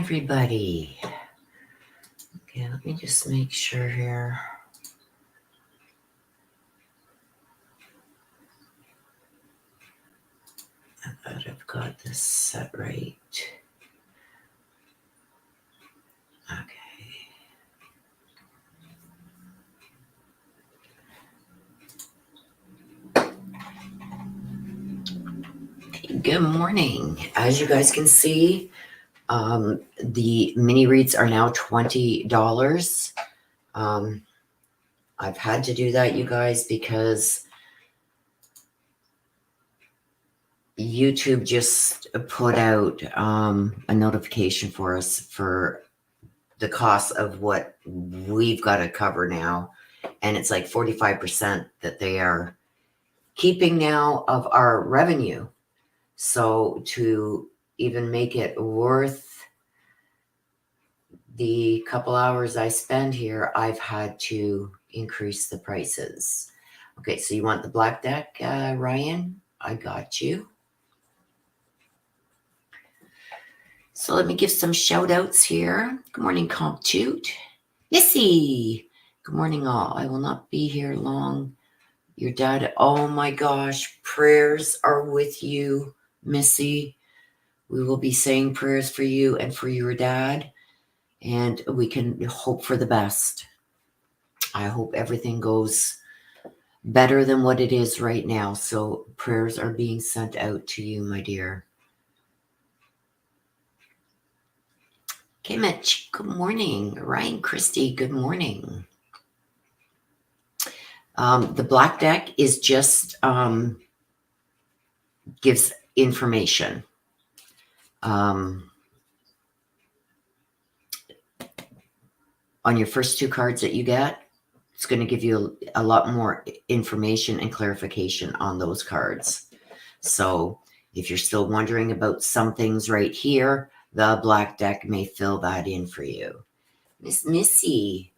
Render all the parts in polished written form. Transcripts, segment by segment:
everybody. Okay, let me just make sure here. I thought I've got this set right. Okay. Good morning. As you guys can see, the mini reads are now $20. I've had to do that, you guys, because YouTube just put out a notification for us for the cost of what we've got to cover now. And it's like 45% that they are keeping now of our revenue. So to even make it worth the couple hours I spend here, I've had to increase the prices. Okay, so you want the black deck, Ryan? I got you. So let me give some shout outs here. Good morning, Comptute. Missy. Good morning, all. I will not be here long. Your dad, oh my gosh, prayers are with you, Missy. We will be saying prayers for you and for your dad, and we can hope for the best. I hope everything goes better than what it is right now. So prayers are being sent out to you, my dear. Okay, Mitch, good morning. Ryan Christie, good morning. The black deck is just gives information. On your first two cards that you get, it's going to give you a lot more information and clarification on those cards. So if you're still wondering about some things right here, the black deck may fill that in for you. Miss Missy.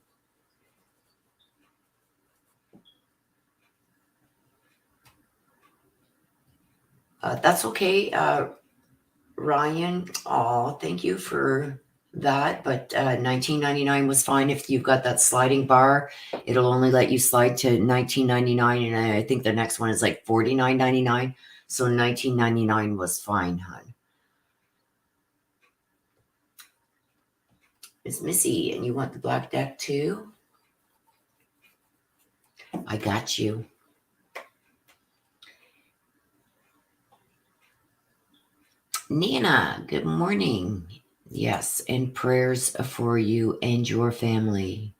That's okay, Ryan. Oh, thank you for that. But $19.99 was fine. If you've got that sliding bar, it'll only let you slide to $19.99, and I think the next one is like $49.99. So $19.99 was fine, hon. Miss Missy, and you want the black deck too? I got you. Nina, good morning. Yes, and prayers for you and your family.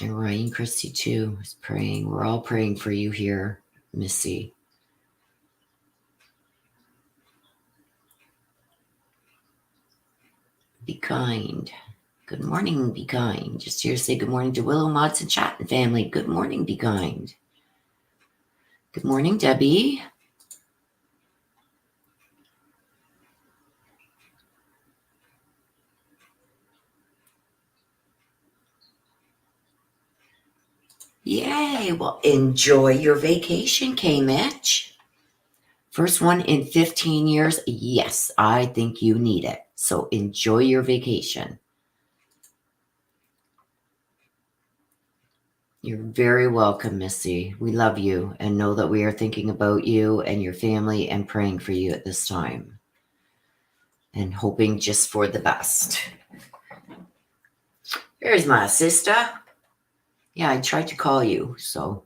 And Ryan Christie too is praying. We're all praying for you here, Missy. Be kind. Good morning, Be Kind. Just here to say good morning to Willow, Mods, and Chat and family. Good morning, Be Kind. Good morning, Debbie. Yay. Well, enjoy your vacation, K-Mitch. First one in 15 years. Yes, I think you need it. So enjoy your vacation. You're very welcome, Missy. We love you and know that we are thinking about you and your family and praying for you at this time. And hoping just for the best. Here's my sister. Yeah, I tried to call you, so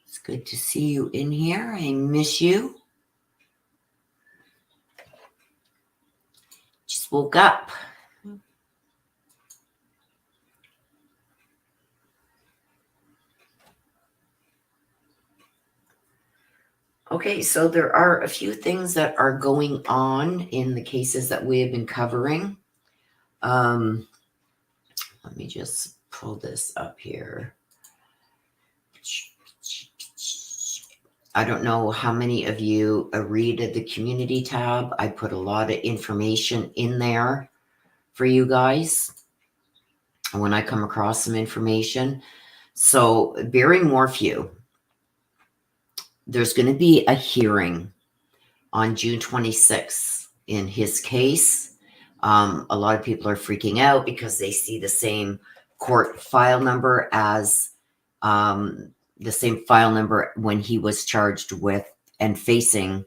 it's good to see you in here. I miss you. Just woke up. Okay, so there are a few things that are going on in the cases that we have been covering. Let me just pull this up here. I don't know how many of you read the community tab. I put a lot of information in there for you guys when I come across some information. So Barry Morphew, there's going to be a hearing on June 26th in his case. A lot of people are freaking out because they see the same court file number as the same file number when he was charged with and facing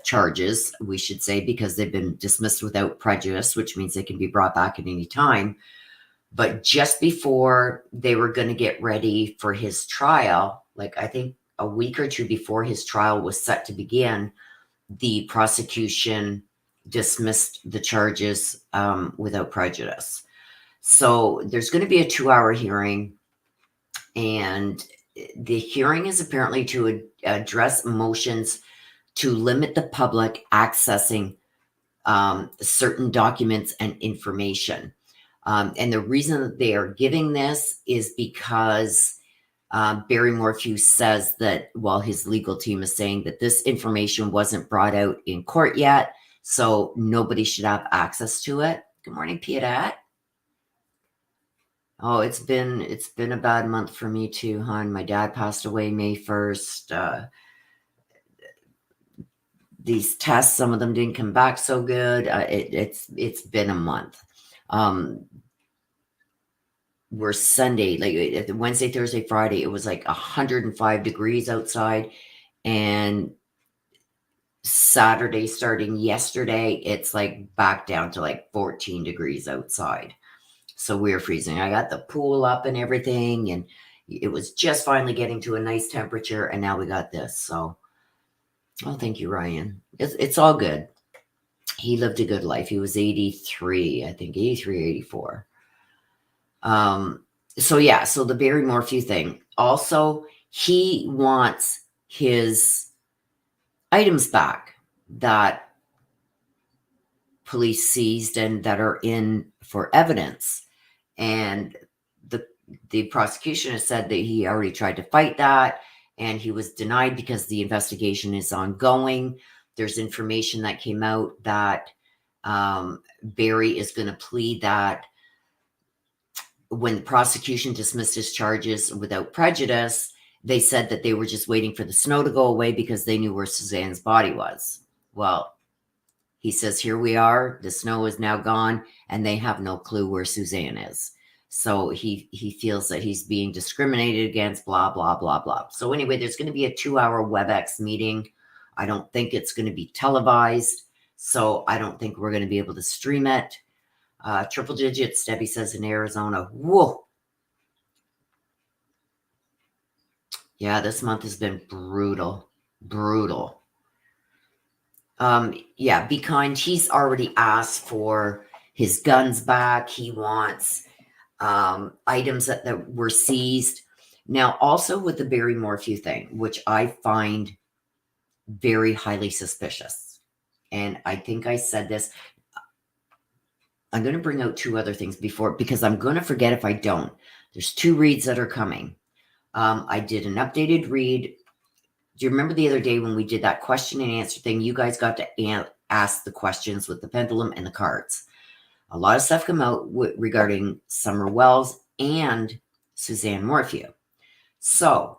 charges, we should say, because they've been dismissed without prejudice, which means they can be brought back at any time. But just before they were going to get ready for his trial, like I think a week or two before his trial was set to begin, the prosecution dismissed the charges without prejudice. So there's going to be a 2-hour hearing, and the hearing is apparently to address motions to limit the public accessing certain documents and information. And the reason that they are giving this is because Barry Morphew says that, well, his legal team is saying that this information wasn't brought out in court yet, so nobody should have access to it. Good morning, Piedad. Oh, it's been a bad month for me too, hon. My dad passed away May 1st. These tests, some of them didn't come back so good. It's been a month. We're Sunday, like Wednesday, Thursday, Friday, it was like 105 degrees outside. And Saturday, starting yesterday, it's like back down to like 14 degrees outside. So we're freezing. I got the pool up and everything, and it was just finally getting to a nice temperature. And now we got this. So, oh, thank you, Ryan. It's all good. He lived a good life. He was 83, I think 83, 84. So yeah, so the Barry Morphew thing. Also, he wants his items back that police seized and that are in for evidence. And the prosecution has said that he already tried to fight that, and he was denied because the investigation is ongoing. There's information that came out that Barry is going to plead that when the prosecution dismissed his charges without prejudice, they said that they were just waiting for the snow to go away because they knew where Suzanne's body was. Well, he says, here we are. The snow is now gone, and they have no clue where Suzanne is. So he feels that he's being discriminated against, blah, blah, blah, blah. So anyway, there's going to be a 2-hour WebEx meeting. I don't think it's going to be televised, so I don't think we're going to be able to stream it. Triple digits, Debbie says, in Arizona. Whoa. Yeah, this month has been brutal. Brutal. Yeah, Be Kind. He's already asked for his guns back. He wants items that were seized. Now, also with the Barry Morphew thing, which I find very highly suspicious. And I think I said this. I'm going to bring out 2 other things before, because I'm going to forget if I don't. There's 2 reads that are coming. I did an updated read. Do you remember the other day when we did that question and answer thing? You guys got to ask the questions with the pendulum and the cards. A lot of stuff come out regarding Summer Wells and Suzanne Morphew. So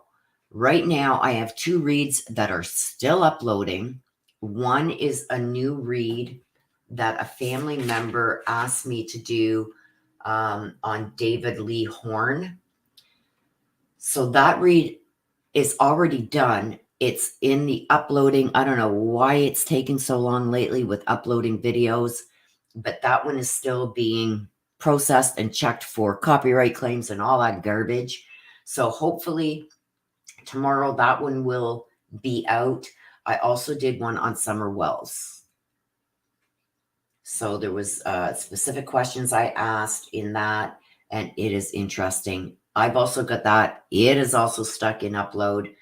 right now I have 2 reads that are still uploading. One is a new read that a family member asked me to do on David Lee Horn. So that read is already done. It's in the uploading. I don't know why it's taking so long lately with uploading videos, but that one is still being processed and checked for copyright claims and all that garbage. So hopefully tomorrow that one will be out. I also did one on Summer Wells. So there was specific questions I asked in that, and it is interesting. I've also got that. It is also stuck in upload.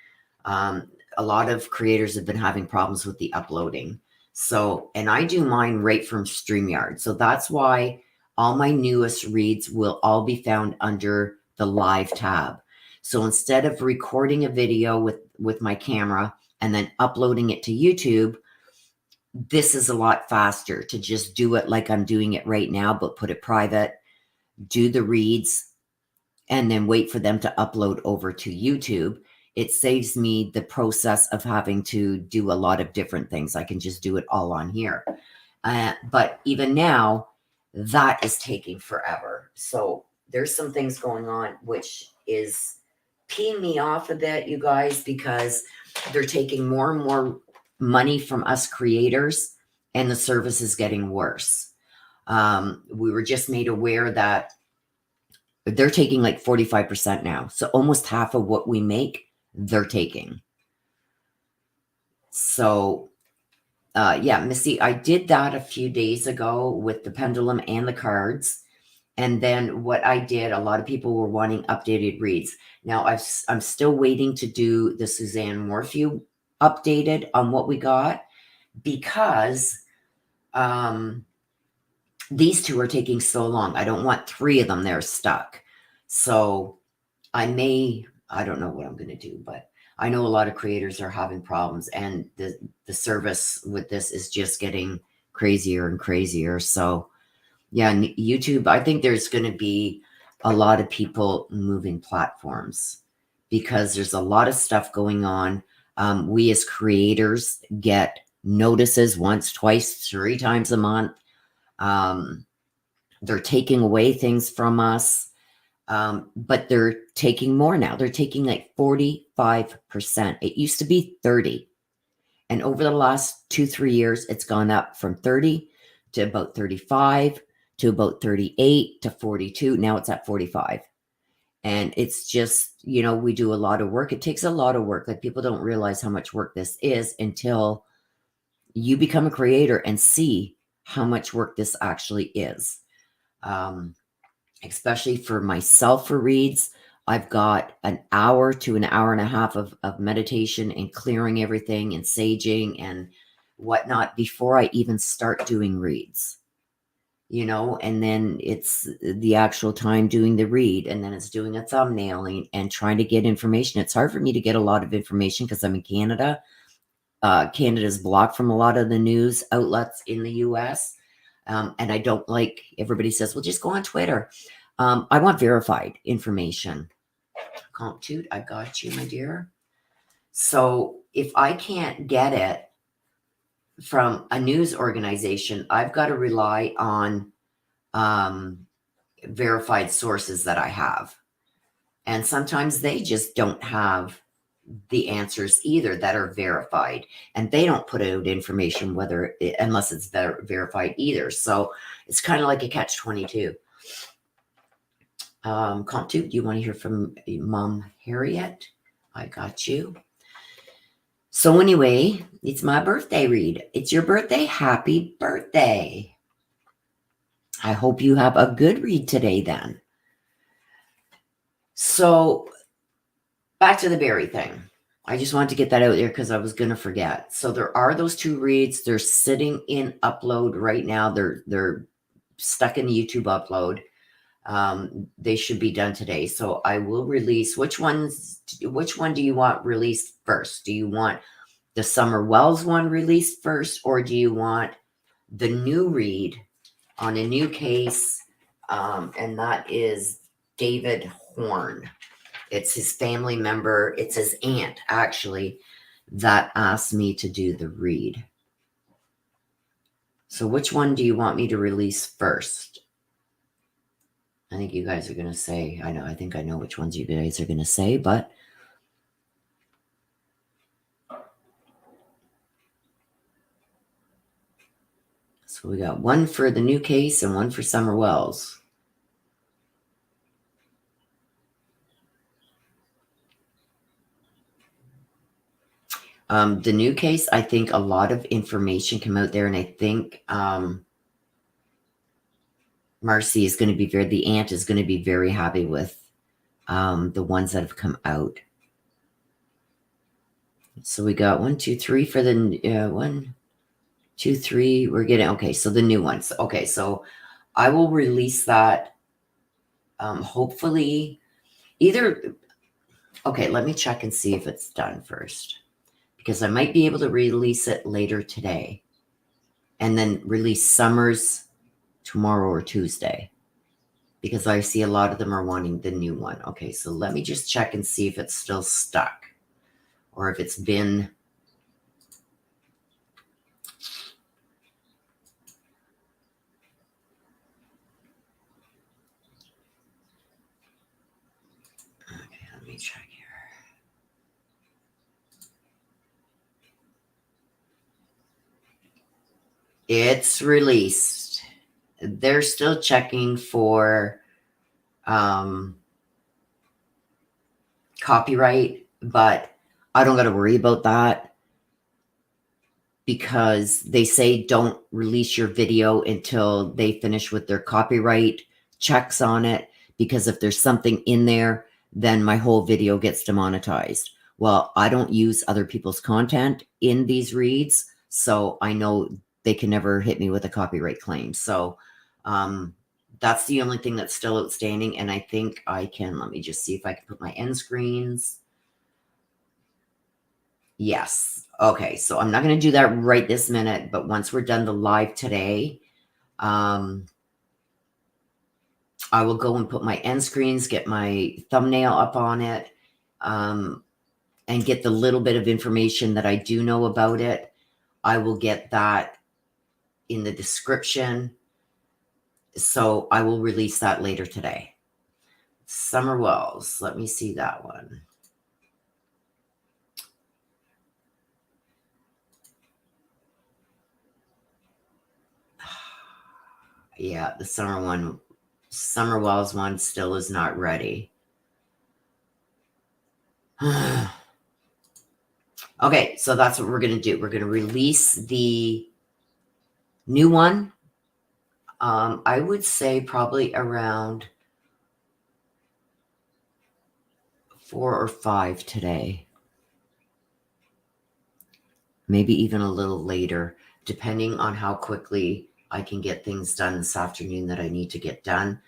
A lot of creators have been having problems with the uploading. So, and I do mine right from StreamYard. So that's why all my newest reads will all be found under the live tab. So instead of recording a video with my camera and then uploading it to YouTube, this is a lot faster to just do it like I'm doing it right now, but put it private, do the reads, and then wait for them to upload over to YouTube. it saves me the process of having to do a lot of different things. I can just do it all on here. But even now, that is taking forever. So there's some things going on, which is peeing me off a bit, you guys, because they're taking more and more money from us creators, and the service is getting worse. We were just made aware that they're taking like 45% now. So almost half of what we make, they're taking. So yeah, Missy, I did that a few days ago with the pendulum and the cards. And then what I did, a lot of people were wanting updated reads. Now I'm still waiting to do the Suzanne Morphew updated on what we got, because these two are taking so long. I don't want 3 of them there stuck. So I don't know what I'm going to do, but I know a lot of creators are having problems, and the service with this is just getting crazier and crazier. So yeah, YouTube, I think there's going to be a lot of people moving platforms, because there's a lot of stuff going on. We as creators get notices once, twice, 3 times a month. They're taking away things from us. But they're taking more now. They're taking like 45%. It used to be 30. And over the last 2-3 years, it's gone up from 30 to about 35 to about 38 to 42. Now it's at 45. And it's just, we do a lot of work. It takes a lot of work. Like, people don't realize how much work this is until you become a creator and see how much work this actually is. Especially for myself for reads, I've got an hour to an hour and a half of meditation and clearing everything and saging and whatnot before I even start doing reads. And then it's the actual time doing the read, and then it's doing a thumbnailing and trying to get information. It's hard for me to get a lot of information because I'm in Canada. Canada's blocked from a lot of the news outlets in the US. And I don't like, everybody says, well, just go on Twitter. I want verified information. Compute, I got you, my dear. So if I can't get it from a news organization, I've got to rely on verified sources that I have. And sometimes they just don't have the answers either that are verified, and they don't put out information unless it's verified either. So it's kind of like a catch-22. Compute, do you want to hear from Mom Harriet? I got you. So anyway, it's my birthday read. It's your birthday. Happy birthday. I hope you have a good read today then. So back to the berry thing. I just wanted to get that out there because I was going to forget. So there are those 2 reads. They're sitting in upload right now. They're stuck in the YouTube upload. They should be done today. So I will release, which one do you want released first? Do you want the Summer Wells one released first, or do you want the new read on a new case? And that is David Horn. It's his family member. It's his aunt, actually, that asked me to do the read. So which one do you want me to release first? I think you guys are going to say, I think I know which ones you guys are going to say, but so we got one for the new case and one for Summer Wells. The new case, I think a lot of information come out there, and I think Marcy is going to be the aunt is going to be very happy with the ones that have come out. So we got 1, 2, 3 for the 1, 2, 3. We're getting, okay, so the new ones. Okay, so I will release that hopefully either. Okay, let me check and see if it's done first, because I might be able to release it later today and then release Summer's tomorrow or Tuesday, because I see a lot of them are wanting the new one. Okay, so let me just check and see if it's still stuck. or if it's been. Okay, let me check here. It's released. They're still checking for copyright, but I don't got to worry about that because they say don't release your video until they finish with their copyright checks on it, because if there's something in there, then my whole video gets demonetized. Well, I don't use other people's content in these reads, so I know they can never hit me with a copyright claim. So that's the only thing that's still outstanding. And I think I can, let me just see if I can put my end screens. Yes. Okay. So I'm not going to do that right this minute, but once we're done the live today, I will go and put my end screens, get my thumbnail up on it, and get the little bit of information that I do know about it. I will get that in the description. So I will release that later today. Summer Wells. Let me see that one. Yeah, the Summer Wells one still is not ready. Okay, so that's what we're going to do. We're going to release the new one. I would say probably around 4 or 5 today. Maybe even a little later, depending on how quickly I can get things done this afternoon that I need to get done.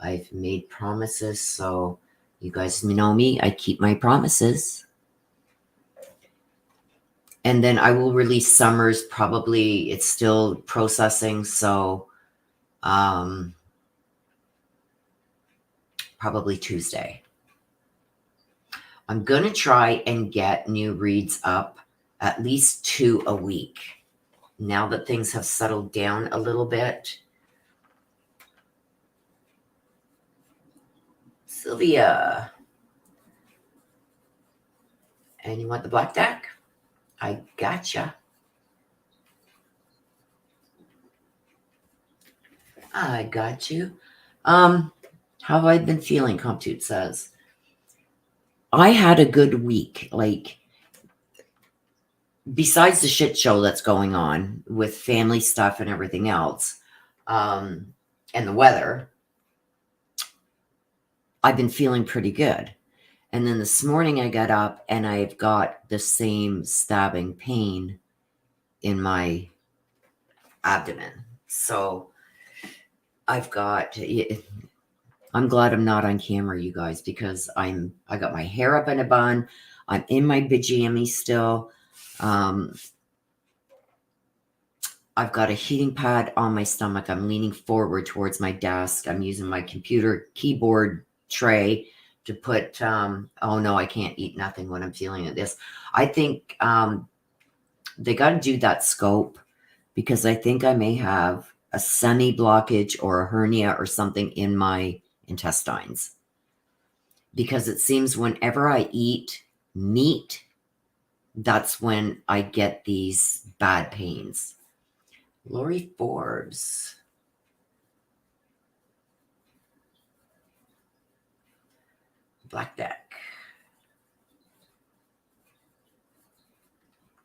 I've made promises, so you guys know me. I keep my promises. And then I will release Summer's probably, it's still processing, so probably Tuesday. I'm going to try and get new reads up at least 2 a week. Now that things have settled down a little bit. Sylvia. And you want the black deck? I gotcha. I got you. How have I been feeling, Comptute says. I had a good week. Like, besides the shit show that's going on with family stuff and everything else, and the weather, I've been feeling pretty good. And then this morning I got up and I've got the same stabbing pain in my abdomen. So I've got, I'm glad I'm not on camera, you guys, because I got my hair up in a bun. I'm in my pajamas still. I've got a heating pad on my stomach. I'm leaning forward towards my desk. I'm using my computer keyboard tray to put, oh no, I can't eat nothing when I'm feeling this. I think they got to do that scope, because I think I may have a semi-blockage or a hernia or something in my intestines. Because it seems whenever I eat meat, that's when I get these bad pains. Lori Forbes. Black deck.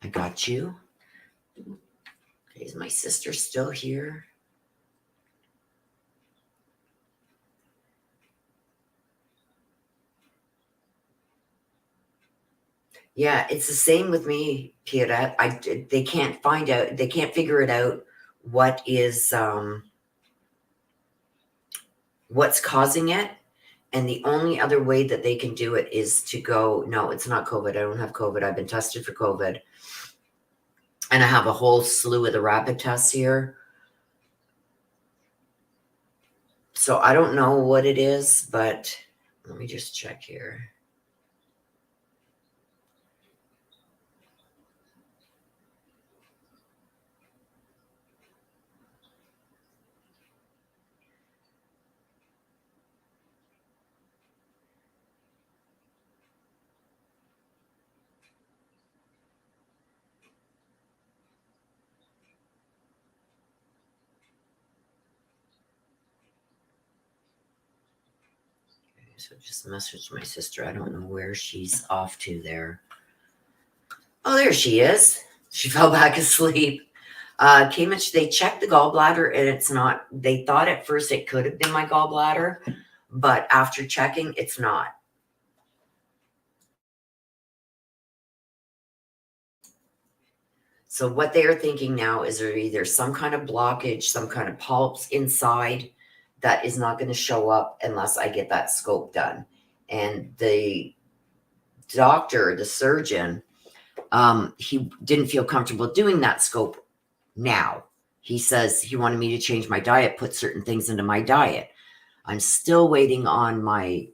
I got you. Is my sister still here? Yeah, it's the same with me, Pierre. They can't find out. They can't figure it out. What is what's causing it? And the only other way that they can do it is to go, no, it's not COVID. I don't have COVID. I've been tested for COVID. And I have a whole slew of the rapid tests here. So I don't know what it is, but let me just check here. So just messaged my sister. I don't know where she's off to there. Oh, there she is. She fell back asleep. Came in, they checked the gallbladder and it's not, they thought at first it could have been my gallbladder, but after checking, it's not. So what they are thinking now is there either some kind of blockage, some kind of polyps inside that is not going to show up unless I get that scope done. And the doctor, the surgeon, he didn't feel comfortable doing that scope now. He says he wanted me to change my diet, put certain things into my diet. I'm still waiting on my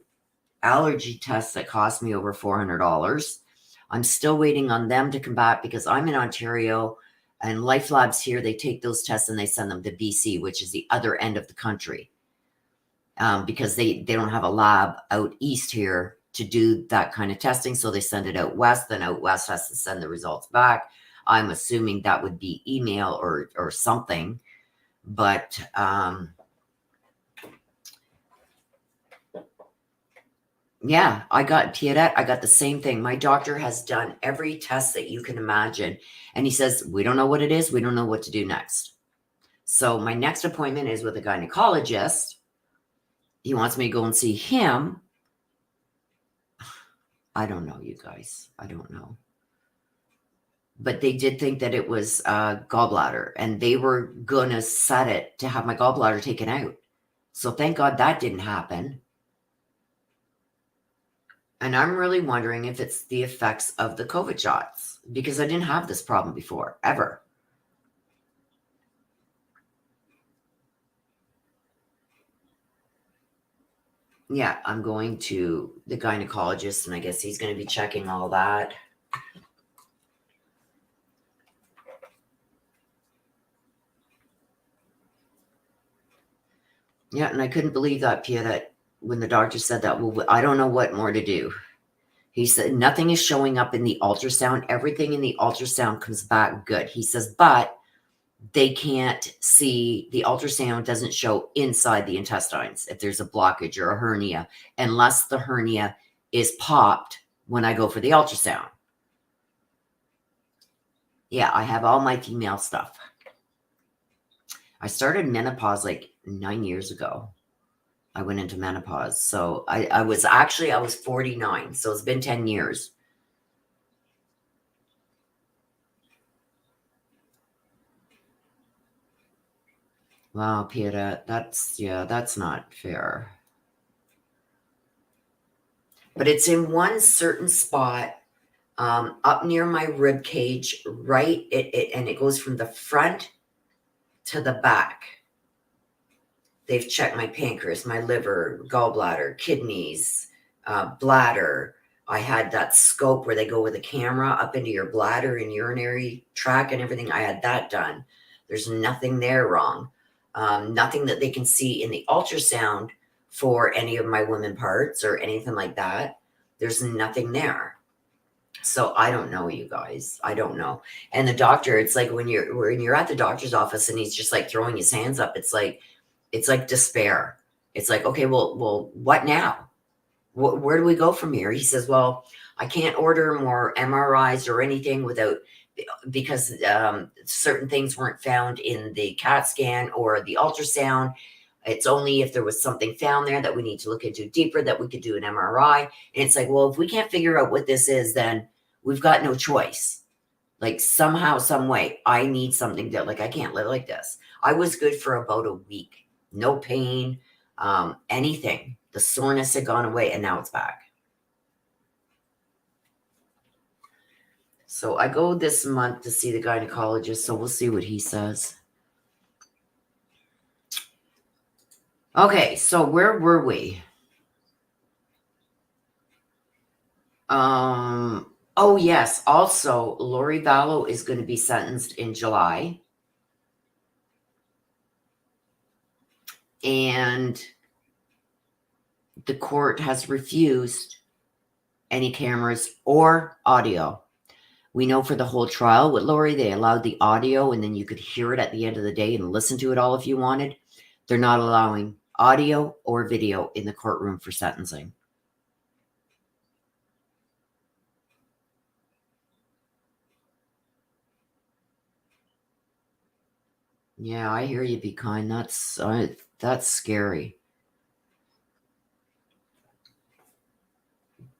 allergy test that cost me over $400. I'm still waiting on them to come back because I'm in Ontario and Life Labs here. They take those tests and they send them to BC, which is the other end of the country, because they don't have a lab out east here to do that kind of testing. So they send it out west. Then out west has to send the results back. I'm assuming that would be email or something. But yeah, I got Pierrette. I got the same thing. My doctor has done every test that you can imagine. And he says, we don't know what it is. We don't know what to do next. So my next appointment is with a gynecologist. He wants me to go and see him. I don't know, you guys. I don't know. But they did think that it was gallbladder. And they were going to set it to have my gallbladder taken out. So thank God that didn't happen. And I'm really wondering if it's the effects of the COVID shots, because I didn't have this problem before, ever. Yeah, I'm going to the gynecologist, and I guess he's going to be checking all that. Yeah, and I couldn't believe that, Pia, that when the doctor said that, well, I don't know what more to do. He said, nothing is showing up in the ultrasound. Everything in the ultrasound comes back good. He says, but they can't see, the ultrasound doesn't show inside the intestines if there's a blockage or a hernia, unless the hernia is popped when I go for the ultrasound. Yeah, I have all my female stuff. I started menopause like 9 years ago. I went into menopause. So I was 49. So it's been 10 years. Wow, Peter, that's not fair. But it's in one certain spot up near my rib cage, right? And it goes from the front to the back. They've checked my pancreas, my liver, gallbladder, kidneys, bladder. I had that scope where they go with a camera up into your bladder and urinary tract and everything. I had that done. There's nothing there wrong. Nothing that they can see in the ultrasound for any of my women parts or anything like that. There's nothing there. So I don't know, you guys. I don't know. And the doctor, it's like when you're at the doctor's office and he's just like throwing his hands up, it's like despair. It's like, okay, well, what now? Where do we go from here? He says, well, I can't order more MRIs or anything because certain things weren't found in the CAT scan or the ultrasound. It's only if there was something found there that we need to look into deeper that we could do an MRI. And it's like, well, if we can't figure out what this is, then we've got no choice. Like somehow, some way, I need something that, like, I can't live like this. I was good for about a week. No pain, anything. The soreness had gone away and now it's back. So I go this month to see the gynecologist. So we'll see what he says. Okay, so where were we? Oh, yes. Also, Lori Vallow is going to be sentenced in July. And the court has refused any cameras or audio. We know for the whole trial with Lori, they allowed the audio and then you could hear it at the end of the day and listen to it all if you wanted. They're not allowing audio or video in the courtroom for sentencing. Yeah, I hear you, be kind. That's scary.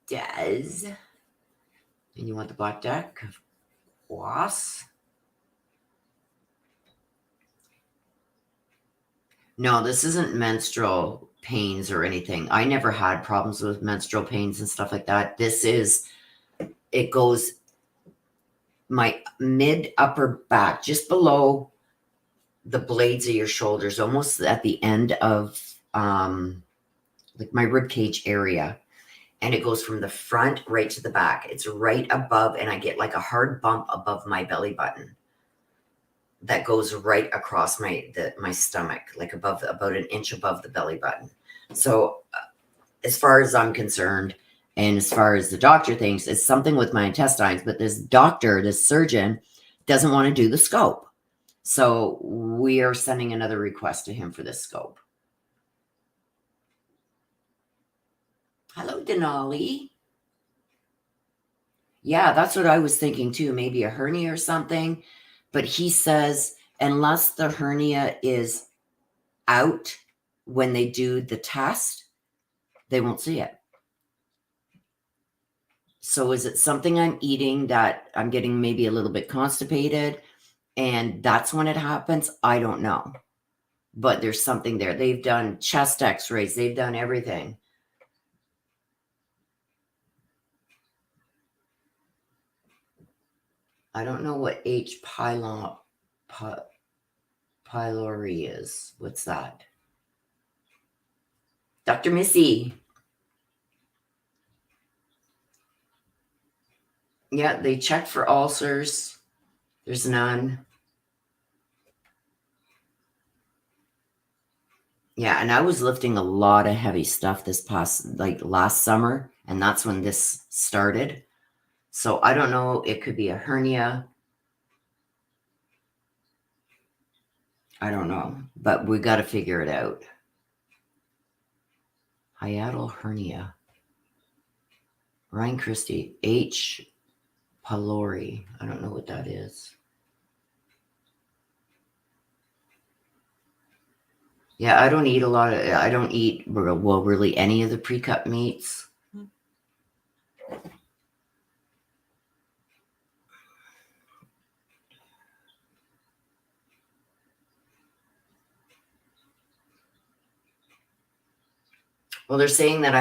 Does. And you want the black deck? Of course. No, this isn't menstrual pains or anything. I never had problems with menstrual pains and stuff like that. It goes my mid upper back, just below the blades of your shoulders, almost at the end of like my rib cage area. And it goes from the front right to the back. It's right above, and I get like a hard bump above my belly button that goes right across my stomach, like about an inch above the belly button. So as far as I'm concerned, and as far as the doctor thinks, it's something with my intestines, but this surgeon doesn't want to do the scope. So we are sending another request to him for this scope. Hello, Denali. Yeah, that's what I was thinking too. Maybe a hernia or something. But he says, unless the hernia is out when they do the test, they won't see it. So is it something I'm eating that I'm getting maybe a little bit constipated and that's when it happens? I don't know. But there's something there. They've done chest x-rays. They've done everything. I don't know what H. pylori is. What's that? Dr. Missy. Yeah, they checked for ulcers. There's none. Yeah, and I was lifting a lot of heavy stuff like last summer, and that's when this started. So I don't know. It could be a hernia. I don't know, but we got to figure it out. Hiatal hernia. Ryan Christie. H. pylori. I don't know what that is. Yeah, I don't eat really any of the pre-cut meats. Well, they're saying that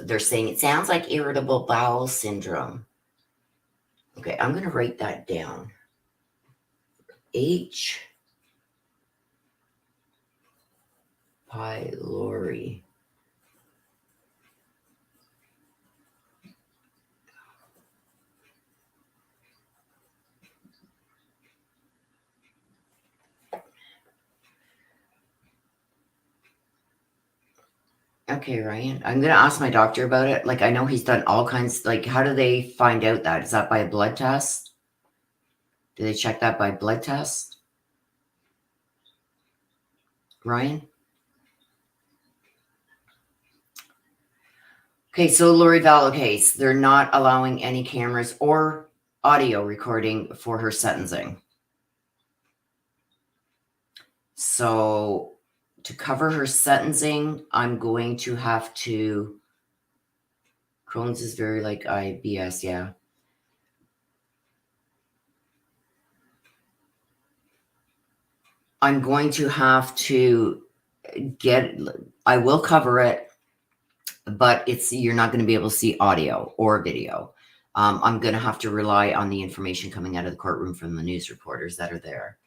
they're saying it sounds like irritable bowel syndrome. Okay, I'm going to write that down. H. pylori. Okay, Ryan. I'm going to ask my doctor about it. Like, I know he's done all kinds. Like, how do they find out that? Is that by a blood test? Do they check that by blood test? Ryan? Okay, so Lori Vallow case. They're not allowing any cameras or audio recording for her sentencing. So to cover her sentencing, I'm going to have to. Crohn's is very like IBS, yeah. I'm going to have to I will cover it, but you're not going to be able to see audio or video. I'm going to have to rely on the information coming out of the courtroom from the news reporters that are there.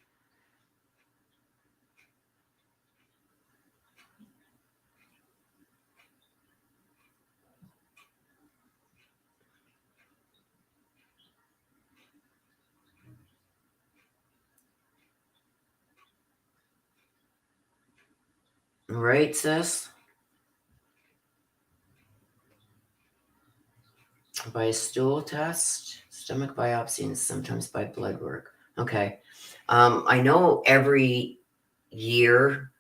Right, sis? By a stool test, stomach biopsy, and sometimes by blood work. Okay. I know every year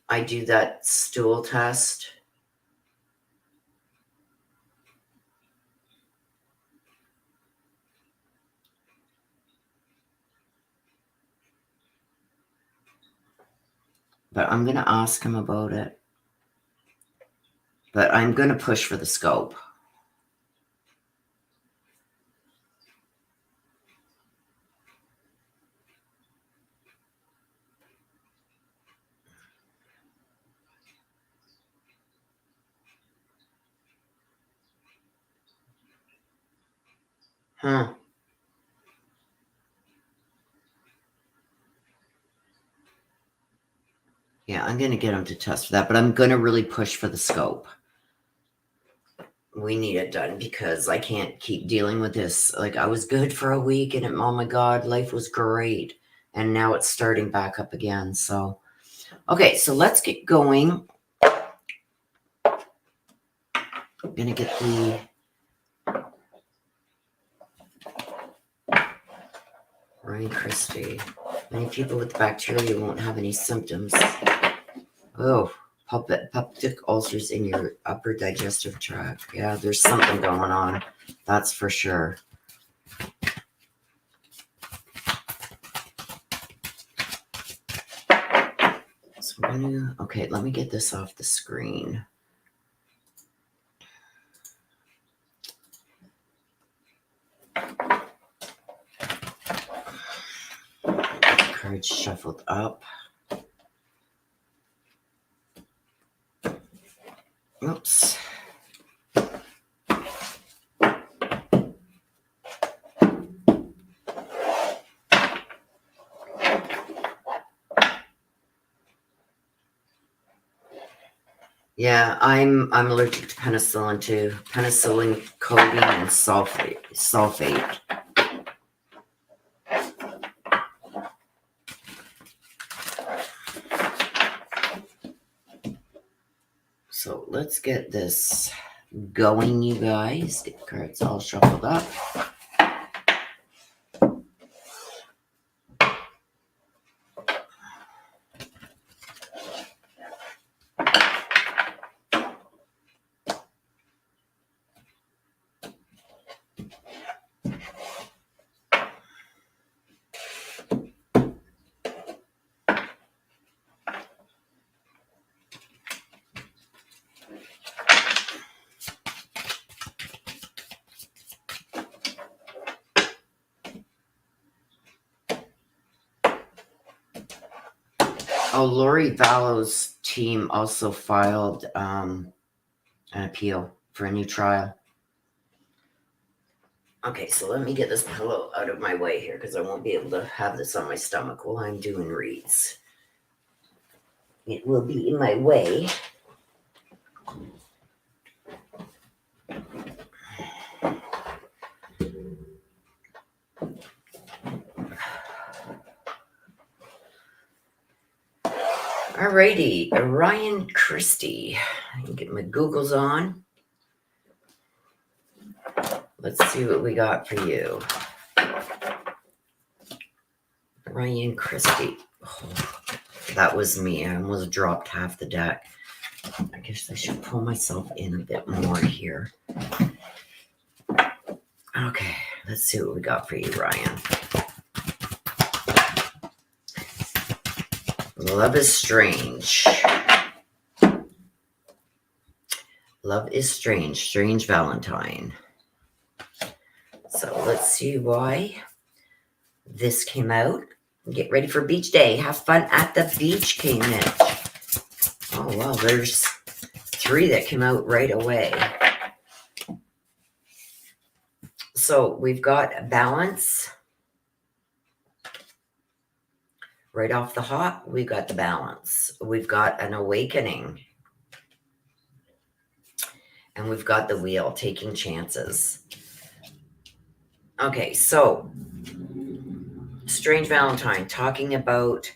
I do that stool test. but I'm going to ask him about it. But I'm going to push for the scope. Huh. Yeah, I'm going to get him to test for that, but I'm going to really push for the scope. We need it done because I can't keep dealing with this. Like, I was good for a week and oh my God, life was great. And now it's starting back up again. So, okay, so let's get going. I'm going to get the Ryan Christie. Many people with bacteria won't have any symptoms. Oh, peptic ulcers in your upper digestive tract. Yeah, there's something going on. That's for sure. So okay, let me get this off the screen. Cards shuffled up. Oops. Yeah, I'm allergic to penicillin too. Penicillin, codeine, and sulfate. So let's get this going, you guys. Get the cards all shuffled up. Oh, Lori Vallow's team also filed an appeal for a new trial. Okay, so let me get this pillow out of my way here because I won't be able to have this on my stomach while I'm doing reads. It will be in my way. Alrighty, Ryan Christie. I can get my Googles on. Let's see what we got for you. Ryan Christie. Oh, that was me. I almost dropped half the deck. I guess I should pull myself in a bit more here. Okay, let's see what we got for you, Ryan. Love is strange. Love is strange. Strange Valentine. So let's see why this came out. Get ready for beach day. Have fun at the beach, Cambridge. Oh, wow. There's 3 that came out right away. So we've got balance. Right off the hop, we've got the balance. We've got an awakening. And we've got the wheel, taking chances. Okay, so Strange Valentine, talking about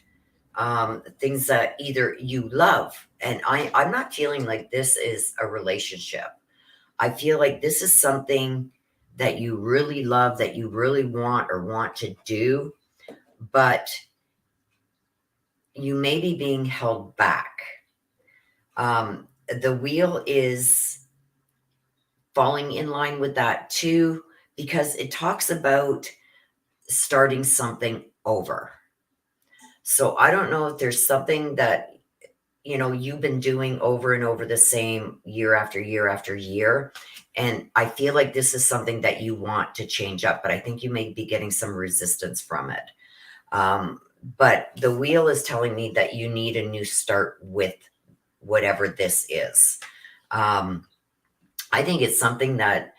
things that either you love. And I'm not feeling like this is a relationship. I feel like this is something that you really love, that you really want or want to do, but you may be being held back. The wheel is falling in line with that too, because it talks about starting something over. So I don't know if there's something that you've been doing over and over the same year after year after year. And I feel like this is something that you want to change up, but I think you may be getting some resistance from it. But the wheel is telling me that you need a new start with whatever this is. I think it's something that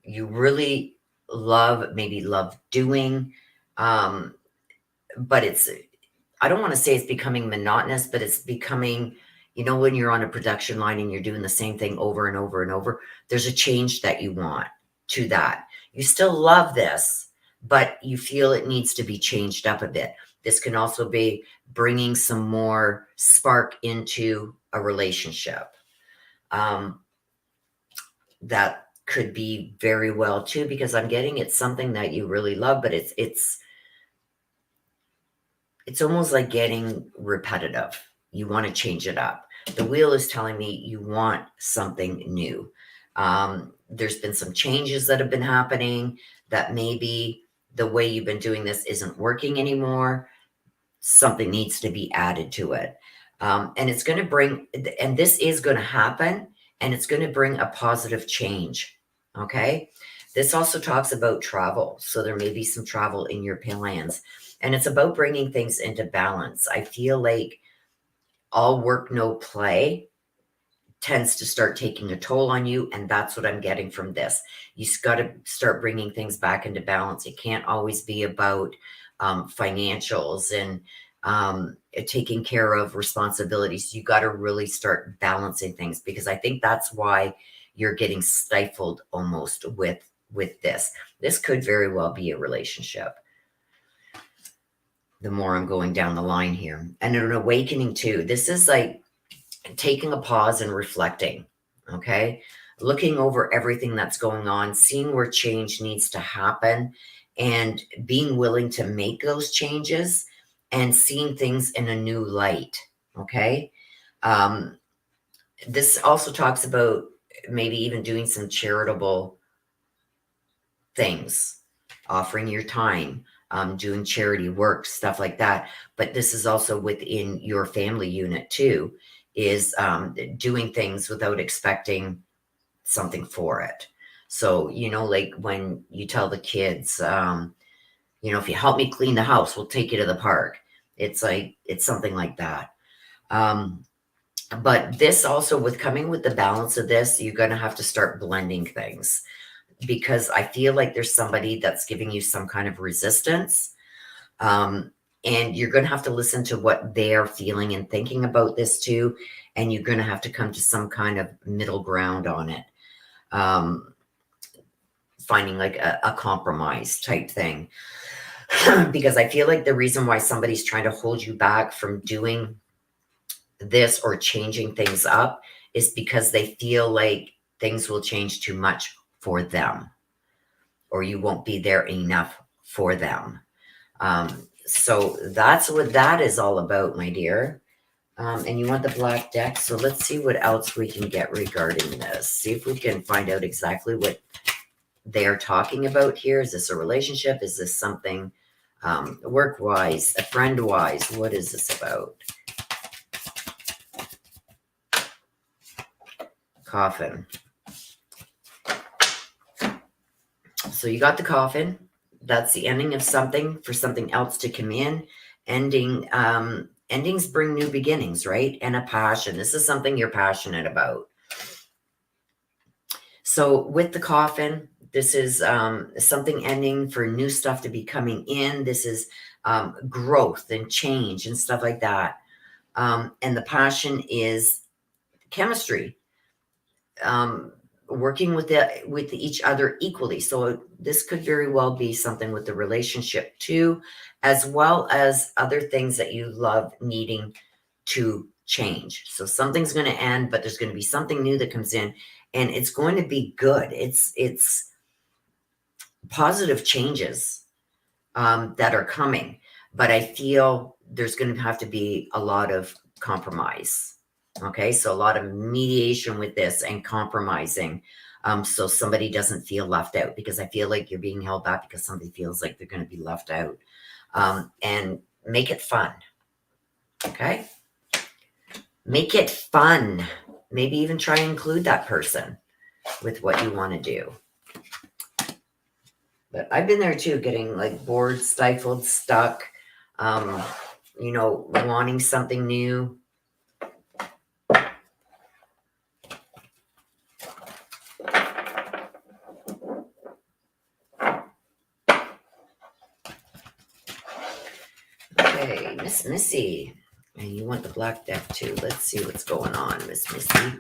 you really maybe love doing. But I don't want to say it's becoming monotonous, but it's becoming, when you're on a production line and you're doing the same thing over and over and over, there's a change that you want to that. You still love this, but you feel it needs to be changed up a bit. This can also be bringing some more spark into a relationship. That could be very well too, because I'm getting it's something that you really love, but it's almost like getting repetitive. You want to change it up. The wheel is telling me you want something new. There's been some changes that have been happening that maybe the way you've been doing this isn't working anymore. Something needs to be added to it. And it's going to bring, and this is going to happen, and it's going to bring a positive change. Okay. This also talks about travel. So there may be some travel in your plans, and it's about bringing things into balance. I feel like all work, no play tends to start taking a toll on you. And that's what I'm getting from this. You've got to start bringing things back into balance. It can't always be about financials and taking care of responsibilities. You got to really start balancing things, because I think that's why you're getting stifled almost with this. This could very well be a relationship. The more I'm going down the line here, and an awakening too. This is like taking a pause and reflecting. Okay. Looking over everything that's going on, seeing where change needs to happen, and being willing to make those changes and seeing things in a new light. Okay. This also talks about maybe even doing some charitable things, offering your time, doing charity work, stuff like that. But this is also within your family unit too, is doing things without expecting something for it. So, like when you tell the kids, if you help me clean the house, we'll take you to the park. It's something like that. But this also, with coming with the balance of this, you're going to have to start blending things, because I feel like there's somebody that's giving you some kind of resistance. And you're going to have to listen to what they're feeling and thinking about this too. And you're going to have to come to some kind of middle ground on it. Finding like a compromise type thing. Because I feel like the reason why somebody's trying to hold you back from doing this or changing things up is because they feel like things will change too much for them, or you won't be there enough for them. So that's what that is all about, my dear. And you want the black deck. So let's see what else we can get regarding this. See if we can find out exactly what they're talking about here. Is this a relationship? Is this something work-wise, a friend-wise? What is this about? Coffin. So you got the coffin. That's the ending of something for something else to come in. Endings bring new beginnings, right? And a passion. This is something you're passionate about. So with the coffin, this is something ending for new stuff to be coming in. This is growth and change and stuff like that. And the passion is chemistry. Working with each other equally. So this could very well be something with the relationship too, as well as other things that you love needing to change. So something's going to end, but there's going to be something new that comes in, and it's going to be good. It's positive changes that are coming, but I feel there's going to have to be a lot of compromise. Okay, so a lot of mediation with this and compromising, so somebody doesn't feel left out, because I feel like you're being held back because somebody feels like they're going to be left out. And make it fun. Okay, Make it fun. Maybe even try and include that person with what you want to do. But I've been there too, getting like bored, stifled, stuck, you know, wanting something new. Okay, Miss Missy. And you want the black deck too. Let's see what's going on, Miss Missy.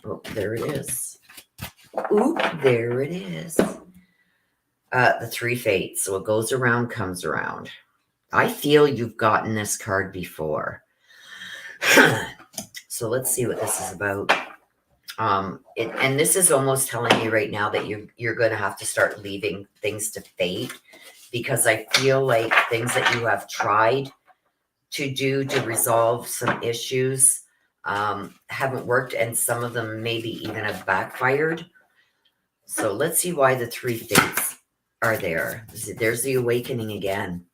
Oh, there it is. Ooh, there it is. The three fates. So what goes around comes around. I feel you've gotten this card before. So let's see what this is about. And this is almost telling me right now that you're going to have to start leaving things to fate, because I feel like things that you have tried to do to resolve some issues haven't worked, and some of them maybe even have backfired. So let's see why the three fates are there. There's the awakening again.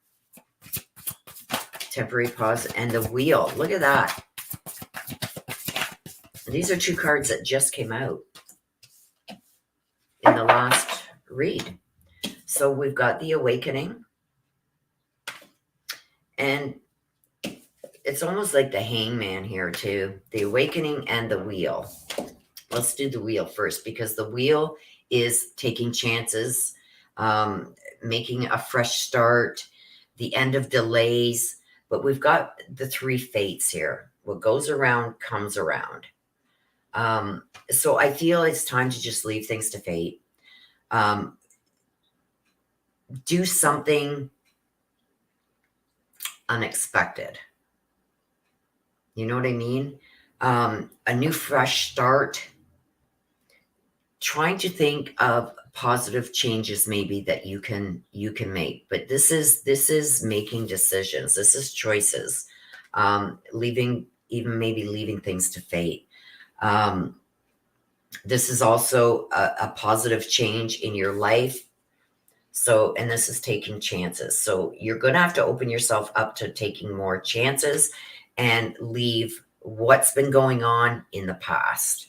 Temporary pause and the wheel. Look at that. These are two cards that just came out in the last read. So we've got the awakening, and it's almost like the hangman here too. The awakening and the wheel. Let's do the wheel first, because the wheel is taking chances, making a fresh start, the end of delays. But we've got the three fates here. What goes around comes around. So I feel it's time to just leave things to fate. Do something unexpected. You know what I mean? A new fresh start. Trying to think of positive changes maybe that you can make. But this is making decisions. This is choices. Leaving things to fate. This is also a positive change in your life. So, and this is taking chances. So you're going to have to open yourself up to taking more chances and leave what's been going on in the past.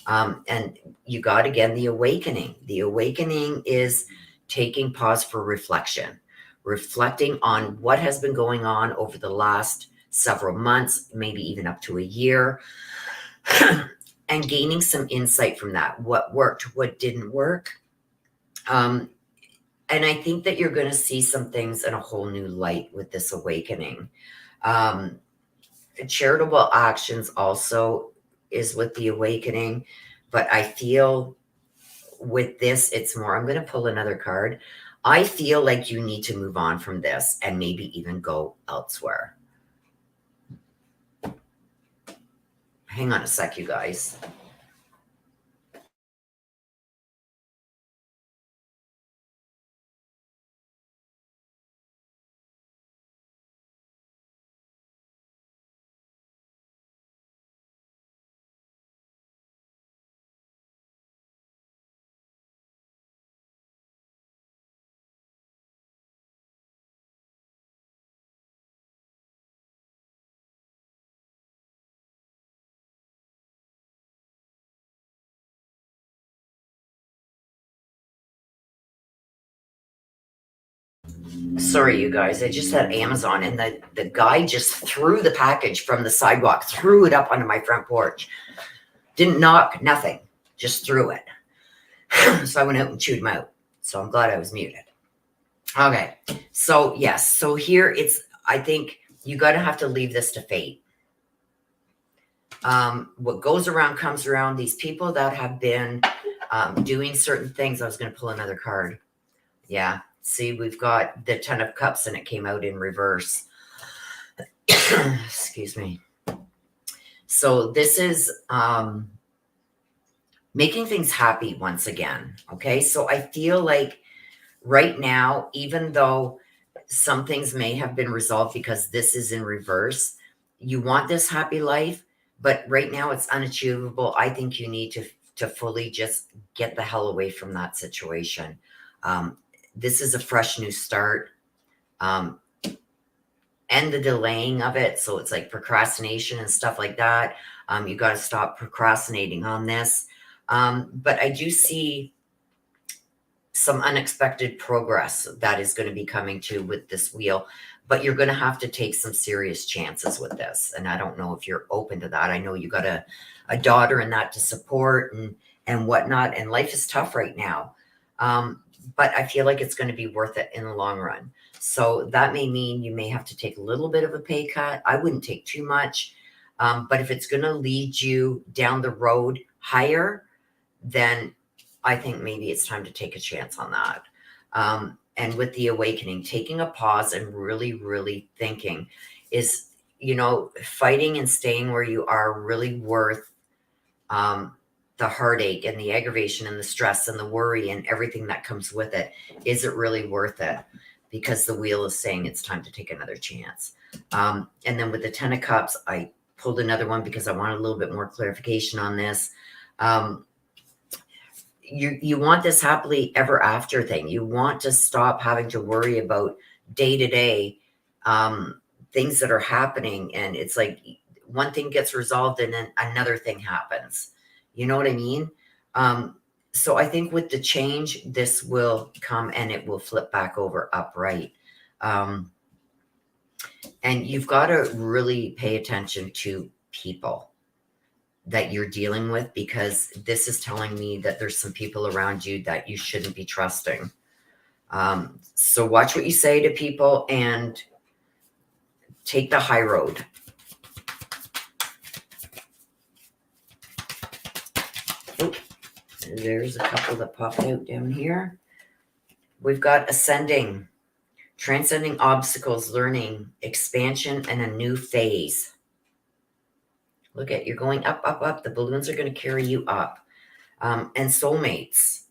And you got, again, the awakening. The awakening is taking pause for reflection, reflecting on what has been going on over the last several months, maybe even up to a year, and gaining some insight from that. What worked, what didn't work. And I think that you're going to see some things in a whole new light with this awakening. Charitable actions also is with the awakening, but I feel with this, it's more, I'm going to pull another card. I feel like you need to move on from this and maybe even go elsewhere. Hang on a sec, you guys. Sorry, you guys. I just had Amazon, and the guy just threw the package from the sidewalk, threw it up onto my front porch. Didn't knock, nothing. Just threw it. So I went out and chewed him out. So I'm glad I was muted. Okay. So, yes. So here I think you got to have to leave this to fate. What goes around comes around. These people that have been doing certain things. I was going to pull another card. Yeah. See, we've got the 10 of Cups, and it came out in reverse. Excuse me. So this is making things happy once again. Okay. So I feel like right now, even though some things may have been resolved because this is in reverse, you want this happy life, but right now it's unachievable. I think you need to fully just get the hell away from that situation. This is a fresh new start. And and the delaying of it. So it's like procrastination and stuff like that. You got to stop procrastinating on this. But I do see some unexpected progress that is going to be coming to with this wheel, but you're going to have to take some serious chances with this. And I don't know if you're open to that. I know you got a daughter and that to support and whatnot. And life is tough right now. But I feel like it's going to be worth it in the long run. So that may mean you may have to take a little bit of a pay cut. I wouldn't take too much. But if it's going to lead you down the road higher, then I think maybe it's time to take a chance on that. And with the awakening, taking a pause and really, really thinking, is, fighting and staying where you are really worth the heartache and the aggravation and the stress and the worry and everything that comes with it? Is it really worth it? Because the wheel is saying it's time to take another chance. And then with the 10 of Cups, I pulled another one because I wanted a little bit more clarification on this. You want this happily ever after thing. You want to stop having to worry about day to day things that are happening. And it's like one thing gets resolved and then another thing happens. You know what I mean? So I think with the change, this will come and it will flip back over upright. And you've got to really pay attention to people that you're dealing with, because this is telling me that there's some people around you that you shouldn't be trusting. So watch what you say to people and take the high road. Oh, there's a couple that popped out down here. We've got ascending, transcending obstacles, learning, expansion, and a new phase. Look at, you're going up, up, up. The balloons are going to carry you up. And soulmates.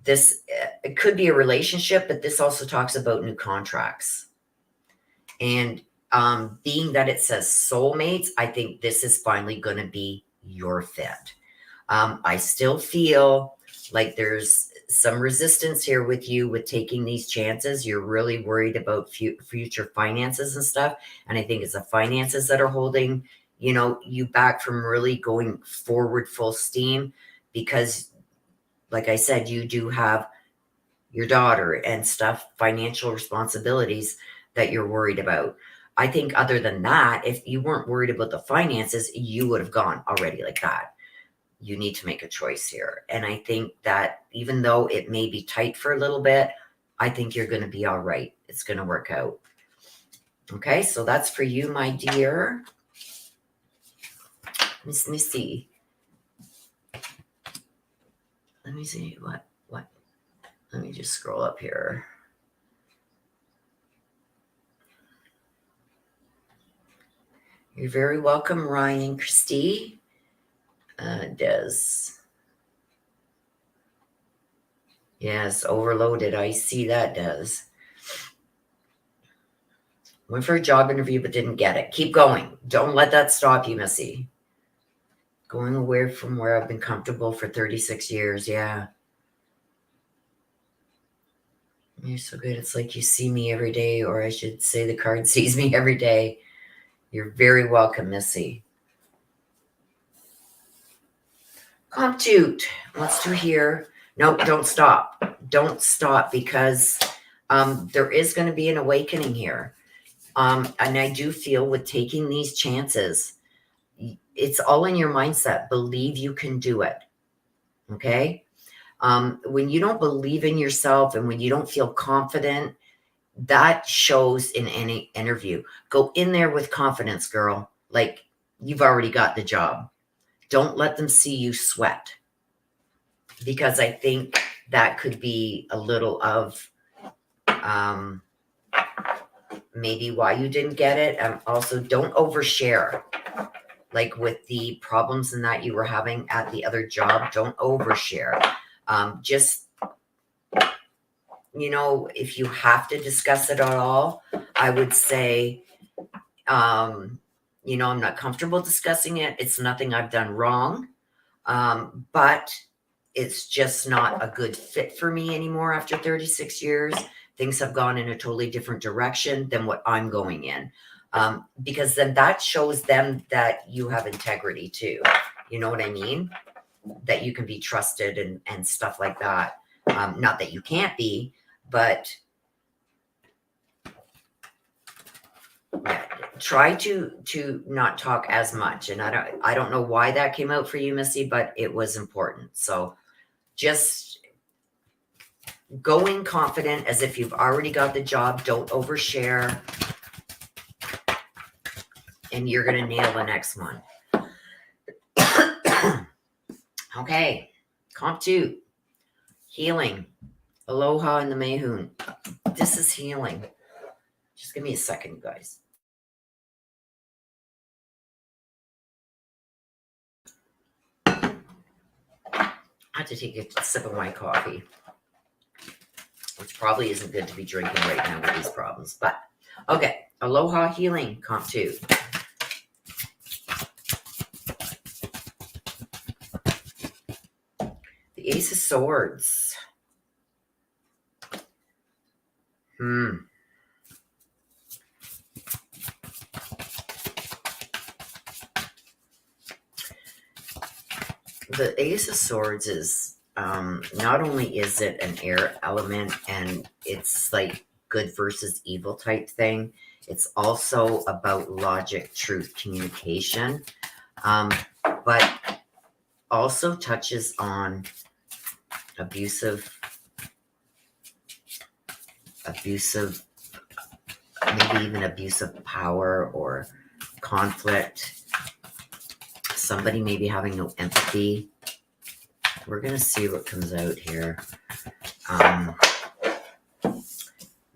This, it could be a relationship, but this also talks about new contracts. And being that it says soulmates, I think this is finally going to be your fit. I still feel like there's some resistance here with you with taking these chances. You're really worried about future finances and stuff. And I think it's the finances that are holding you back from really going forward full steam, because like I said, you do have your daughter and stuff, financial responsibilities that you're worried about. I think other than that, if you weren't worried about the finances, you would have gone already like that. You need to make a choice here. And I think that even though it may be tight for a little bit, I think you're going to be all right. It's going to work out. Okay, so that's for you, my dear. Let me see. Let me see what. Let me just scroll up here. You're very welcome, Ryan, Christy, Des. Yes, overloaded. I see that, Des. Went for a job interview but didn't get it. Keep going. Don't let that stop you, Missy. Going away from where I've been comfortable for 36 years. Yeah. You're so good. It's like you see me every day, or I should say the card sees me every day. You're very welcome, Missy. Comptute wants to hear. No, don't stop. Don't stop, because there is going to be an awakening here. And I do feel with taking these chances, it's all in your mindset. Believe you can do it. Okay? When you don't believe in yourself and when you don't feel confident, that shows in any interview. Go in there with confidence, girl. Like you've already got the job. Don't let them see you sweat, because I think that could be a little of maybe why you didn't get it. Also, don't overshare. Like with the problems and that you were having at the other job, don't overshare. Just, if you have to discuss it at all, I would say, I'm not comfortable discussing it. It's nothing I've done wrong. But it's just not a good fit for me anymore after 36 years, things have gone in a totally different direction than what I'm going in. Because then that shows them that you have integrity too. You know what I mean? That you can be trusted and stuff like that. Not that you can't be, but yeah, try to not talk as much. And I don't know why that came out for you, Missy, but it was important. So just go in confident as if you've already got the job. Don't overshare. And you're going to nail the next one. Okay. Comp 2. Healing. Aloha in the Mayhoon. This is healing. Just give me a second, you guys. I have to take a sip of my coffee, which probably isn't good to be drinking right now with these problems. But, okay. Aloha healing, comp 2. The Ace of Swords. The Ace of Swords is, not only is it an air element and it's like good versus evil type thing, it's also about logic, truth, communication, but also touches on abusive, maybe even abusive power or conflict. Somebody maybe having no empathy. We're going to see what comes out here.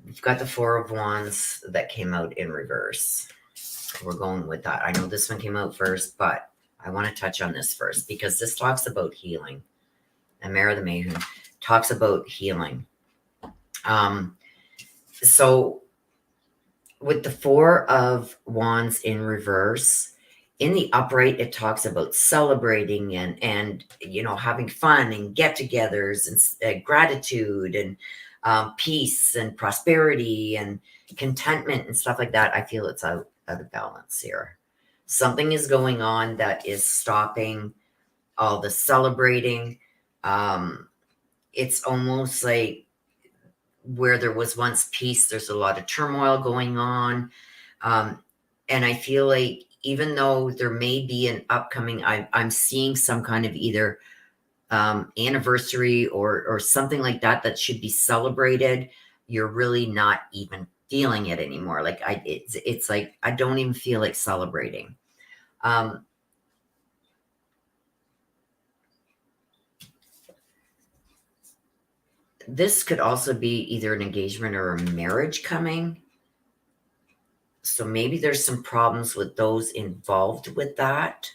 We've got the Four of Wands that came out in reverse. We're going with that. I know this one came out first, but I want to touch on this first because this talks about healing. And Mara the Mayhoon talks about healing. So with the Four of Wands in reverse, in the upright, it talks about celebrating and you know, having fun and get-togethers and gratitude and peace and prosperity and contentment and stuff like that. I feel it's out of balance here. Something is going on that is stopping all the celebrating. It's almost like where there was once peace, there's a lot of turmoil going on. And I feel like even though there may be an upcoming, I'm seeing some kind of either anniversary or something like that that should be celebrated. You're really not even feeling it anymore. Like it's like I don't even feel like celebrating. This could also be either an engagement or a marriage coming. So maybe there's some problems with those involved with that,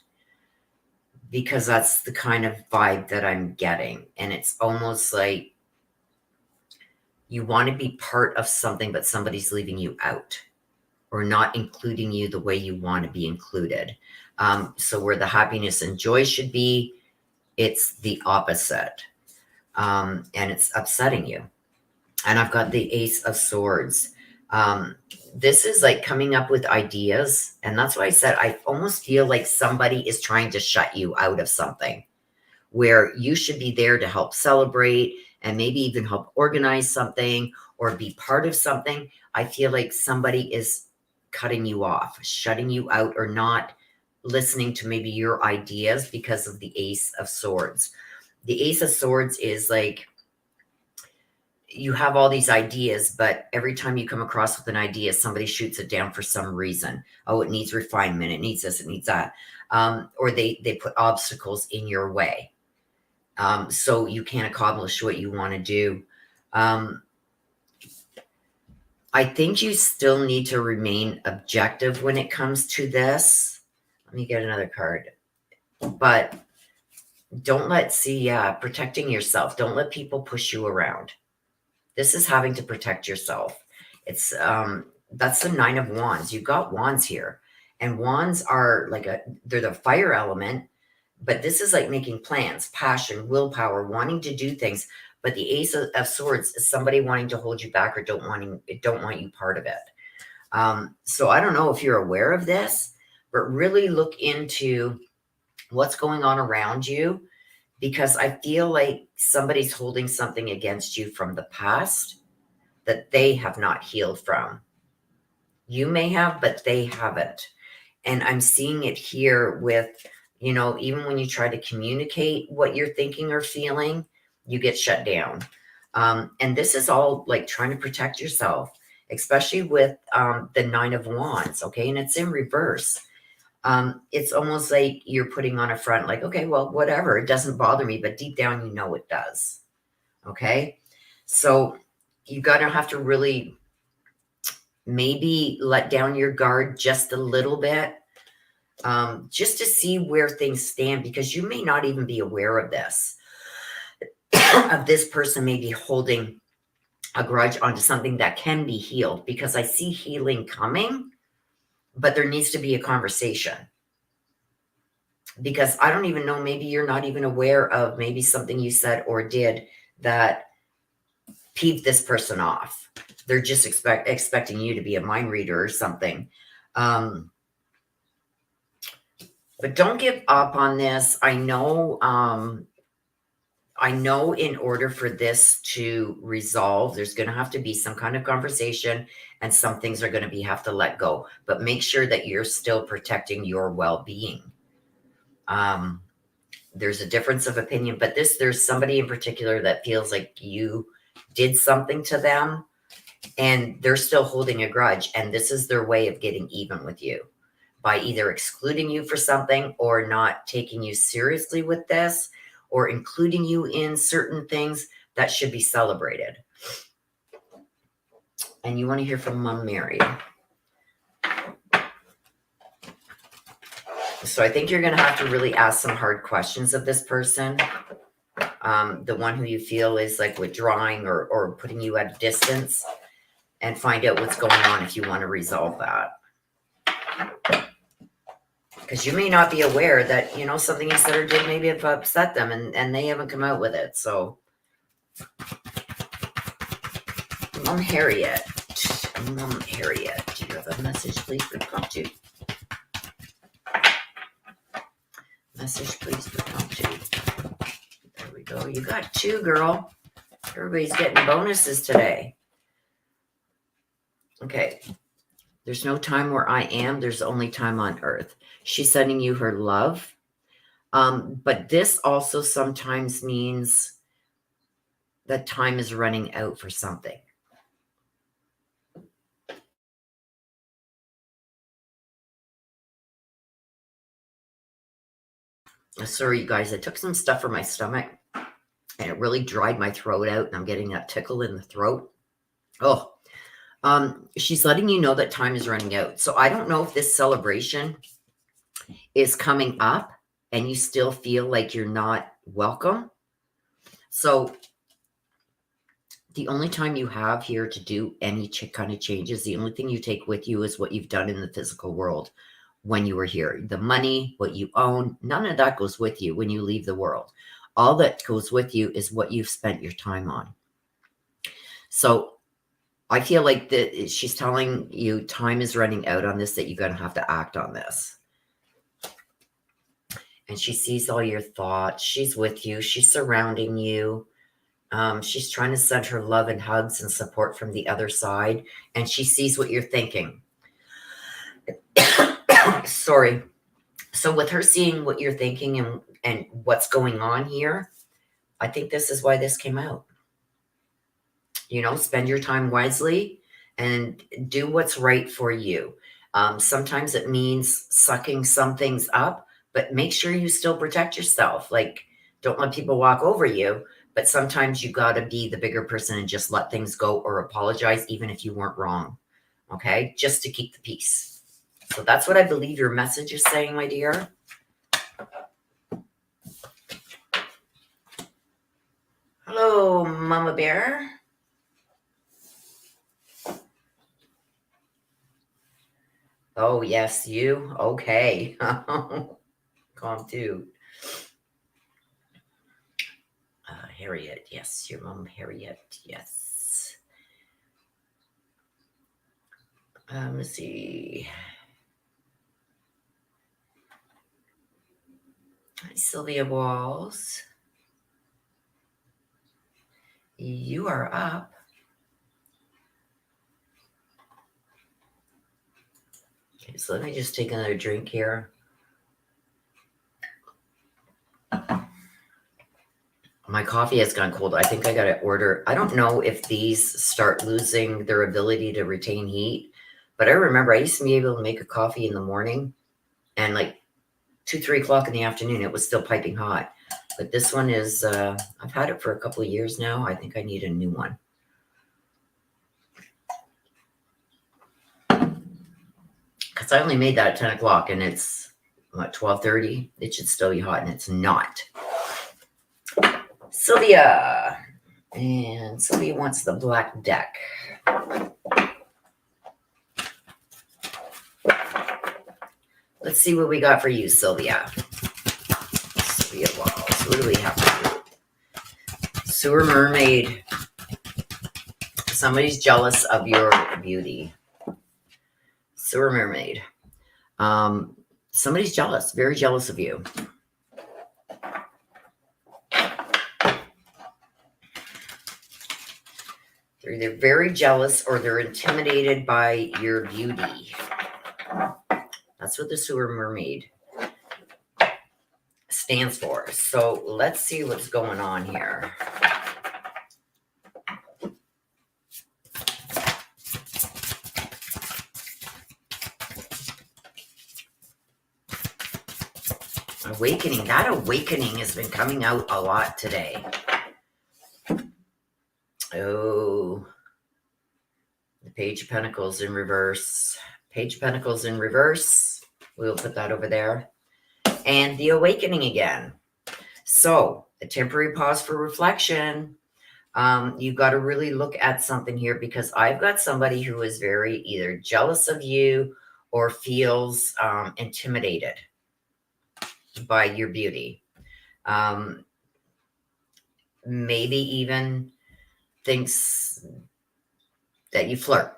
because that's the kind of vibe that I'm getting. And it's almost like you want to be part of something, but somebody's leaving you out or not including you the way you want to be included. So where the happiness and joy should be, it's the opposite. And it's upsetting you. And I've got the Ace of Swords. This is like coming up with ideas. And that's why I said I almost feel like somebody is trying to shut you out of something where you should be there to help celebrate and maybe even help organize something or be part of something. I feel like somebody is cutting you off, shutting you out, or not listening to maybe your ideas because of the Ace of Swords. The Ace of Swords is like, you have all these ideas, but every time you come across with an idea, somebody shoots it down for some reason. Oh, it needs refinement. It needs this, it needs that. Or they put obstacles in your way. So you can't accomplish what you want to do. I think you still need to remain objective when it comes to this. Let me get another card. But don't protecting yourself. Don't let people push you around. This is having to protect yourself. It's that's the Nine of Wands. You've got wands here, and wands are like they're the fire element, but this is like making plans, passion, willpower, wanting to do things, But the Ace of Swords is somebody wanting to hold you back or don't want you part of it. So I don't know if you're aware of this, but really look into what's going on around you, because I feel like somebody's holding something against you from the past that they have not healed from. You may have, but they haven't. And I'm seeing it here with, even when you try to communicate what you're thinking or feeling, you get shut down. And this is all like trying to protect yourself, especially with the Nine of Wands, okay? And it's in reverse. It's almost like you're putting on a front, like, okay, well, whatever, it doesn't bother me, but deep down, it does, okay? So you got to have to really maybe let down your guard just a little bit, just to see where things stand, because you may not even be aware of this, of this person may be holding a grudge onto something that can be healed, because I see healing coming, but there needs to be a conversation. Because I don't even know, maybe you're not even aware of maybe something you said or did that peeved this person off. They're just expecting you to be a mind reader or something. But don't give up on this. I know in order for this to resolve, there's going to have to be some kind of conversation, and some things are going to have to let go. But make sure that you're still protecting your well-being. There's a difference of opinion, but there's somebody in particular that feels like you did something to them and they're still holding a grudge. And this is their way of getting even with you by either excluding you for something or not taking you seriously with this, or including you in certain things that should be celebrated. And you want to hear from Mom Mary. So I think you're going to have to really ask some hard questions of this person. The one who you feel is like withdrawing or putting you at a distance, and find out what's going on if you want to resolve that. Because you may not be aware that, something you said or did maybe have upset them, and they haven't come out with it. So, Mom Harriet, do you have a message, please, for Prompt 2? Message, please, for Prompt 2. There we go. You got 2, girl. Everybody's getting bonuses today. Okay. There's no time where I am. There's only time on earth. She's sending you her love. But this also sometimes means that time is running out for something. Sorry, you guys. I took some stuff for my stomach, and it really dried my throat out, and I'm getting that tickle in the throat. Oh, she's letting you know that time is running out. So I don't know if this celebration is coming up and you still feel like you're not welcome. So the only time you have here to do any kind of changes, the only thing you take with you is what you've done in the physical world when you were here. The money, what you own, none of that goes with you when you leave the world. All that goes with you is what you've spent your time on. So I feel like that she's telling you time is running out on this, that you're going to have to act on this. And she sees all your thoughts. She's with you. She's surrounding you. She's trying to send her love and hugs and support from the other side. And she sees what you're thinking. Sorry. So with her seeing what you're thinking and what's going on here, I think this is why this came out. Spend your time wisely and do what's right for you. Sometimes it means sucking some things up, but make sure you still protect yourself. Like, don't let people walk over you, but sometimes you got to be the bigger person and just let things go or apologize, even if you weren't wrong. Okay? Just to keep the peace. So that's what I believe your message is saying, my dear. Hello, Mama Bear. Oh, yes, you? Okay. Calm too. Harriet. Yes, your mom, Harriet. Yes. Let's see. Sylvia Walls. You are up. Okay, so let me just take another drink here. My coffee has gone cold. I think I got to order. I don't know if these start losing their ability to retain heat, but I remember I used to be able to make a coffee in the morning and like 2, 3 o'clock in the afternoon, it was still piping hot. But this one is, I've had it for a couple of years now. I think I need a new one. Because I only made that at 10 o'clock and it's, what, 12:30? It should still be hot and it's not. Sylvia. And Sylvia wants the black deck. Let's see what we got for you, Sylvia. Sylvia Walls. What do we have for you? Sewer Mermaid. Somebody's jealous of your beauty. Sewer Mermaid. Somebody's jealous, very jealous of you. They're either very jealous or they're intimidated by your beauty. That's what the Sewer Mermaid stands for. So let's see what's going on here. Awakening. That awakening has been coming out a lot today. Oh, the Page of Pentacles in reverse. Page of Pentacles in reverse. We'll put that over there. And the awakening again. So a temporary pause for reflection. You've got to really look at something here because I've got somebody who is very either jealous of you or feels intimidated by your beauty. Maybe even thinks that you flirt.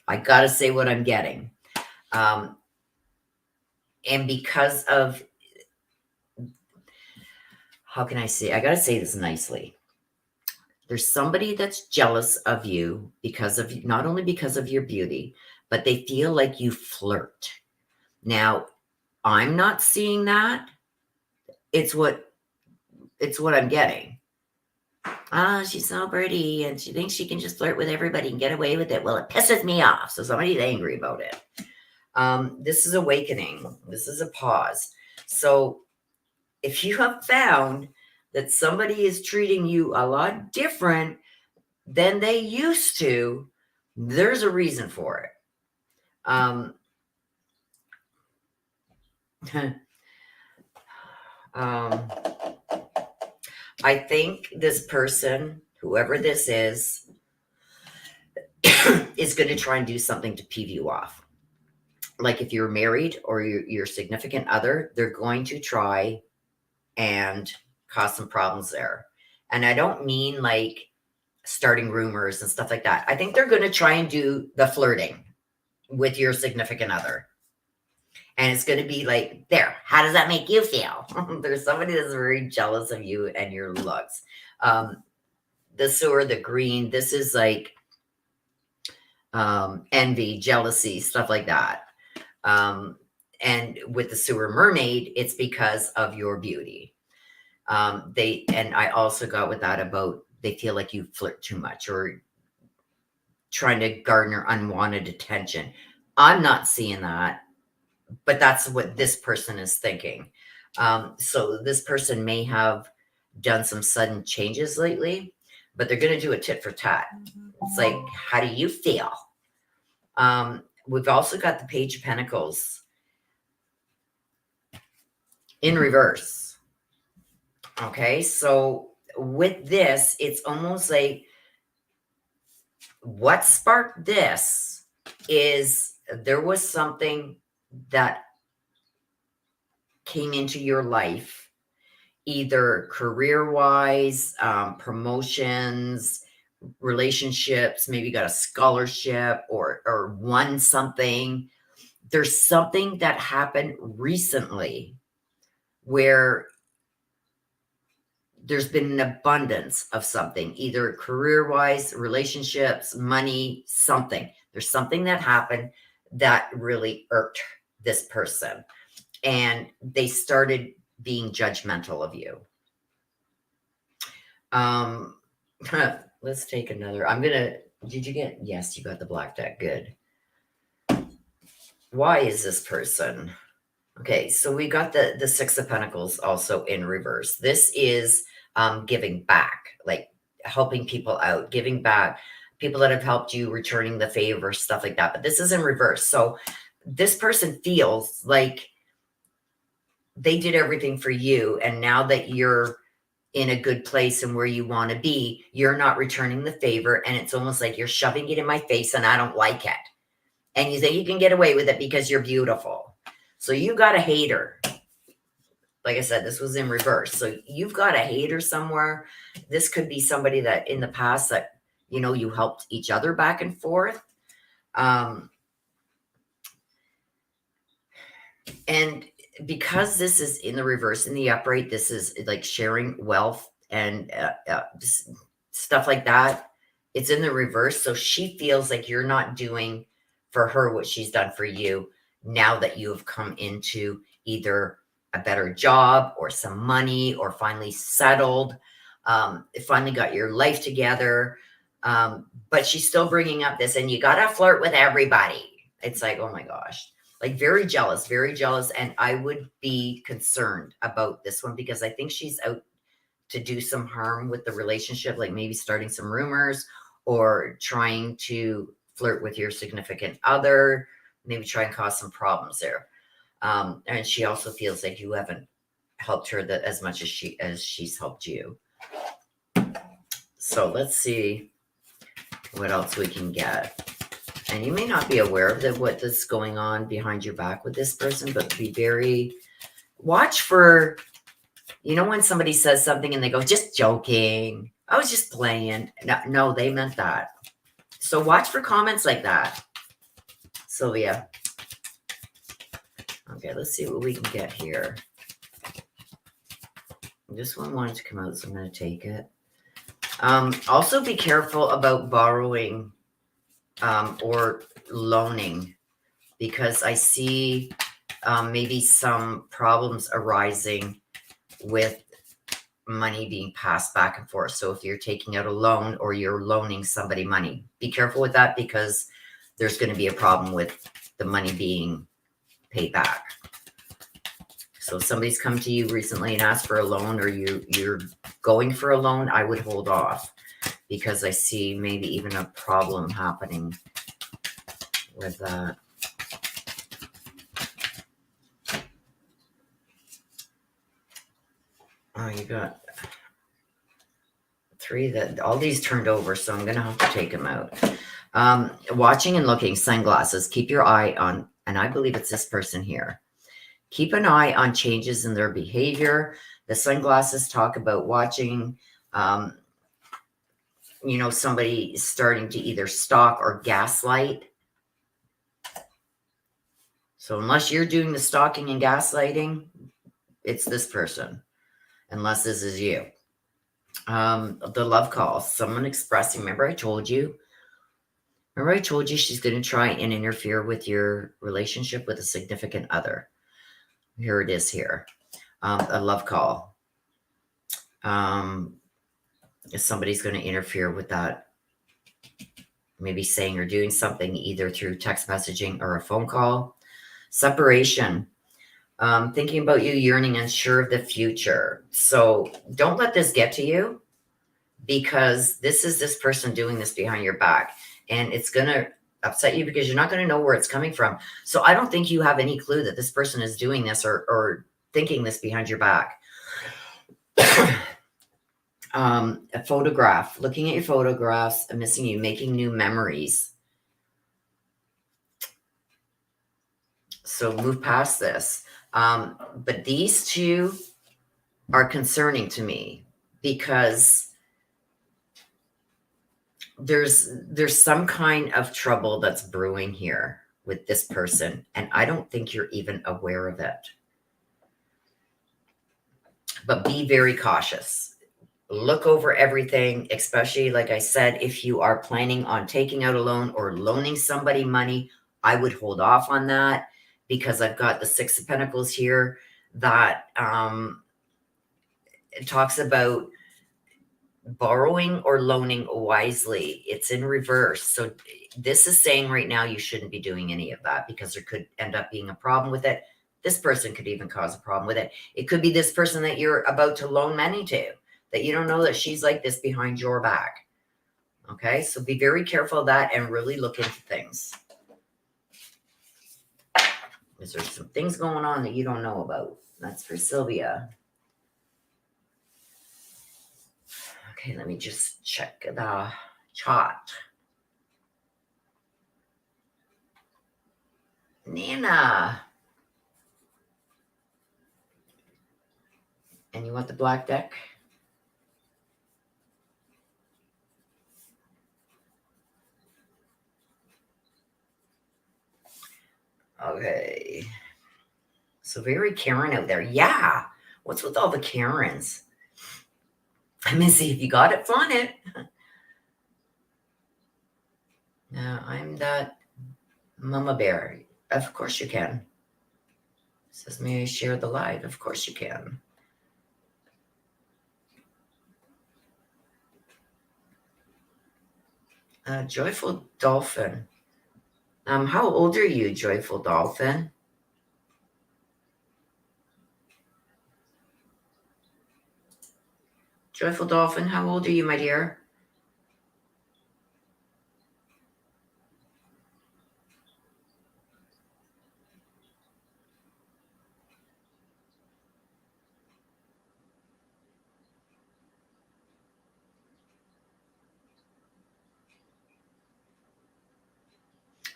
I got to say what I'm getting. And because of, how can I say, I got to say this nicely. There's somebody that's jealous of you because of, not only because of your beauty, but they feel like you flirt. Now, I'm not seeing that. It's what I'm getting. Oh, she's so pretty and she thinks she can just flirt with everybody and get away with it. Well, it pisses me off. So somebody's angry about it. This is awakening. This is a pause. So if you have found that somebody is treating you a lot different than they used to, there's a reason for it. I think this person, whoever this is going to try and do something to peeve you off. Like if you're married or your significant other, they're going to try and cause some problems there. And I don't mean like starting rumors and stuff like that. I think they're going to try and do the flirting with your significant other. And it's going to be like, there, how does that make you feel? There's somebody that's very jealous of you and your looks. The sewer, the green, this is like envy, jealousy, stuff like that. And with the Sewer Mermaid, it's because of your beauty. And I also got with that about they feel like you flirt too much or trying to garner unwanted attention. I'm not seeing that, but that's what this person is thinking. So this person may have done some sudden changes lately, but they're going to do a tit for tat. It's like, how do you feel? We've also got the Page of Pentacles in reverse. Okay, so with this, it's almost like what sparked this is there was something that came into your life either career-wise, promotions, relationships, maybe got a scholarship or won something. There's something that happened recently where there's been an abundance of something, either career-wise, relationships, money, something. There's something that happened that really irked this person, and they started being judgmental of you. Let's take another. Did you get, yes, you got the black deck. Good. Why is this person? Okay, so we got the Six of Pentacles also in reverse. This is giving back, like helping people out, giving back, people that have helped you, returning the favor, stuff like that. But this is in reverse. So this person feels like they did everything for you, and now that you're in a good place and where you want to be, you're not returning the favor, and it's almost like you're shoving it in my face and I don't like it. And you think you can get away with it because you're beautiful. So you got a hater. Like I said, this was in reverse. So you've got a hater somewhere. This could be somebody that in the past that, you know, you helped each other back and forth. And because this is in the reverse, in the upright, this is like sharing wealth and stuff like that. It's in the reverse. So she feels like you're not doing for her what she's done for you now that you have come into either a better job or some money or finally settled, finally got your life together. But she's still bringing up this, and you got to flirt with everybody. It's like, oh my gosh. Like very jealous, very jealous. And I would be concerned about this one because I think she's out to do some harm with the relationship, like maybe starting some rumors or trying to flirt with your significant other, maybe try and cause some problems there. And she also feels like you haven't helped her as much as she's helped you. So let's see what else we can get. And you may not be aware of what is going on behind your back with this person, but watch for, you know, when somebody says something and they go, just joking. I was just playing. No, they meant that. So watch for comments like that. Sylvia. Okay, let's see what we can get here. This one wanted to come out, so I'm going to take it. Also be careful about borrowing or loaning, because I see maybe some problems arising with money being passed back and forth. So if you're taking out a loan or you're loaning somebody money, be careful with that, because there's going to be a problem with the money being paid back. So if somebody's come to you recently and asked for a loan, or you're going for a loan, I would hold off, because I see maybe even a problem happening with that. Oh, you got 3 that all these turned over, so I'm going to have to take them out. Watching and looking, sunglasses. Keep your eye on, and I believe it's this person here. Keep an eye on changes in their behavior. The sunglasses talk about watching, you know, somebody starting to either stalk or gaslight. So unless you're doing the stalking and gaslighting, it's this person, unless this is you. The love call, someone expressing, remember I told you she's going to try and interfere with your relationship with a significant other. Here it is here. A love call. If somebody's going to interfere with that, maybe saying or doing something either through text messaging or a phone call. Separation. Thinking about you, yearning, unsure of the future. So don't let this get to you, because this is this person doing this behind your back, and it's going to upset you because you're not going to know where it's coming from. So I don't think you have any clue that this person is doing this or thinking this behind your back. A photograph, looking at your photographs, missing you, making new memories. So move past this. But these two are concerning to me because there's some kind of trouble that's brewing here with this person, and I don't think you're even aware of it. But be very cautious. Look over everything, especially, like I said, if you are planning on taking out a loan or loaning somebody money, I would hold off on that because I've got the Six of Pentacles here that it talks about borrowing or loaning wisely. It's in reverse. So this is saying right now you shouldn't be doing any of that because there could end up being a problem with it. This person could even cause a problem with it. It could be this person that you're about to loan money to, that you don't know that she's like this behind your back. Okay, so be very careful of that and really look into things. Because there's some things going on that you don't know about. That's for Sylvia. Okay, let me just check the chart. Nana. And you want the black deck? Okay. So very Karen out there. Yeah. What's with all the Karens? Let me see if you got it, flaunt it. Yeah, I'm that mama bear. Of course you can. Says, may I share the live? Of course you can. Joyful Dolphin. How old are you, Joyful Dolphin? Joyful Dolphin, how old are you, my dear?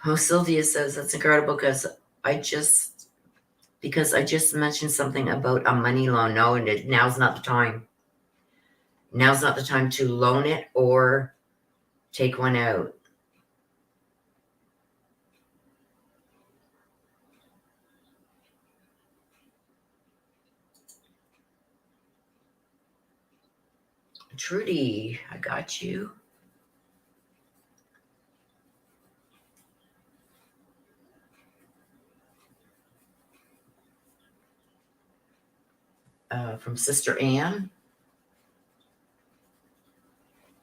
Oh, Sylvia says that's incredible because I just mentioned something about a money loan. No, now's not the time. Now's not the time to loan it or take one out. Trudy, I got you. From Sister Ann,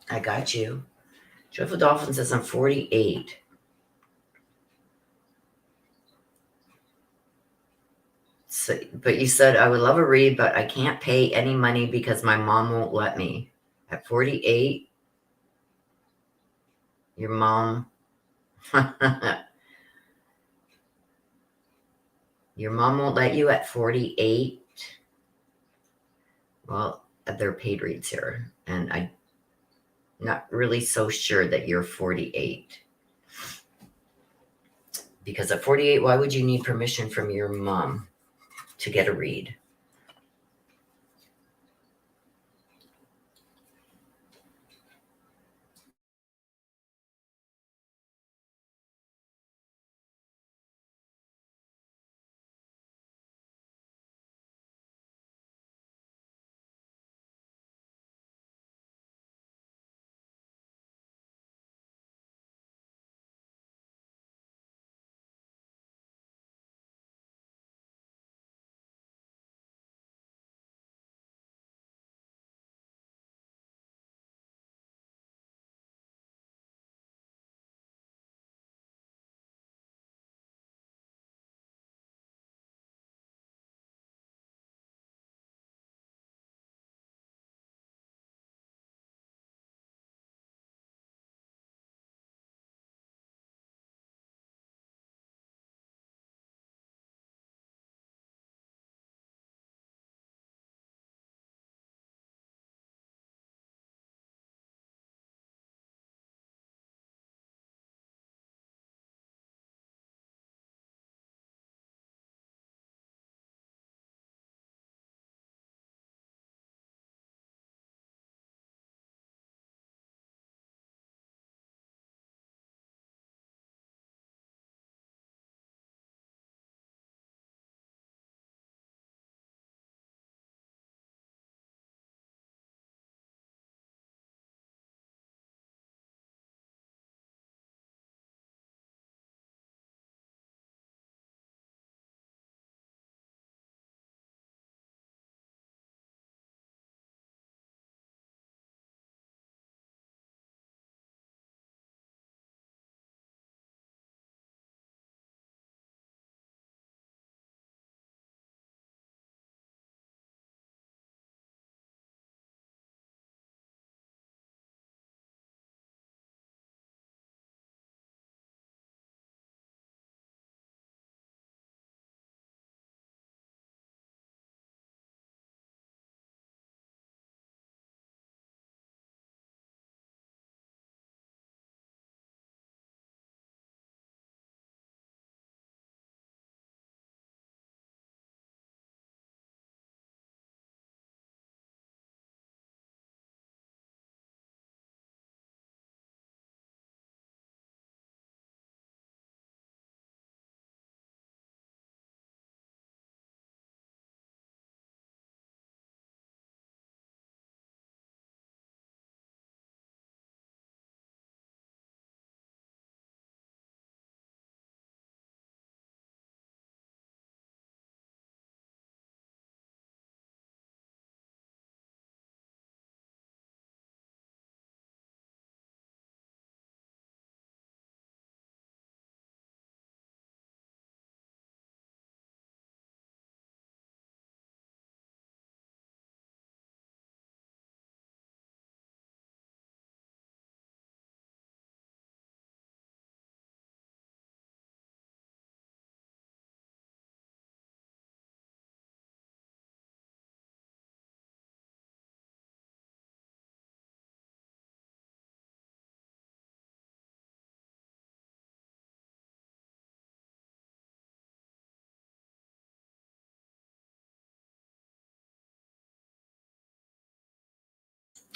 I got you. Joyful Dolphin says I'm 48. So, but you said I would love a read, but I can't pay any money because my mom won't let me. At 48, your mom, your mom won't let you at 48. Well, they're paid reads here, and I'm not really so sure that you're 48. Because at 48, why would you need permission from your mom to get a read?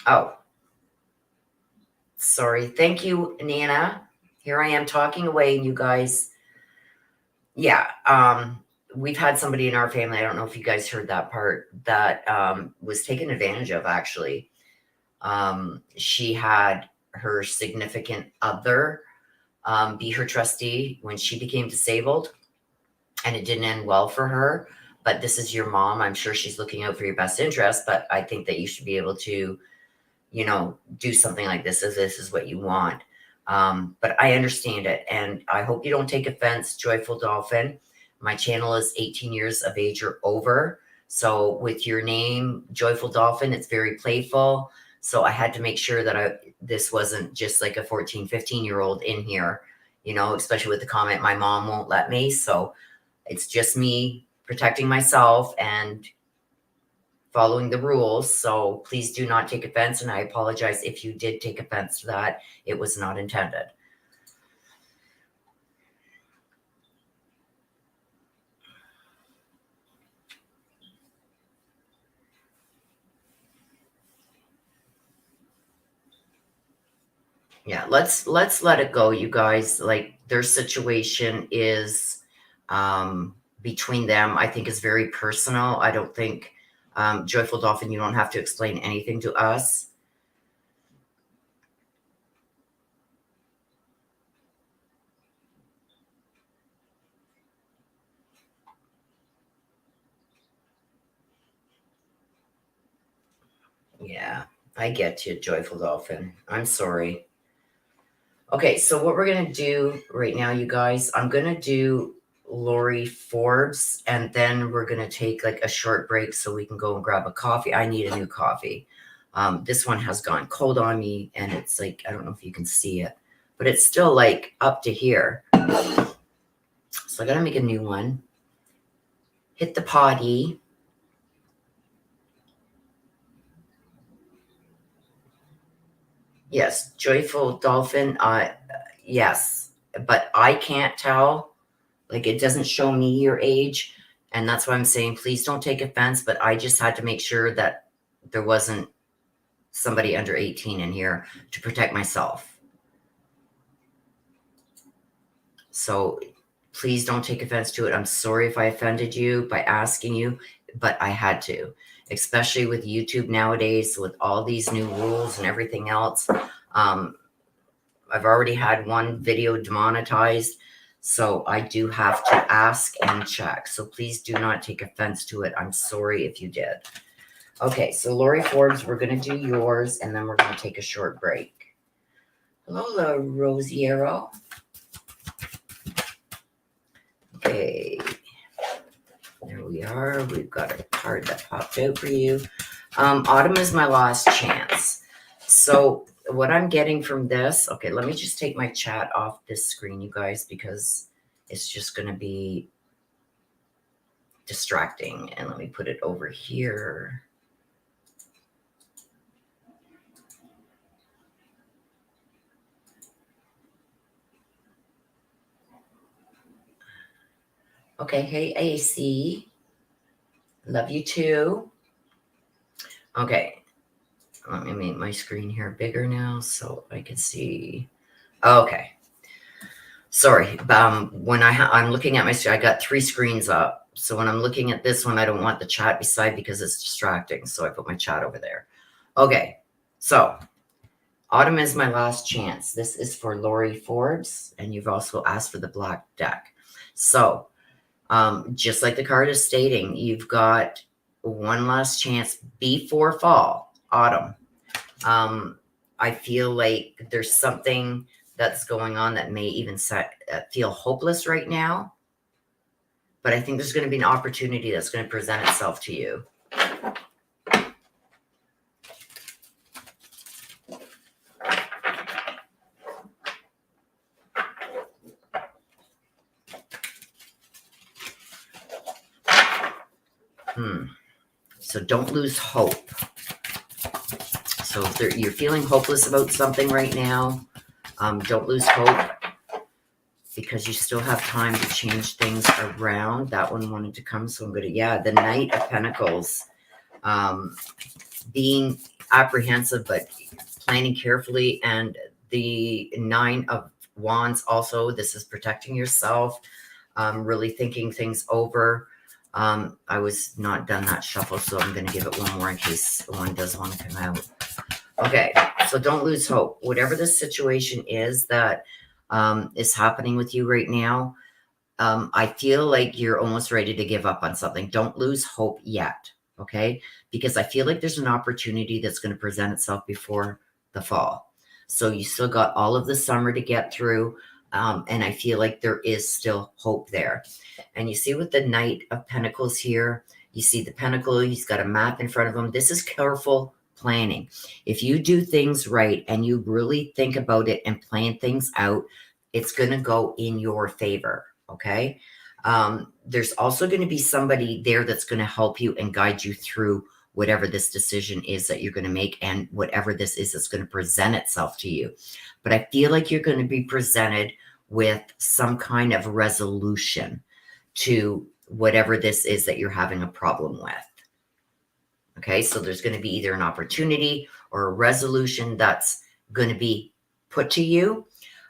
Oh, sorry. Thank you, Nana. Here I am talking away, you guys. Yeah. We've had somebody in our family, I don't know if you guys heard that part, that was taken advantage of, actually. She had her significant other be her trustee when she became disabled, and it didn't end well for her. But this is your mom. I'm sure she's looking out for your best interest, but I think that you should be able to, you know, do something like this if this is what you want. But I understand it, and I hope you don't take offense, Joyful Dolphin. My channel is 18 years of age or over. So with your name, Joyful Dolphin, it's very playful. So I had to make sure that this wasn't just like a 14, 15-year-old in here, you know, especially with the comment, my mom won't let me. So it's just me protecting myself and following the rules. So please do not take offense. And I apologize if you did take offense to that. It was not intended. Yeah, let's let it go, you guys. Like, their situation is between them. I think is very personal. I don't think Joyful Dolphin, you don't have to explain anything to us. Yeah, I get you, Joyful Dolphin. I'm sorry. Okay, so what we're going to do right now, you guys, I'm going to do Lori Forbes, and then we're going to take like a short break so we can go and grab a coffee. I need a new coffee. This one has gone cold on me, and it's like, I don't know if you can see it, but it's still like up to here. So I got to make a new one. Hit the potty. Yes, Joyful Dolphin. Yes, but I can't tell. Like, it doesn't show me your age. And that's why I'm saying, please don't take offense. But I just had to make sure that there wasn't somebody under 18 in here to protect myself. So please don't take offense to it. I'm sorry if I offended you by asking you, but I had to, especially with YouTube nowadays, with all these new rules and everything else. I've already had one video demonetized, so I do have to ask and check. So please do not take offense to it. I'm sorry if you did. Okay, so Lori Forbes, we're going to do yours, and then we're going to take a short break. Hello, Rosiero. Okay, there we are. We've got a card that popped out for you. Autumn is my last chance. So what I'm getting from this, okay, let me just take my chat off this screen, you guys, because it's just going to be distracting. And let me put it over here. Okay, hey, AC. Love you too. Okay, let me make my screen here bigger now so I can see. Okay. Sorry, when I'm looking at my screen, I got 3 screens up. So when I'm looking at this one, I don't want the chat beside because it's distracting. So I put my chat over there. Okay, so Autumn is my last chance. This is for Lori Forbes, and you've also asked for the black deck. So just like the card is stating, you've got one last chance before fall, Autumn. I feel like there's something that's going on that may even feel hopeless right now. But I think there's going to be an opportunity that's going to present itself to you. So don't lose hope. So if you're feeling hopeless about something right now, don't lose hope, because you still have time to change things around. That one wanted to come, so I'm going to, yeah, the Knight of Pentacles. being apprehensive, but planning carefully. And the 9 of Wands also, this is protecting yourself, really thinking things over. I was not done that shuffle, so I'm going to give it one more in case one does want to come out. Okay, so don't lose hope. Whatever the situation is that is happening with you right now, I feel like you're almost ready to give up on something. Don't lose hope yet, okay? Because I feel like there's an opportunity that's going to present itself before the fall. So you still got all of the summer to get through, and I feel like there is still hope there. And you see with the Knight of Pentacles here, you see the Pentacle, he's got a map in front of him. This is careful planning. If you do things right and you really think about it and plan things out, it's going to go in your favor. Okay. There's also going to be somebody there that's going to help you and guide you through whatever this decision is that you're going to make and whatever this is that's going to present itself to you. But I feel like you're going to be presented with some kind of resolution to whatever this is that you're having a problem with. Okay. So there's going to be either an opportunity or a resolution that's going to be put to you.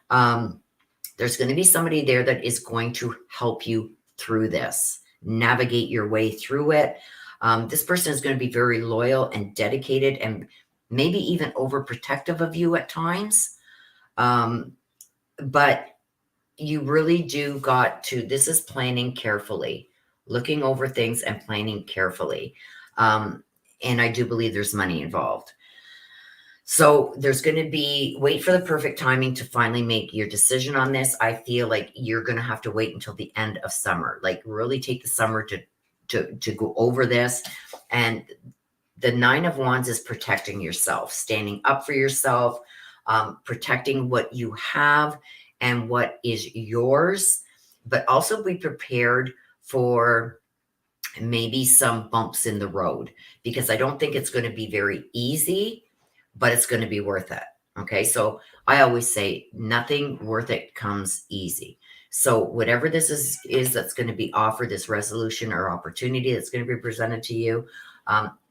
There's going to be somebody there that is going to help you through this, navigate your way through it. This person is going to be very loyal and dedicated and maybe even overprotective of you at times. But you really do got to, this is planning carefully, looking over things and planning carefully. And I do believe there's money involved. So there's going to be, wait for the perfect timing to finally make your decision on this. I feel like you're going to have to wait until the end of summer, like really take the summer to go over this. And the 9 of Wands is protecting yourself, standing up for yourself, protecting what you have and what is yours, but also be prepared for maybe some bumps in the road, because I don't think it's going to be very easy, but it's going to be worth it. Okay. So I always say nothing worth it comes easy. So whatever this is that's going to be offered, this resolution or opportunity that's going to be presented to you,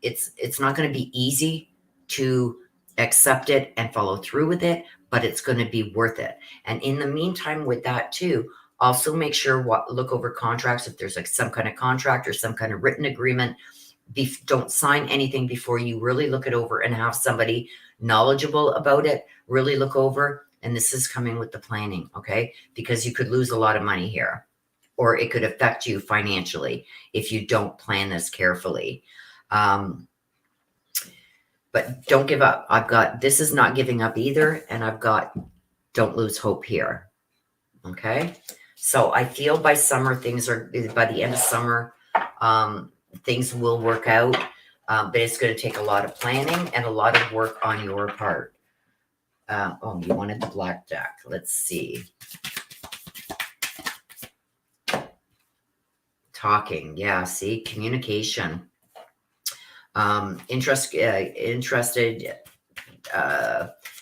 it's not going to be easy to accept it and follow through with it, but it's going to be worth it. And in the meantime, with that too, also make sure look over contracts. If there's like some kind of contract or some kind of written agreement, don't sign anything before you really look it over and have somebody knowledgeable about it really look over. And this is coming with the planning, okay? Because you could lose a lot of money here, or it could affect you financially if you don't plan this carefully. But don't give up. I've got, this is not giving up either. And I've got, don't lose hope here. Okay. So I feel by summer, by the end of summer, things will work out, but it's going to take a lot of planning and a lot of work on your part. Oh, you wanted the black deck. Let's see. Talking. Yeah, see, communication. Interested,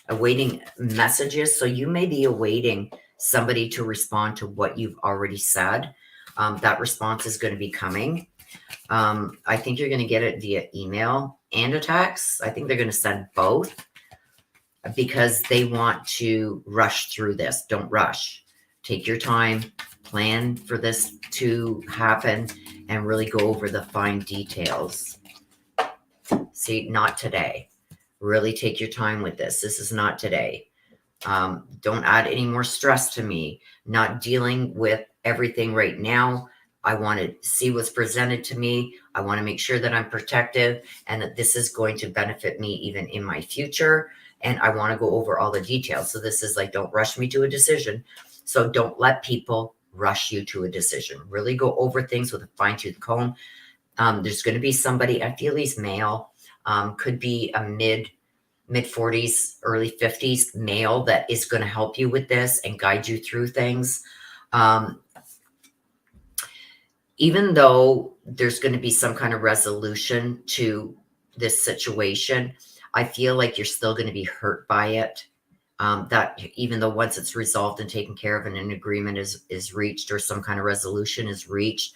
awaiting messages. So you may be awaiting somebody to respond to what you've already said. That response is going to be coming. I think you're going to get it via email and a text. I think they're going to send both because they want to rush through this. Don't rush. Take your time, plan for this to happen, and really go over the fine details. See, not today. Really take your time with this. This is not today. Don't add any more stress to me. Not dealing with everything right now. I want to see what's presented to me. I want to make sure that I'm protective and that this is going to benefit me even in my future. And I want to go over all the details. So this is like, don't rush me to a decision. So don't let people rush you to a decision. Really go over things with a fine-tooth comb. There's going to be somebody, I feel he's male, could be a mid-40s, early 50s male that is going to help you with this and guide you through things. Even though there's going to be some kind of resolution to this situation, I feel like you're still going to be hurt by it. That even though once it's resolved and taken care of and an agreement is reached or some kind of resolution is reached,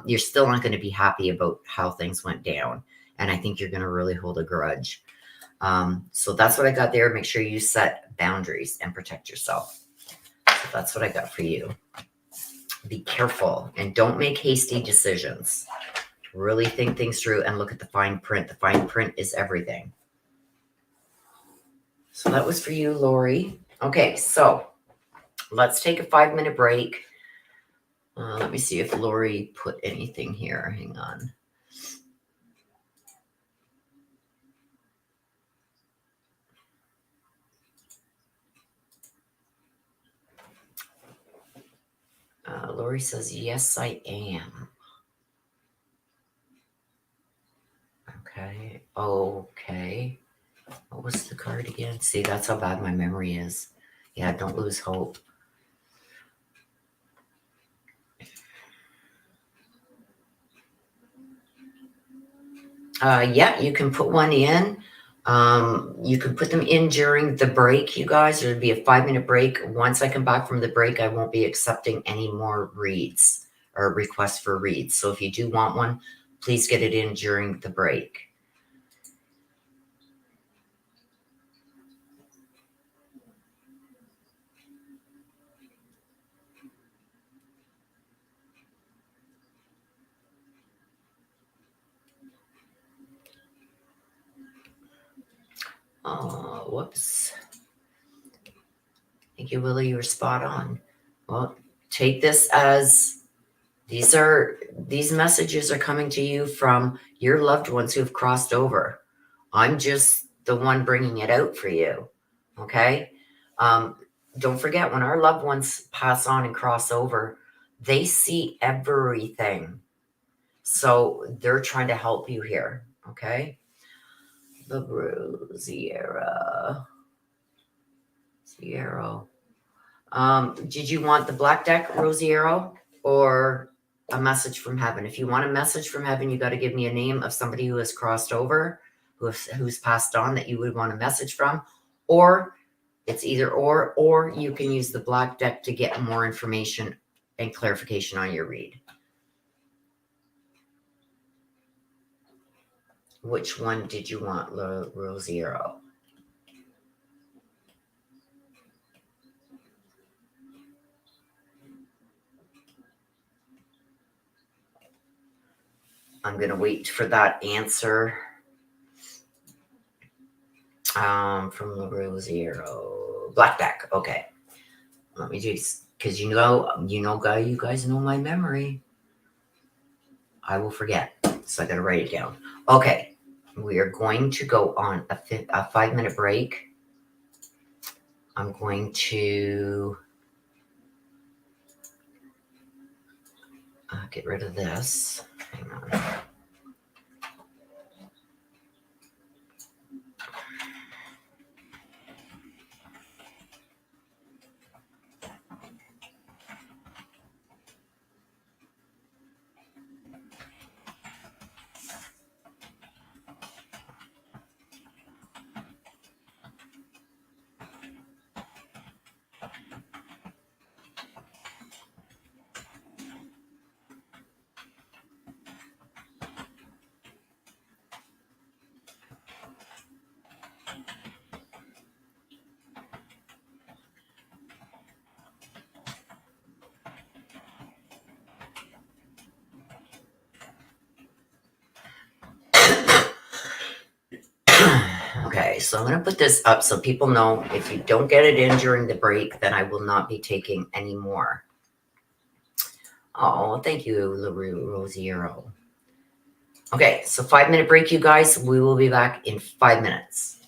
you're still not going to be happy about how things went down. And I think you're going to really hold a grudge. So that's what I got there. Make sure you set boundaries and protect yourself. So that's what I got for you. Be careful and don't make hasty decisions. Really think things through and look at the fine print. The fine print is everything. So that was for you, Lori. Okay, so let's take a 5-minute break. Let me see if Lori put anything here. Hang on. Lori says, yes, I am. Okay. Okay. What was the card again? See, that's how bad my memory is. Yeah, don't lose hope. Yeah, you can put one in. You can put them in during the break, you guys. There'll be a 5-minute break. Once I come back from the break, I won't be accepting any more reads or requests for reads. So if you do want one, please get it in during the break. Oh, whoops. Thank you, Willie. You were spot on. Well, take this as these messages are coming to you from your loved ones who have crossed over. I'm just the one bringing it out for you. Okay. Don't forget, when our loved ones pass on and cross over, they see everything. So they're trying to help you here. Okay. The Sierra. Did you want the black deck, Rosiero, or a message from heaven? If you want a message from heaven, you got to give me a name of somebody who has crossed over, who's passed on that you would want a message from, or it's either or you can use the black deck to get more information and clarification on your read. Which one did you want, Rosiero? I'm going to wait for that answer from Rosiero. Black deck. Okay. Let me just, because you guys know my memory. I will forget. So I got to write it down. Okay. We are going to go on a 5-minute break. I'm going to get rid of this. Hang on. Okay, so I'm going to put this up so people know if you don't get it in during the break, then I will not be taking any more. Oh, thank you, Rosiero. Okay, so 5-minute break, you guys. We will be back in 5 minutes.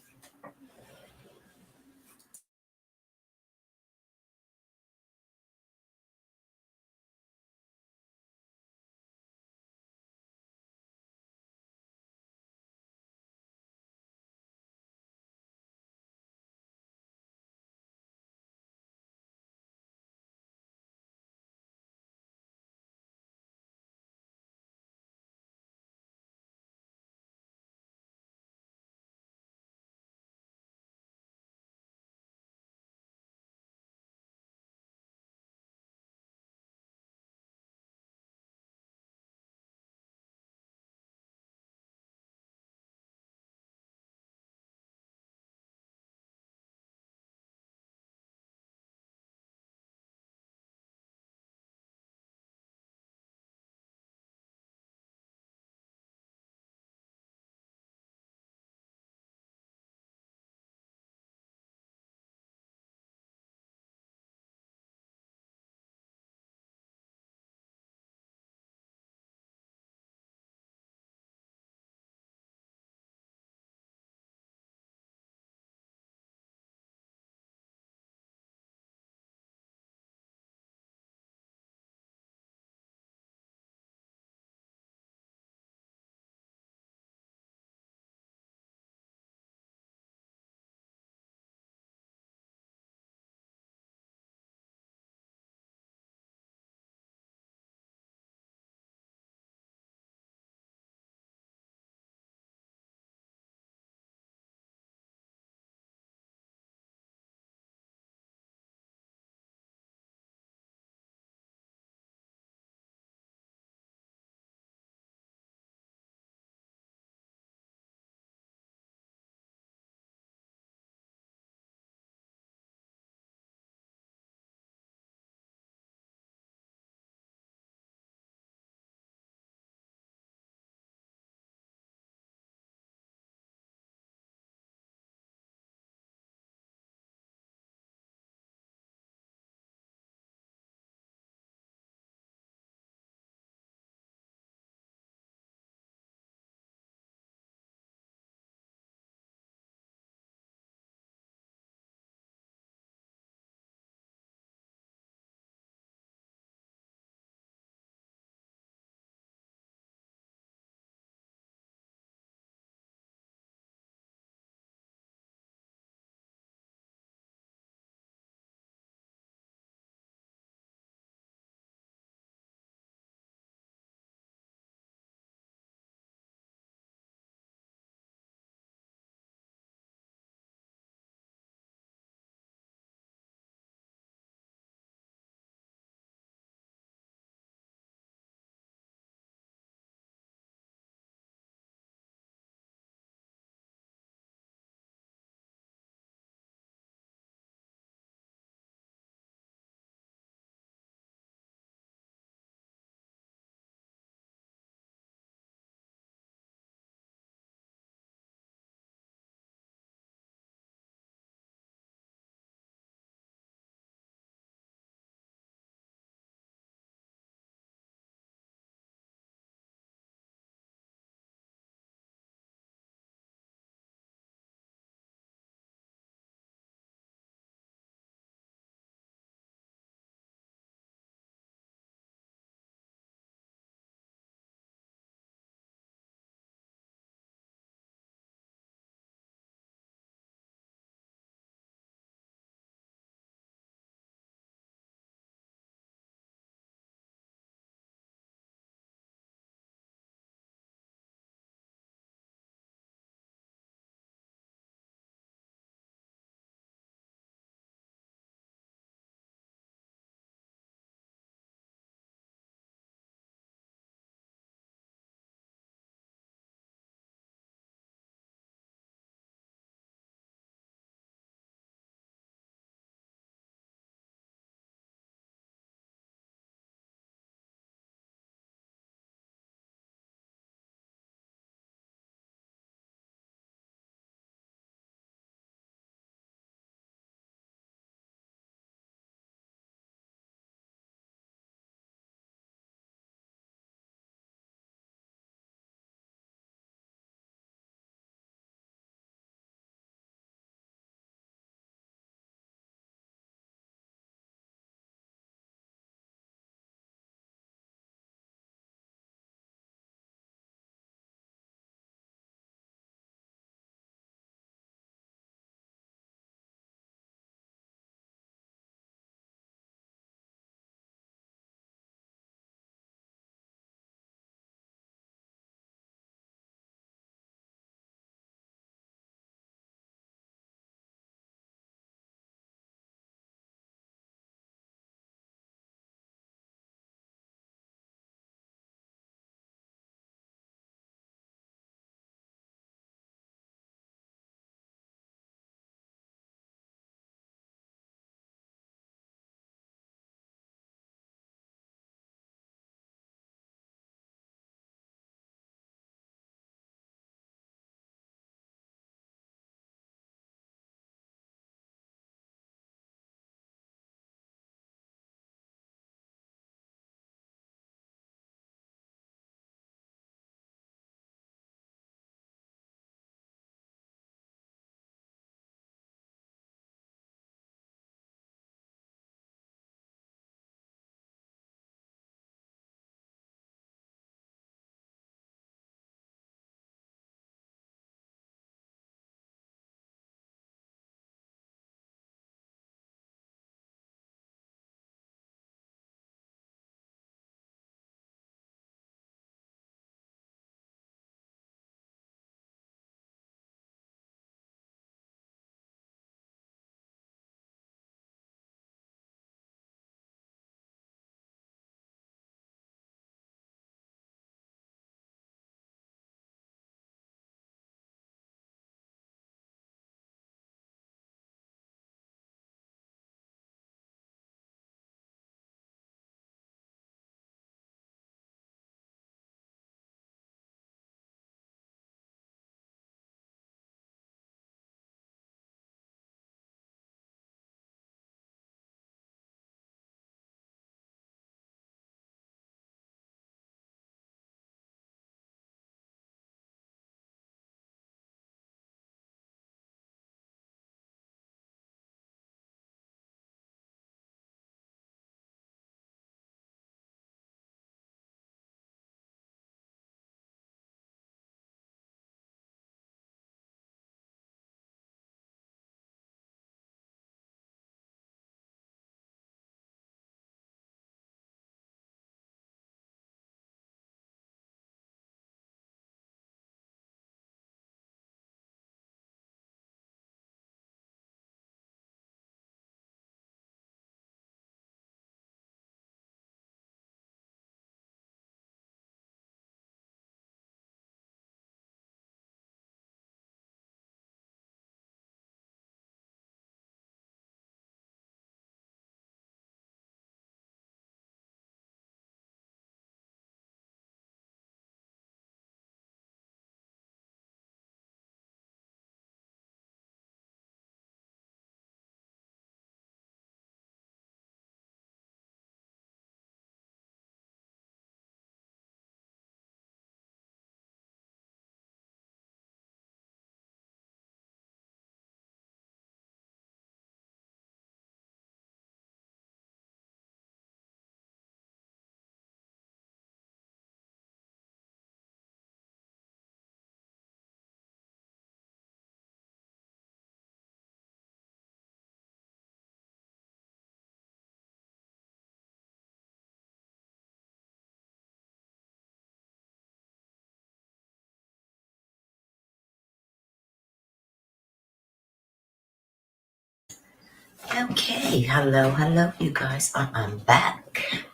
Okay, hello, you guys. I'm back.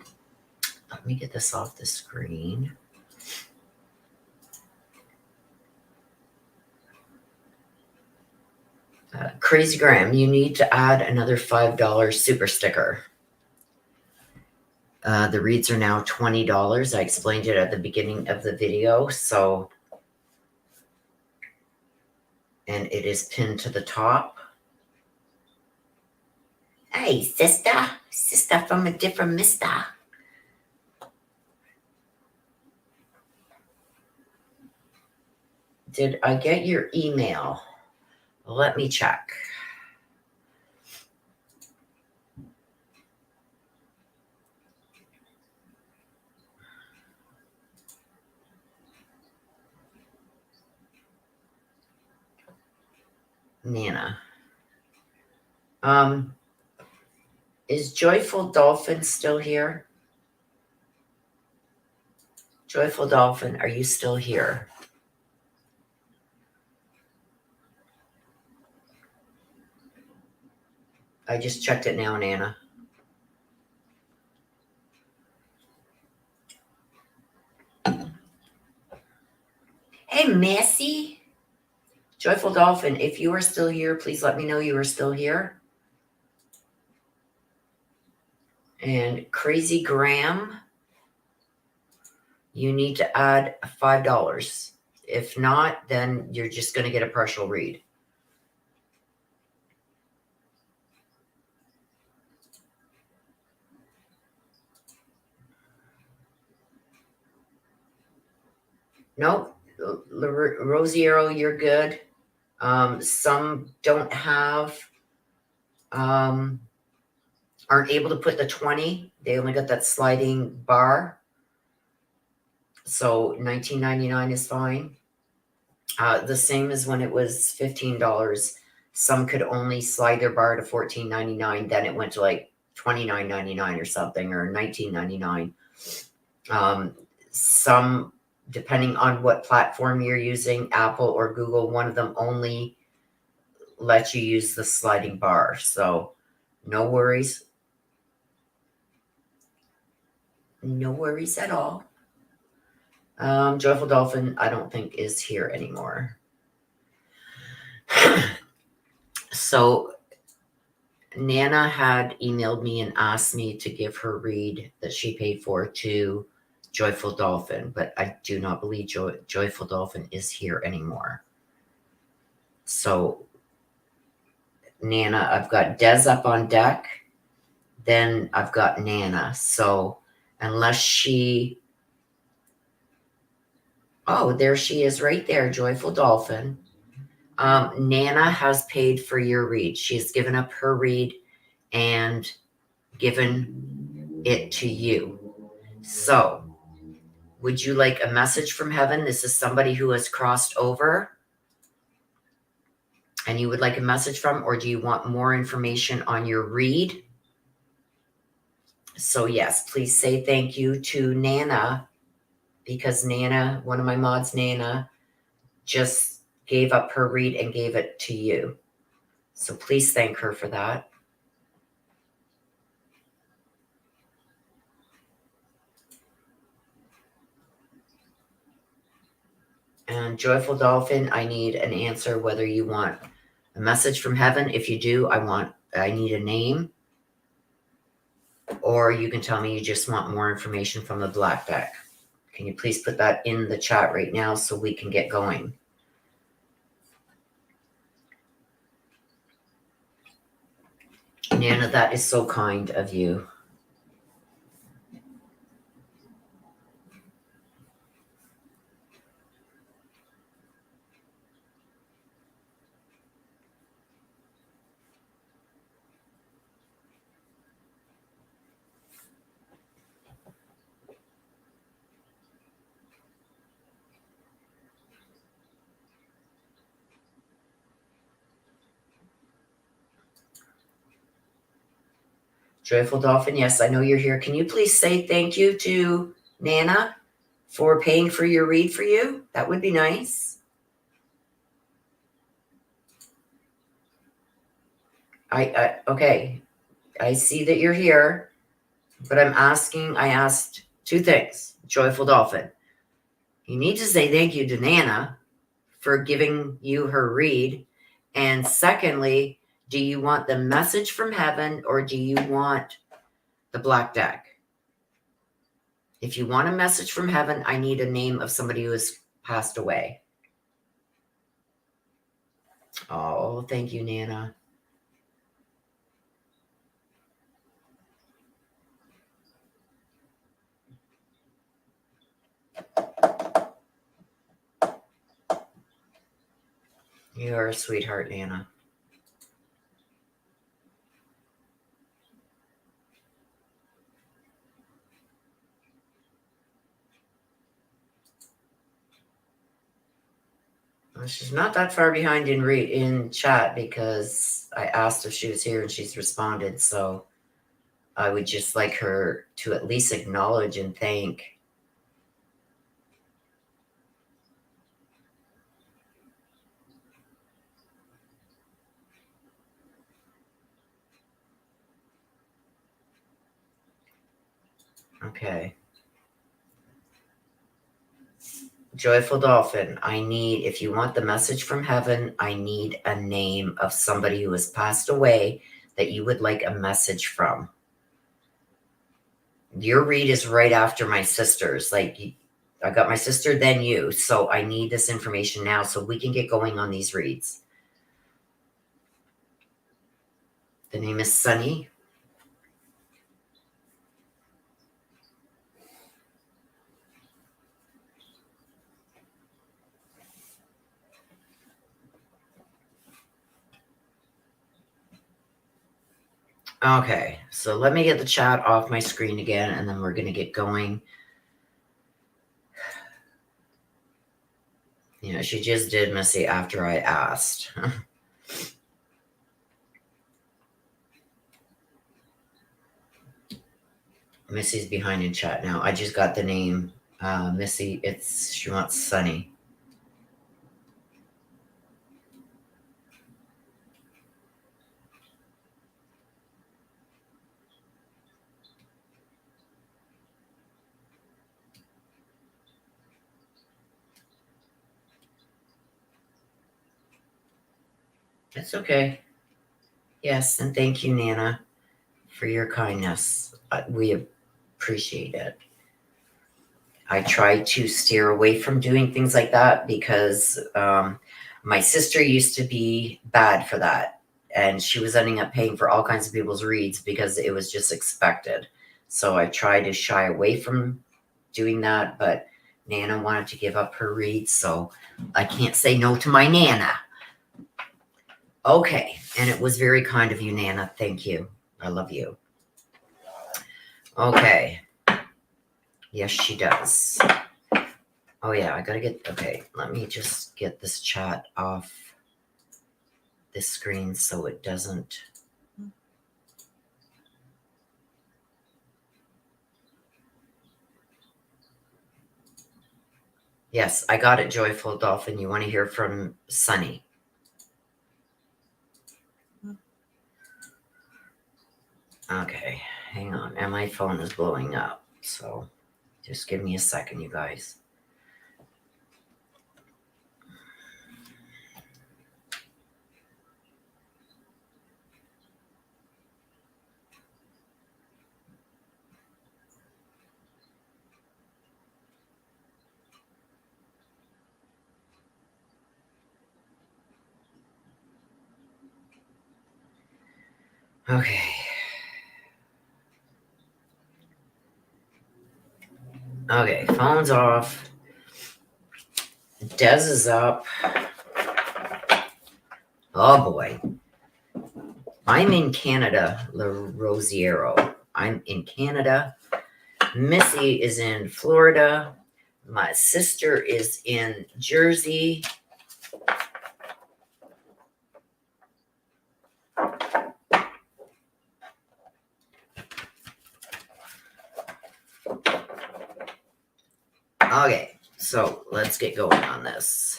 Let me get this off the screen. Crazy Graham, you need to add another $5 super sticker. The reads are now $20. I explained it at the beginning of the video, so, and it is pinned to the top. Hey, sister from a different mister. Did I get your email? Let me check. Nana. Is Joyful Dolphin still here? Joyful Dolphin, are you still here? I just checked it now, Nana. Hey, Missy. Joyful Dolphin, if you are still here, please let me know you are still here. And Crazy Graham, you need to add $5. If not, then you're just going to get a partial read. Nope. Rosiero, you're good. Some don't have, aren't able to put the 20. They only got that sliding bar. So $19.99 is fine. The same as when it was $15. Some could only slide their bar to $14.99. Then it went to like $29.99 or something, or $19.99. Some, depending on what platform you're using, Apple or Google, one of them only lets you use the sliding bar. So no worries. No worries at all. Joyful Dolphin, I don't think is here anymore. So Nana had emailed me and asked me to give her read that she paid for to Joyful Dolphin, but I do not believe Joyful Dolphin is here anymore. So Nana, I've got Des up on deck, then I've got Nana. So unless she, oh, there she is right there, Joyful Dolphin. Nana has paid for your read. She's given up her read and given it to you. So, would you like a message from heaven? This is somebody who has crossed over and you would like a message from, or do you want more information on your read? So yes, please say thank you to Nana, because Nana, one of my mods, Nana, just gave up her read and gave it to you. So please thank her for that. And Joyful Dolphin, I need an answer whether you want a message from heaven. If you do, I need a name. Or you can tell me you just want more information from the black deck. Can you please put that in the chat right now so we can get going? Nana, that is so kind of you. Joyful Dolphin, yes, I know you're here. Can you please say thank you to Nana for paying for your read for you? That would be nice. Okay. I see that you're here, but I asked two things. Joyful Dolphin. You need to say thank you to Nana for giving you her read. And secondly, do you want the message from heaven or do you want the black deck? If you want a message from heaven, I need a name of somebody who has passed away. Oh, thank you, Nana. You are a sweetheart, Nana. Well, she's not that far behind in chat because I asked if she was here and she's responded. So I would just like her to at least acknowledge and thank. Okay. Joyful Dolphin, if you want the message from heaven, I need a name of somebody who has passed away that you would like a message from. Your read is right after my sister's. Like, I got my sister, then you. So I need this information now so we can get going on these reads. The name is Sunny. Okay, so let me get the chat off my screen again, and then we're going to get going. You know, she just did Missy after I asked. Missy's behind in chat now. I just got the name. Missy, she wants Sunny. It's okay. Yes, and thank you, Nana, for your kindness. We appreciate it. I try to steer away from doing things like that because my sister used to be bad for that. And she was ending up paying for all kinds of people's reads because it was just expected. So I try to shy away from doing that. But Nana wanted to give up her read, so I can't say no to my Nana. Okay. And it was very kind of you, Nana. Thank you. I love you. Okay. Yes, she does. Oh, yeah, I gotta okay, let me just get this chat off this screen so it doesn't. Yes, I got it, Joyful Dolphin. You want to hear from Sunny. Okay, hang on. And my phone is blowing up, so just give me a second, you guys. Okay. Okay, phone's off. Des is up. Oh boy. I'm in Canada, La Rosiero. I'm in Canada. Missy is in Florida. My sister is in Jersey. Okay, so let's get going on this.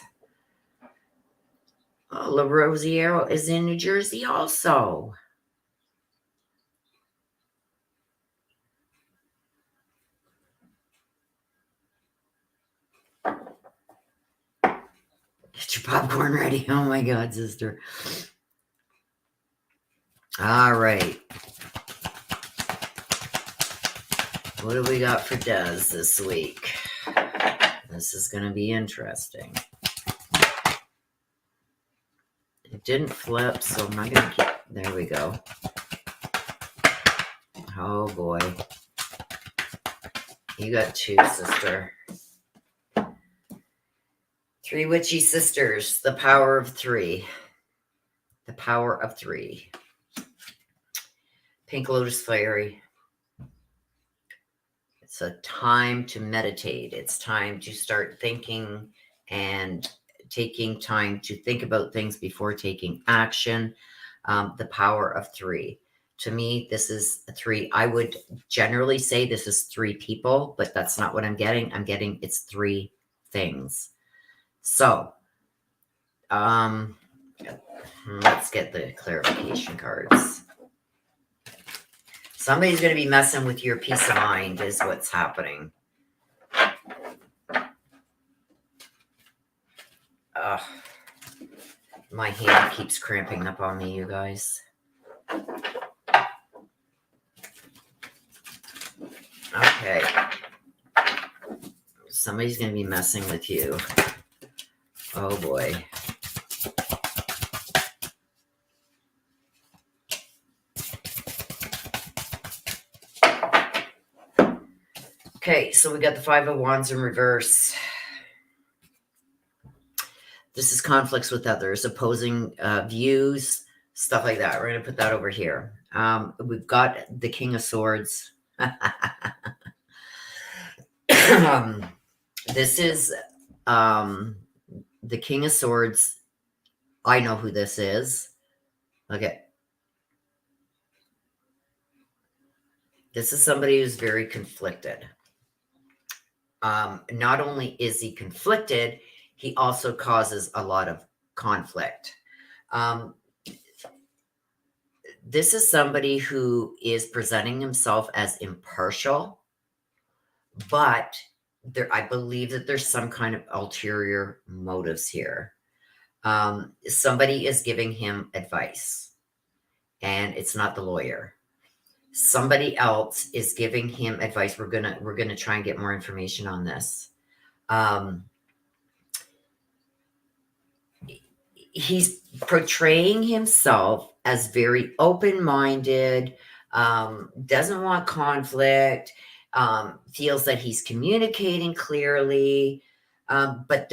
Oh, La Rosiero is in New Jersey also. Get your popcorn ready. Oh my God, sister. All right. What do we got for Des this week? This is going to be interesting. It didn't flip, so I'm not going to keep... There we go. Oh, boy. You got two, sister. Three witchy sisters. The power of three. The power of three. Pink Lotus Fairy. It's a time to meditate. It's time to start thinking and taking time to think about things before taking action. The power of three. To me, this is a three. I would generally say this is three people, but that's not what I'm getting. I'm getting it's three things. So, let's get the clarification cards. Somebody's going to be messing with your peace of mind is what's happening. My hand keeps cramping up on me, you guys. Okay. Somebody's going to be messing with you. Oh, boy. Okay, so we got the Five of Wands in reverse. This is conflicts with others, opposing views, stuff like that. We're going to put that over here. We've got the King of Swords. This is the King of Swords. I know who this is. Okay. This is somebody who's very conflicted. Not only is he conflicted, he also causes a lot of conflict. This is somebody who is presenting himself as impartial, but I believe that there's some kind of ulterior motives here. Somebody is giving him advice, and it's not the lawyer. Somebody else is giving him advice. We're gonna try and get more information on this. He's portraying himself as very open-minded, doesn't want conflict, feels that he's communicating clearly. But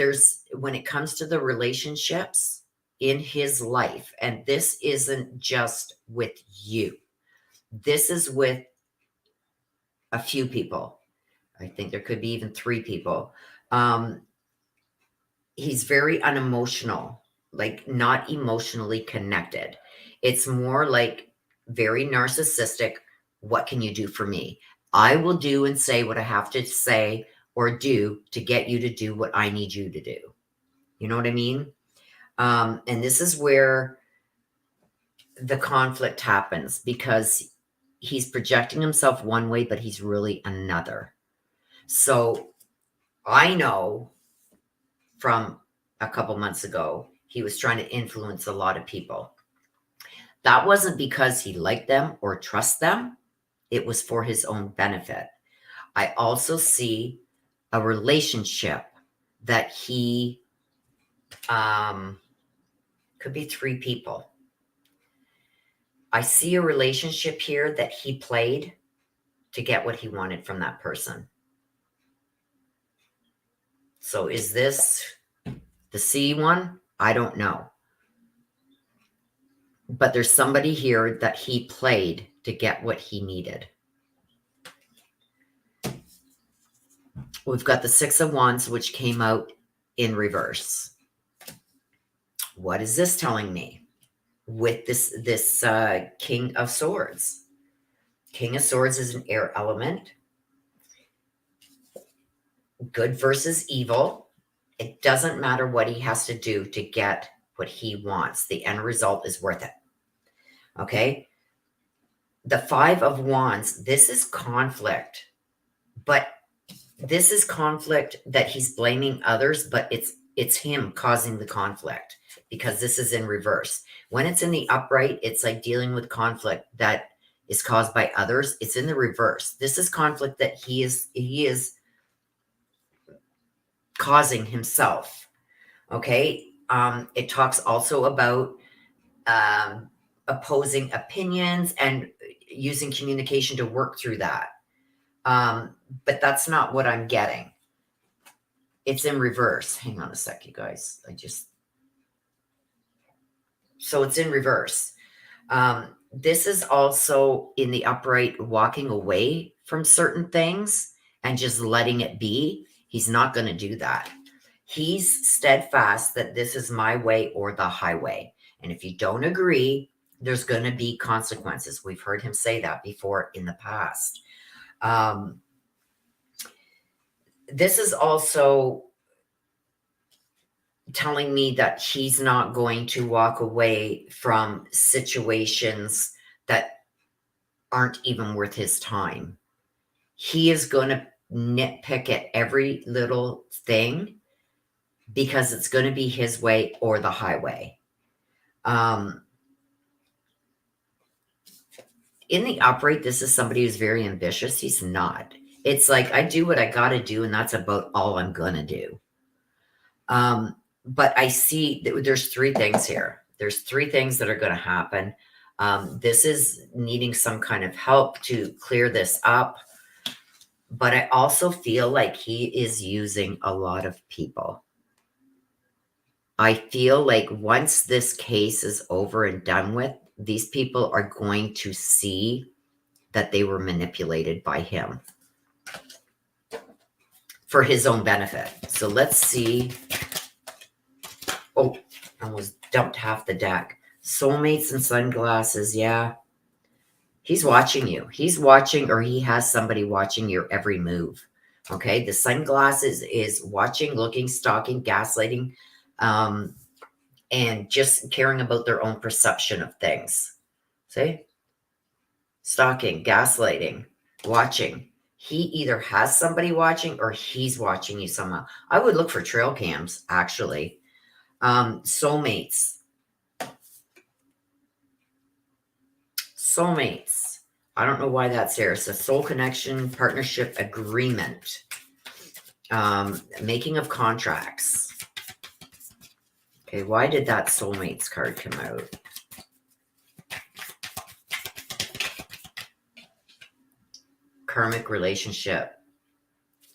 when it comes to the relationships in his life, and this isn't just with you, this is with a few people. I think there could be even three people. He's very unemotional, like not emotionally connected. It's more like very narcissistic. What can you do for me? I will do and say what I have to say or do to get you to do what I need you to do. You know what I mean? And this is where the conflict happens, because he's projecting himself one way, but he's really another. So I know from a couple months ago, he was trying to influence a lot of people. That wasn't because he liked them or trust them. It was for his own benefit. I also see a relationship that he, could be three people. I see a relationship here that he played to get what he wanted from that person. So is this the C one? I don't know. But there's somebody here that he played to get what he needed. We've got the Six of Wands, which came out in reverse. What is this telling me with this King of Swords? King of Swords is an air element. Good versus evil. It doesn't matter what he has to do to get what he wants. The end result is worth it. Okay? The Five of Wands, this is conflict. But this is conflict that he's blaming others, but it's it's him causing the conflict because this is in reverse. When it's in the upright, it's like dealing with conflict that is caused by others. It's in the reverse. This is conflict that he is causing himself. Okay. It talks also about opposing opinions and using communication to work through that. But that's not what I'm getting. It's in reverse. Hang on a sec, you guys. So it's in reverse. This is also in the upright, walking away from certain things and just letting it be. He's not going to do that. He's steadfast that this is my way or the highway. And if you don't agree, there's going to be consequences. We've heard him say that before in the past. This is also telling me that he's not going to walk away from situations that aren't even worth his time. He is going to nitpick at every little thing because it's going to be his way or the highway. In the upright, this is somebody who's very ambitious. He's not. It's like, I do what I got to do, and that's about all I'm going to do. But I see that there's three things here. There's three things that are going to happen. This is needing some kind of help to clear this up. But I also feel like he is using a lot of people. I feel like once this case is over and done with, these people are going to see that they were manipulated by him for his own benefit. So let's see. Oh, I almost dumped half the deck. Soulmates and sunglasses. Yeah. He's watching you. He's watching, or he has somebody watching your every move. Okay. The sunglasses is watching, looking, stalking, gaslighting, and just caring about their own perception of things. See? Stalking, gaslighting, watching. He either has somebody watching or he's watching you somehow. I would look for trail cams, actually. Soulmates. Soulmates. I don't know why that's there. It's a soul connection, partnership, agreement, making of contracts. Okay, why did that soulmates card come out? Karmic relationship,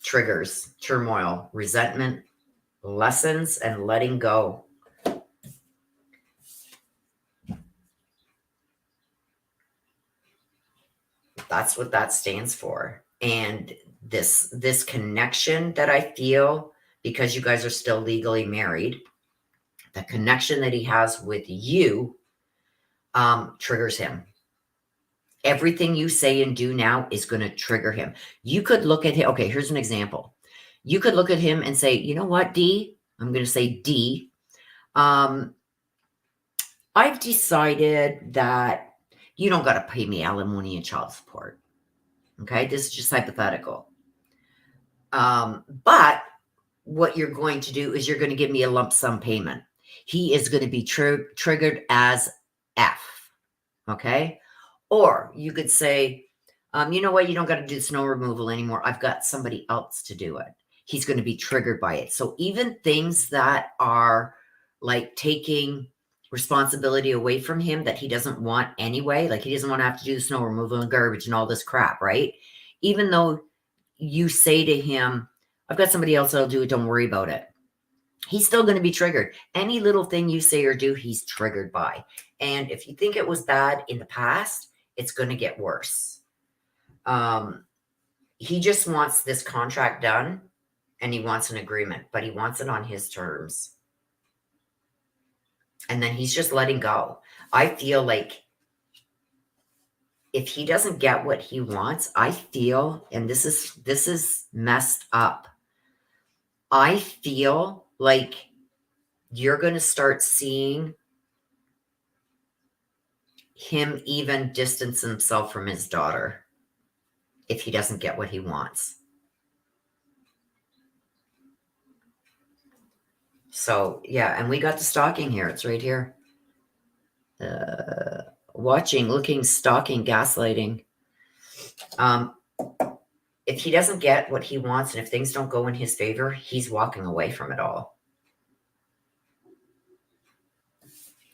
triggers, turmoil, resentment, lessons, and letting go. That's what that stands for. And this connection that I feel, because you guys are still legally married, the connection that he has with you triggers him. Everything you say and do now is going to trigger him. You could look at him. Okay, here's an example. You could look at him and say, you know what, D? I'm going to say D. I've decided that you don't got to pay me alimony and child support. Okay, this is just hypothetical. But what you're going to do is you're going to give me a lump sum payment. He is going to be triggered as F. Okay. Or you could say, you know what? You don't got to do snow removal anymore. I've got somebody else to do it. He's going to be triggered by it. So even things that are like taking responsibility away from him that he doesn't want anyway, like he doesn't want to have to do the snow removal and garbage and all this crap, right? Even though you say to him, I've got somebody else that'll do it. Don't worry about it. He's still going to be triggered. Any little thing you say or do, he's triggered by. And if you think it was bad in the past, it's going to get worse. He just wants this contract done and he wants an agreement, but he wants it on his terms. And then he's just letting go. I feel like if he doesn't get what he wants, I feel, and this is messed up. I feel like you're going to start seeing him even distance himself from his daughter if he doesn't get what he wants. So, yeah, and we got the stalking here. It's right here. Watching, looking, stalking, gaslighting. If he doesn't get what he wants and if things don't go in his favor, he's walking away from it all.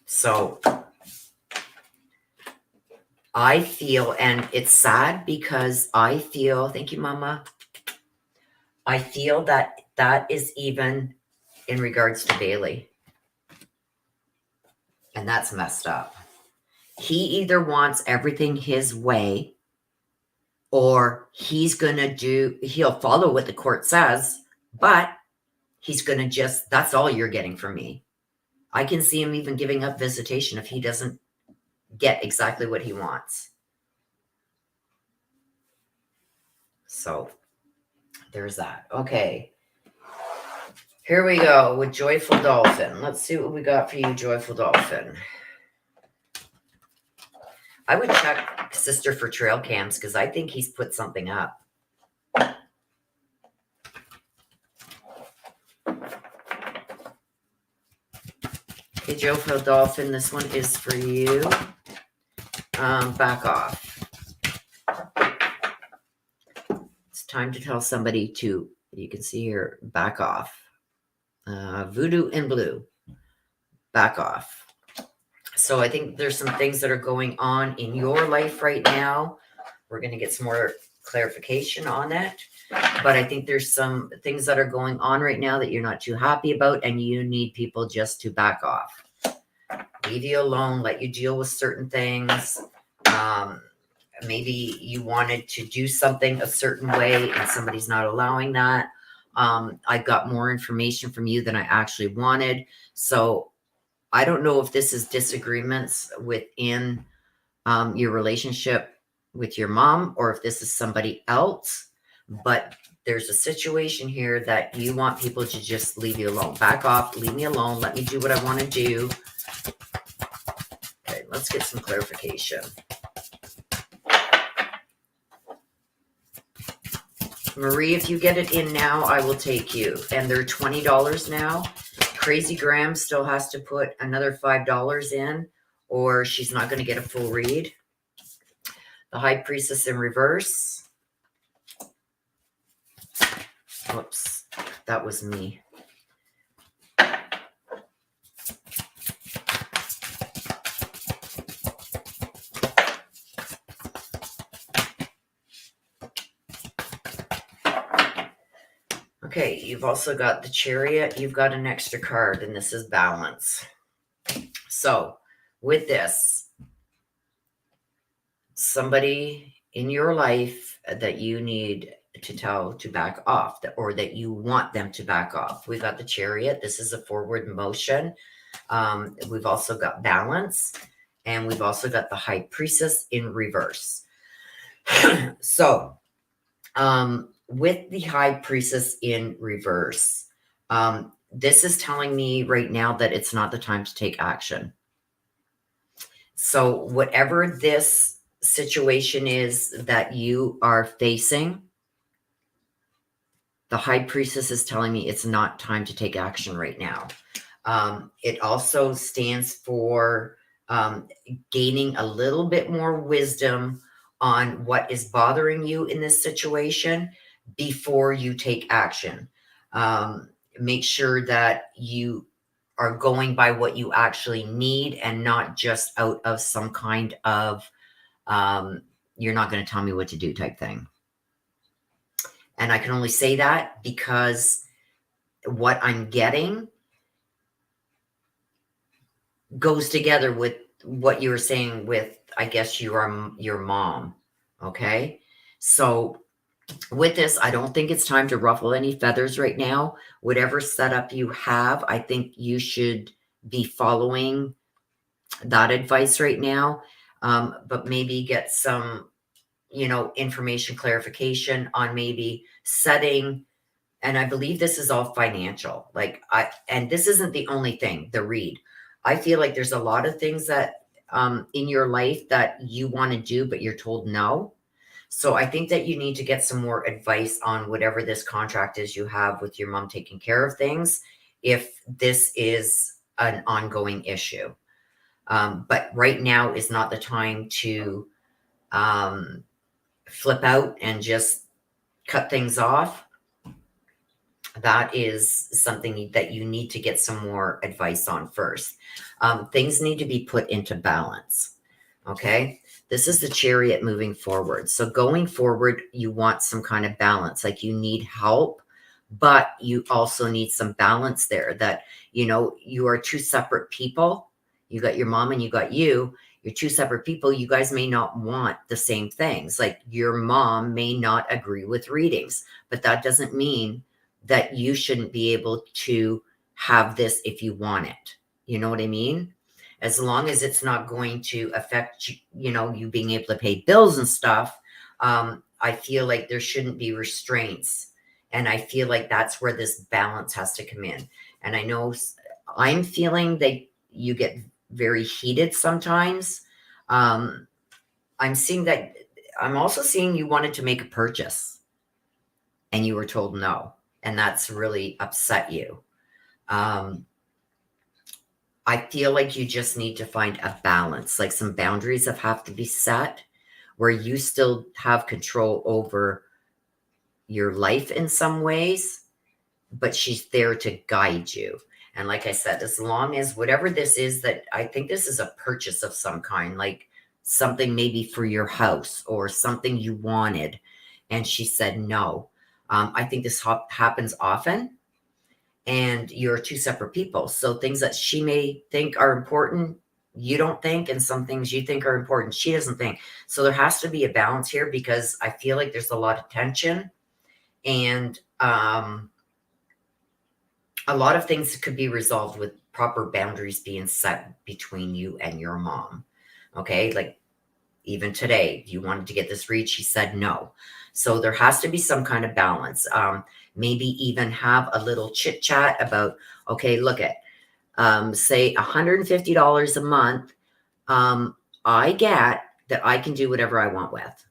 So I feel, and it's sad because I feel, thank you, Mama. I feel that that is even in regards to Bailey. And that's messed up. He either wants everything his way or he'll follow what the court says, but he's going to that's all you're getting from me. I can see him even giving up visitation if he doesn't get exactly what he wants. So there's that. Okay. Here we go with Joyful Dolphin. Let's see what we got for you, Joyful Dolphin. I would check Sister for trail cams because I think he's put something up. Okay, Joyful Dolphin, this one is for you. Back off. It's time to tell somebody to, you can see here, back off. Voodoo in blue. Back off. So I think there's some things that are going on in your life right now. We're going to get some more clarification on that. But I think there's some things that are going on right now that you're not too happy about, and you need people just to back off. Leave you alone, let you deal with certain things. Maybe you wanted to do something a certain way and somebody's not allowing that. I got more information from you than I actually wanted. So I don't know if this is disagreements within your relationship with your mom or if this is somebody else, but there's a situation here that you want people to just leave you alone. Back off, leave me alone, let me do what I want to do. Okay, let's get some clarification. Marie, if you get it in now, I will take you. And they're $20 now. Crazy Graham still has to put another $5 in, or she's not going to get a full read. The High Priestess in reverse. Oops, that was me. Okay, you've also got the Chariot. You've got an extra card, and this is balance. So with this, somebody in your life that you need to tell to back off, or that you want them to back off. We got the Chariot. This is a forward motion. We've also got balance, and we've also got the High Priestess in reverse. So with the High Priestess in reverse, this is telling me right now that it's not the time to take action. So whatever this situation is that you are facing, the High Priestess is telling me it's not time to take action right now. It also stands for gaining a little bit more wisdom on what is bothering you in this situation before you take action. Make sure that you are going by what you actually need and not just out of some kind of you're not going to tell me what to do type thing. And I can only say that because what I'm getting goes together with what you were saying with, I guess, your mom. Okay. So with this, I don't think it's time to ruffle any feathers right now. Whatever setup you have, I think you should be following that advice right now. But maybe get some, information clarification on maybe setting. And I believe this is all financial. And this isn't the only thing, the read. I feel like there's a lot of things that in your life that you want to do, but you're told no. So I think that you need to get some more advice on whatever this contract is you have with your mom taking care of things if this is an ongoing issue. But right now is not the time to flip out and just cut things off. That is something that you need to get some more advice on first. Things need to be put into balance. Okay. This is the Chariot moving forward. So going forward, you want some kind of balance. Like you need help, but you also need some balance there that, you are two separate people. You got your mom and you got you. You're two separate people. You guys may not want the same things. Like your mom may not agree with readings, but that doesn't mean that you shouldn't be able to have this if you want it. You know what I mean? As long as it's not going to affect you being able to pay bills and stuff. I feel like there shouldn't be restraints. And I feel like that's where this balance has to come in. And I know I'm feeling that you get very heated sometimes. I'm seeing that. I'm also seeing you wanted to make a purchase and you were told no. And that's really upset you. I feel like you just need to find a balance, like some boundaries that have to be set where you still have control over your life in some ways, but she's there to guide you. And like I said, as long as whatever this is, that I think this is a purchase of some kind, like something maybe for your house or something you wanted. And she said no. I think this happens often. And you're two separate people. So things that she may think are important, you don't think, and some things you think are important, she doesn't think. So there has to be a balance here because I feel like there's a lot of tension and a lot of things could be resolved with proper boundaries being set between you and your mom. Okay. Like even today, you wanted to get this read. She said no. So there has to be some kind of balance. Maybe even have a little chit chat about, okay, look at, say $150 a month. I get that I can do whatever I want with,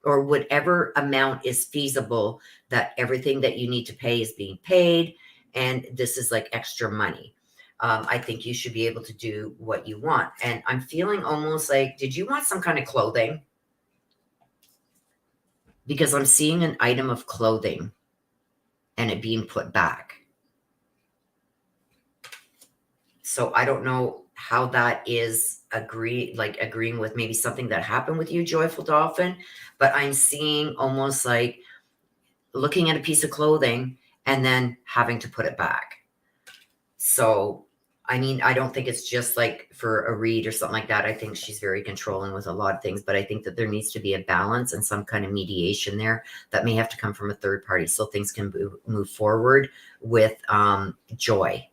or whatever amount is feasible, that everything that you need to pay is being paid. And this is like extra money. I think you should be able to do what you want. And I'm feeling almost like, did you want some kind of clothing? Because I'm seeing an item of clothing and it being put back. So I don't know how that is agreeing with maybe something that happened with you, Joyful Dolphin, but I'm seeing almost like looking at a piece of clothing and then having to put it back. So, I mean, I don't think it's just like for a read or something like that. I think she's very controlling with a lot of things, but I think that there needs to be a balance and some kind of mediation there that may have to come from a third party so things can move forward with joy.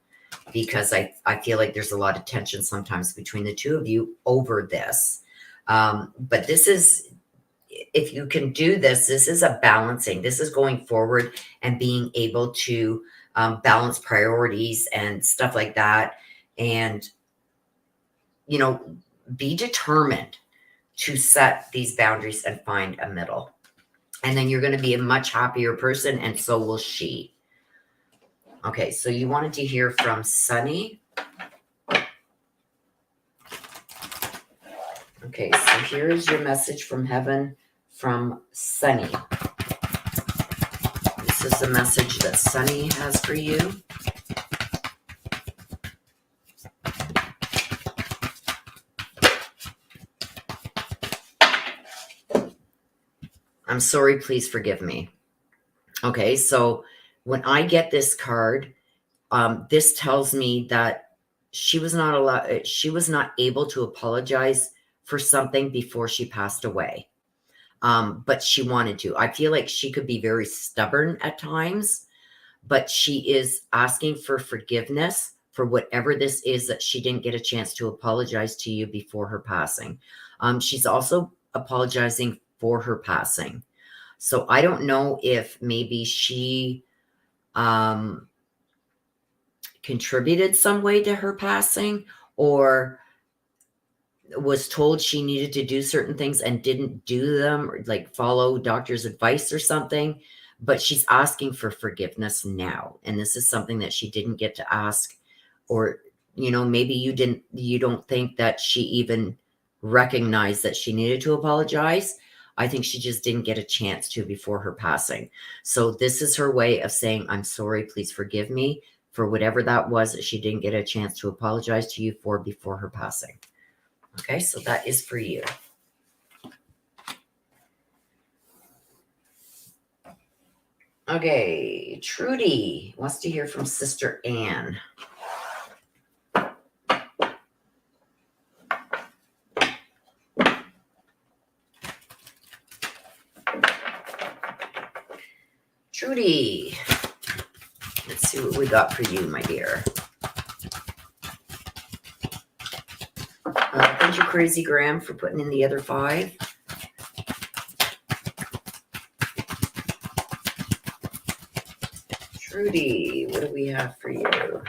Because I feel like there's a lot of tension sometimes between the two of you over this. But this is, if you can do this, this is a balancing. This is going forward and being able to balance priorities and stuff like that. And, be determined to set these boundaries and find a middle. And then you're going to be a much happier person, and so will she. Okay, so you wanted to hear from Sunny. Okay, so here is your message from heaven from Sunny. This is the message that Sunny has for you. I'm sorry, please forgive me. Okay, so when I get this card, this tells me that she was not able to apologize for something before she passed away. But she wanted to. I feel like she could be very stubborn at times, but she is asking for forgiveness for whatever this is that she didn't get a chance to apologize to you before her passing. She's also apologizing for her passing. So I don't know if maybe she contributed some way to her passing, or was told she needed to do certain things and didn't do them, or like follow doctor's advice or something. but she's asking for forgiveness now. And this is something that she didn't get to ask, or, maybe you don't think that she even recognized that she needed to apologize. I think she just didn't get a chance to before her passing. So this is her way of saying, I'm sorry, please forgive me for whatever that was that she didn't get a chance to apologize to you for before her passing. Okay, so that is for you. Okay, Trudy wants to hear from Sister Anne. Trudy, let's see what we got for you, my dear. Thank you, Crazy Graham, for putting in the other 5. Trudy, what do we have for you?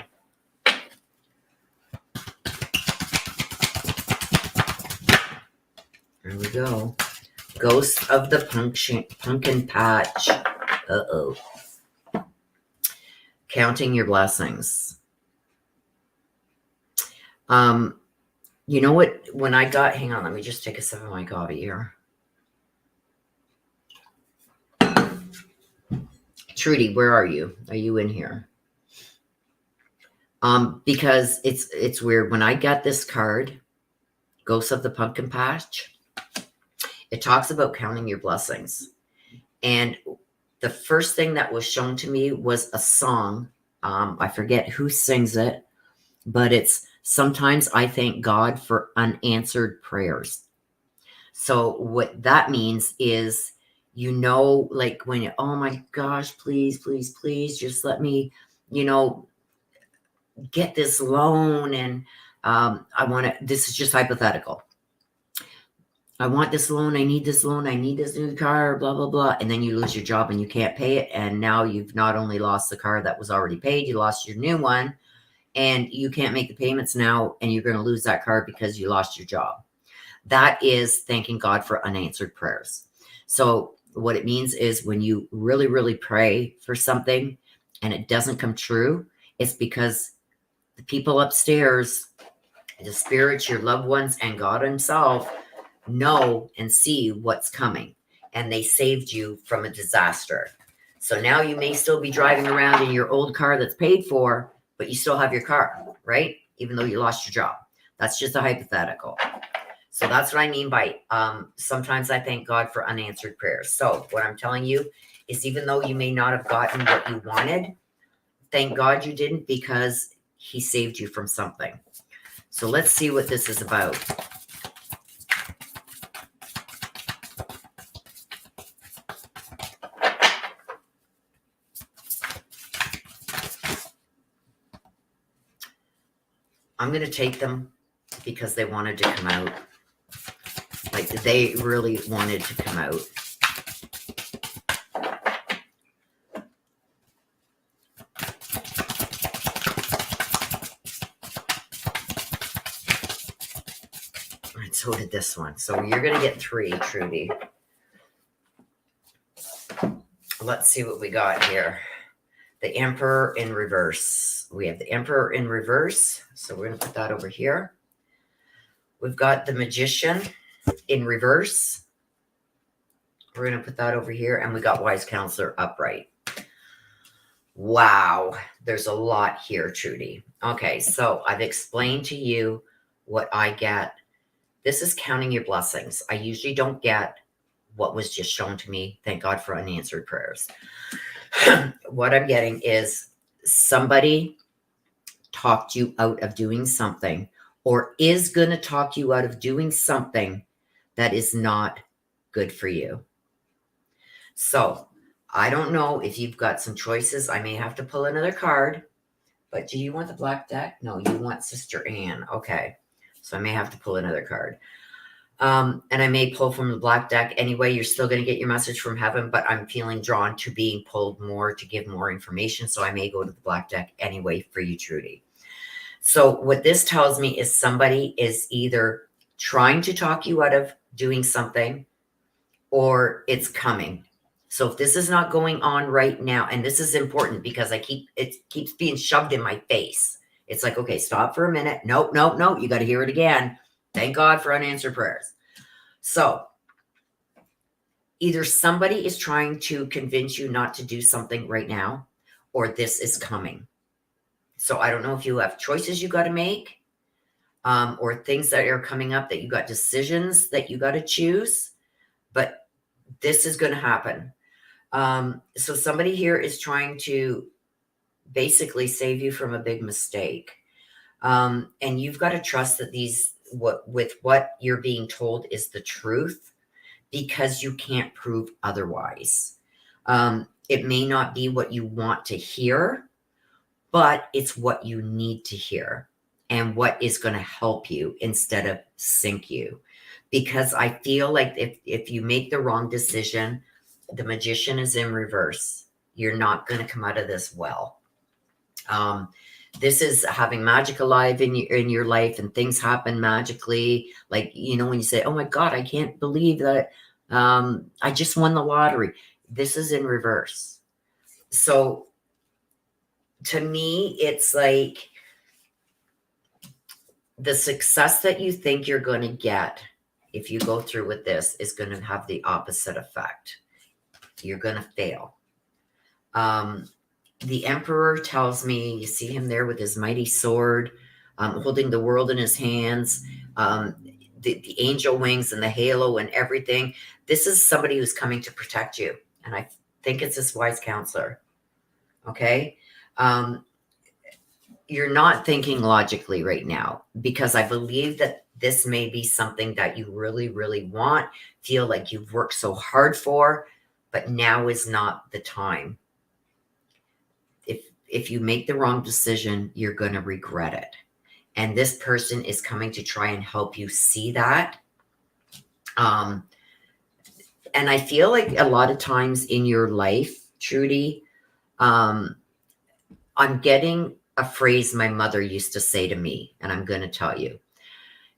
There we go. Ghost of the Pumpkin Patch. Uh-oh. Counting your blessings. You know what? When I got, hang on, let me just take a sip of my coffee here. Trudy, where are you? Are you in here? Because it's weird. When I got this card, Ghost of the Pumpkin Patch, it talks about counting your blessings. And the first thing that was shown to me was a song. I forget who sings it, but it's sometimes I thank God for unanswered prayers. So what that means is, like when, oh my gosh, please, please, please, just let me, get this loan. And I want to, this is just hypothetical. I want this loan. I need this loan. I need this new car, blah, blah, blah. And then you lose your job and you can't pay it. And now you've not only lost the car that was already paid, you lost your new one, and you can't make the payments now. And you're going to lose that car because you lost your job. That is thanking God for unanswered prayers. So what it means is when you really, really pray for something and it doesn't come true, it's because the people upstairs, the spirits, your loved ones, and God himself know and see what's coming, and they saved you from a disaster. So now you may still be driving around in your old car that's paid for, but you still have your car, right? Even though you lost your job. That's just a hypothetical. So that's what I mean by sometimes I thank God for unanswered prayers. So what I'm telling you is, even though you may not have gotten what you wanted, thank God you didn't, because he saved you from something. So let's see what this is about. I'm going to take them because they wanted to come out. Like, they really wanted to come out. And so did this one. So you're going to get 3, Trudy. Let's see what we got here. The Emperor in reverse. We have the Emperor in reverse. So we're going to put that over here. We've got the Magician in reverse. We're going to put that over here. And we got Wise Counselor upright. Wow. There's a lot here, Trudy. Okay, so I've explained to you what I get. This is counting your blessings. I usually don't get what was just shown to me. Thank God for unanswered prayers. What I'm getting is somebody talked you out of doing something, or is going to talk you out of doing something that is not good for you. So I don't know if you've got some choices. I may have to pull another card, but do you want the black deck? No, you want Sister Anne. Okay. So I may have to pull another card. And I may pull from the black deck anyway. You're still going to get your message from heaven, but I'm feeling drawn to being pulled more to give more information. So I may go to the black deck anyway for you, Trudy. So what this tells me is somebody is either trying to talk you out of doing something, or it's coming. So if this is not going on right now, and this is important because it keeps being shoved in my face. It's like, okay, stop for a minute. Nope, nope, nope. You got to hear it again. Thank God for unanswered prayers. So either somebody is trying to convince you not to do something right now, or this is coming. So I don't know if you have choices you got to make, or things that are coming up that you got decisions that you got to choose, but this is going to happen. So somebody here is trying to basically save you from a big mistake. And you've got to trust that what you're being told is the truth, because you can't prove otherwise. It may not be what you want to hear, but it's what you need to hear and what is going to help you instead of sink you. Because I feel like if you make the wrong decision, the magician is in reverse. You're not going to come out of this well. This is having magic alive in your life, and things happen magically. Like, when you say, oh my God, I can't believe that I just won the lottery. This is in reverse. So to me, it's like the success that you think you're going to get if you go through with this is going to have the opposite effect. You're going to fail. The emperor tells me, you see him there with his mighty sword, holding the world in his hands, the angel wings and the halo and everything. This is somebody who's coming to protect you. And I think it's this wise counselor. Okay. You're not thinking logically right now, because I believe that this may be something that you really, really want, feel like you've worked so hard for, but now is not the time. If you make the wrong decision, you're going to regret it. And this person is coming to try and help you see that. And I feel like a lot of times in your life, Trudy, I'm getting a phrase my mother used to say to me, and I'm going to tell you.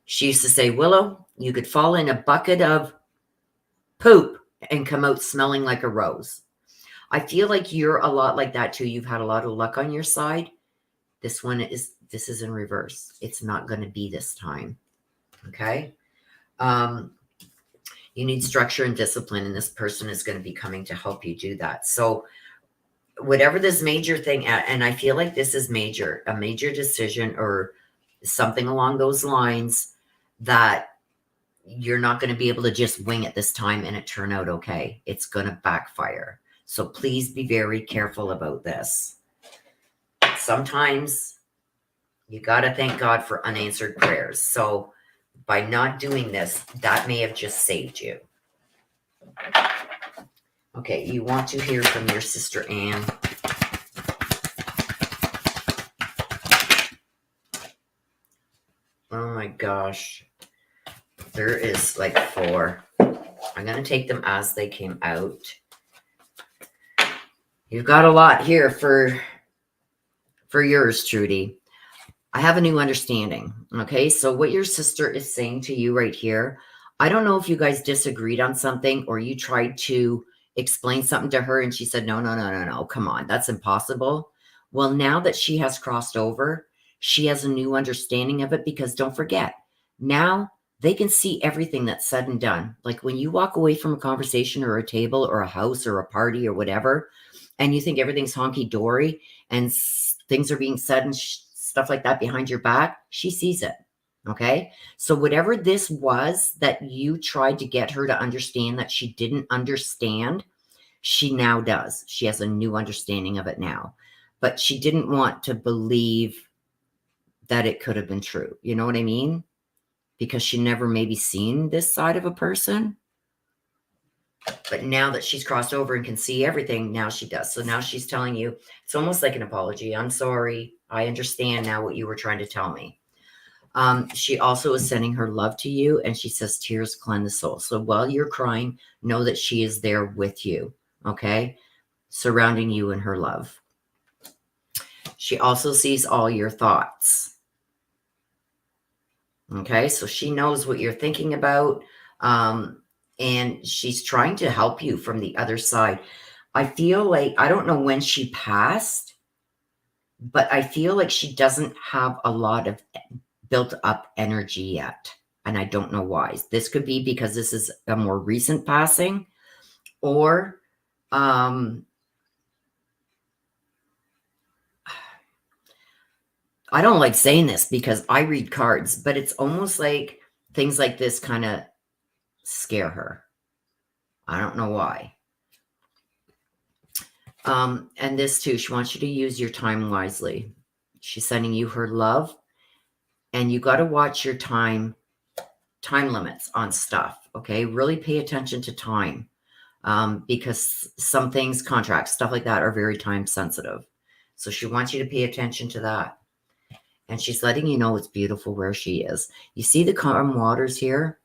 She used to say, Willow, you could fall in a bucket of poop and come out smelling like a rose. I feel like you're a lot like that too. You've had a lot of luck on your side. This is in reverse. It's not going to be this time. Okay. You need structure and discipline, and this person is going to be coming to help you do that. So whatever this major thing, and I feel like this is a major decision or something along those lines, that you're not going to be able to just wing it this time and it turn out okay. It's going to backfire. So please be very careful about this. Sometimes you got to thank God for unanswered prayers. So by not doing this, that may have just saved you. Okay, you want to hear from your sister Anne. Oh my gosh. There is like 4. I'm going to take them as they came out. You've got a lot here for yours, Trudy. I have a new understanding. Okay, so what your sister is saying to you right here, I don't know if you guys disagreed on something or you tried to explain something to her and she said, no, come on, that's impossible. Well, now that she has crossed over, she has a new understanding of it, because don't forget, now they can see everything that's said and done. Like when you walk away from a conversation or a table or a house or a party or whatever, and you think everything's honky-dory and things are being said and stuff like that behind your back, she sees it. Okay. So whatever this was that you tried to get her to understand that she didn't understand, she now does. She has a new understanding of it now, but she didn't want to believe that it could have been true. You know what I mean? Because she never maybe seen this side of a person. But now that she's crossed over and can see everything, now she does. So now she's telling you, it's almost like an apology. I'm sorry. I understand now what you were trying to tell me. She also is sending her love to you, and she says tears cleanse the soul. So while you're crying, know that she is there with you, okay? Surrounding you in her love. She also sees all your thoughts. Okay, so she knows what you're thinking about. and she's trying to help you from the other side. I feel like, I don't know when she passed, but I feel like she doesn't have a lot of built up energy yet. And I don't know why. This could be because this is a more recent passing, or I don't like saying this because I read cards, but it's almost like things like this kind of scare her. I don't know why. And this too, she wants you to use your time wisely. She's sending you her love, and you got to watch your time limits on stuff. Okay. Really pay attention to time. Because some things, contracts, stuff like that, are very time sensitive. So she wants you to pay attention to that. And she's letting you know it's beautiful where she is. You see the calm waters here?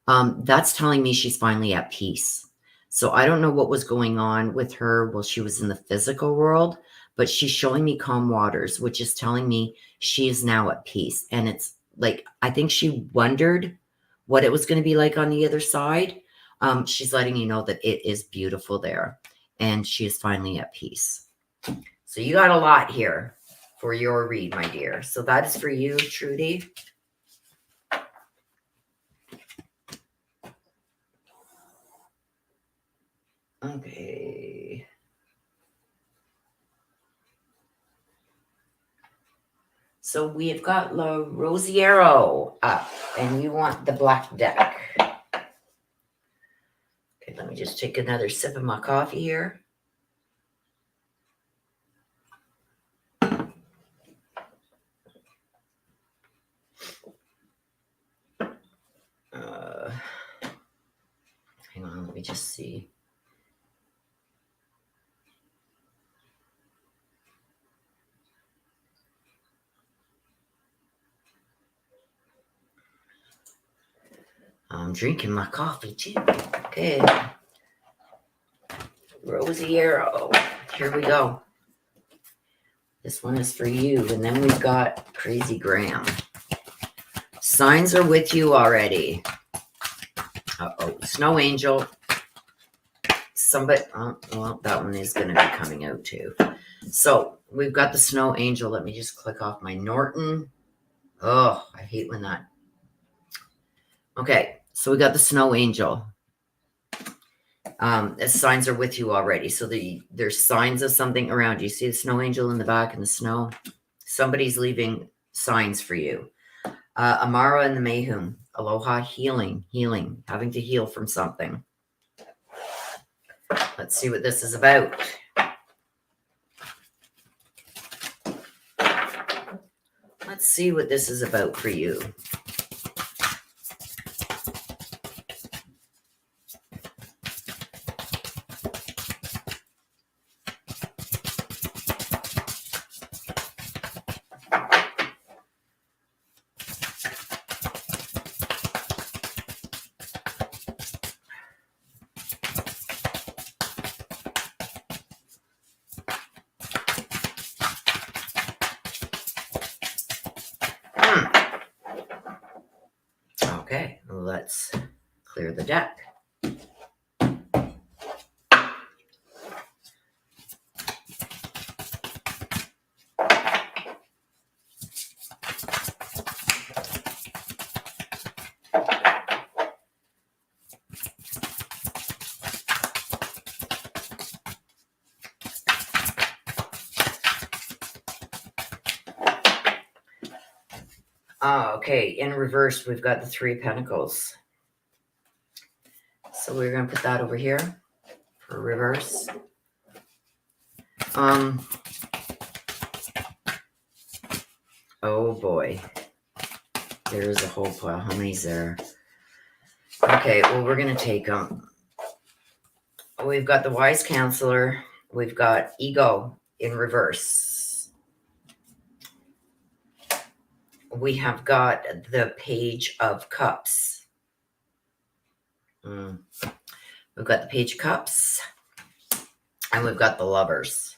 That's telling me she's finally at peace. So I don't know what was going on with her while she was in the physical world, but she's showing me calm waters, which is telling me she is now at peace. And it's like, I think she wondered what it was going to be like on the other side. She's letting you know that it is beautiful there, and she is finally at peace. So you got a lot here for your read, my dear. So that is for you, Trudy. Okay. So we've got La Rosiero up, and you want the black deck. Okay, let me just take another sip of my coffee here. Hang on, let me just see. I'm drinking my coffee too. Okay. Rosiero. Here we go. This one is for you. And then we've got Crazy Graham. Signs are with you already. Uh-oh. Snow Angel. Somebody, oh, well, that one is going to be coming out too. So we've got the Snow Angel. Let me just click off my Norton. Oh, I hate when that. Okay, so we got the Snow Angel. Signs are with you already. So there's signs of something around you. See the Snow Angel in the back in the snow? Somebody's leaving signs for you. Amara and the Mayhum. Aloha, healing, having to heal from something. Let's see what this is about. Let's see what this is about for you. Okay, let's clear the deck. Okay, in reverse, we've got the Three of Pentacles. So we're going to put that over here for reverse. Oh boy. There's a whole pile. How many's there? Okay, well, we're going to take them. We've got the Wise Counselor. We've got Ego in reverse. We have got the Page of Cups. We've got the Page of Cups. And we've got the Lovers.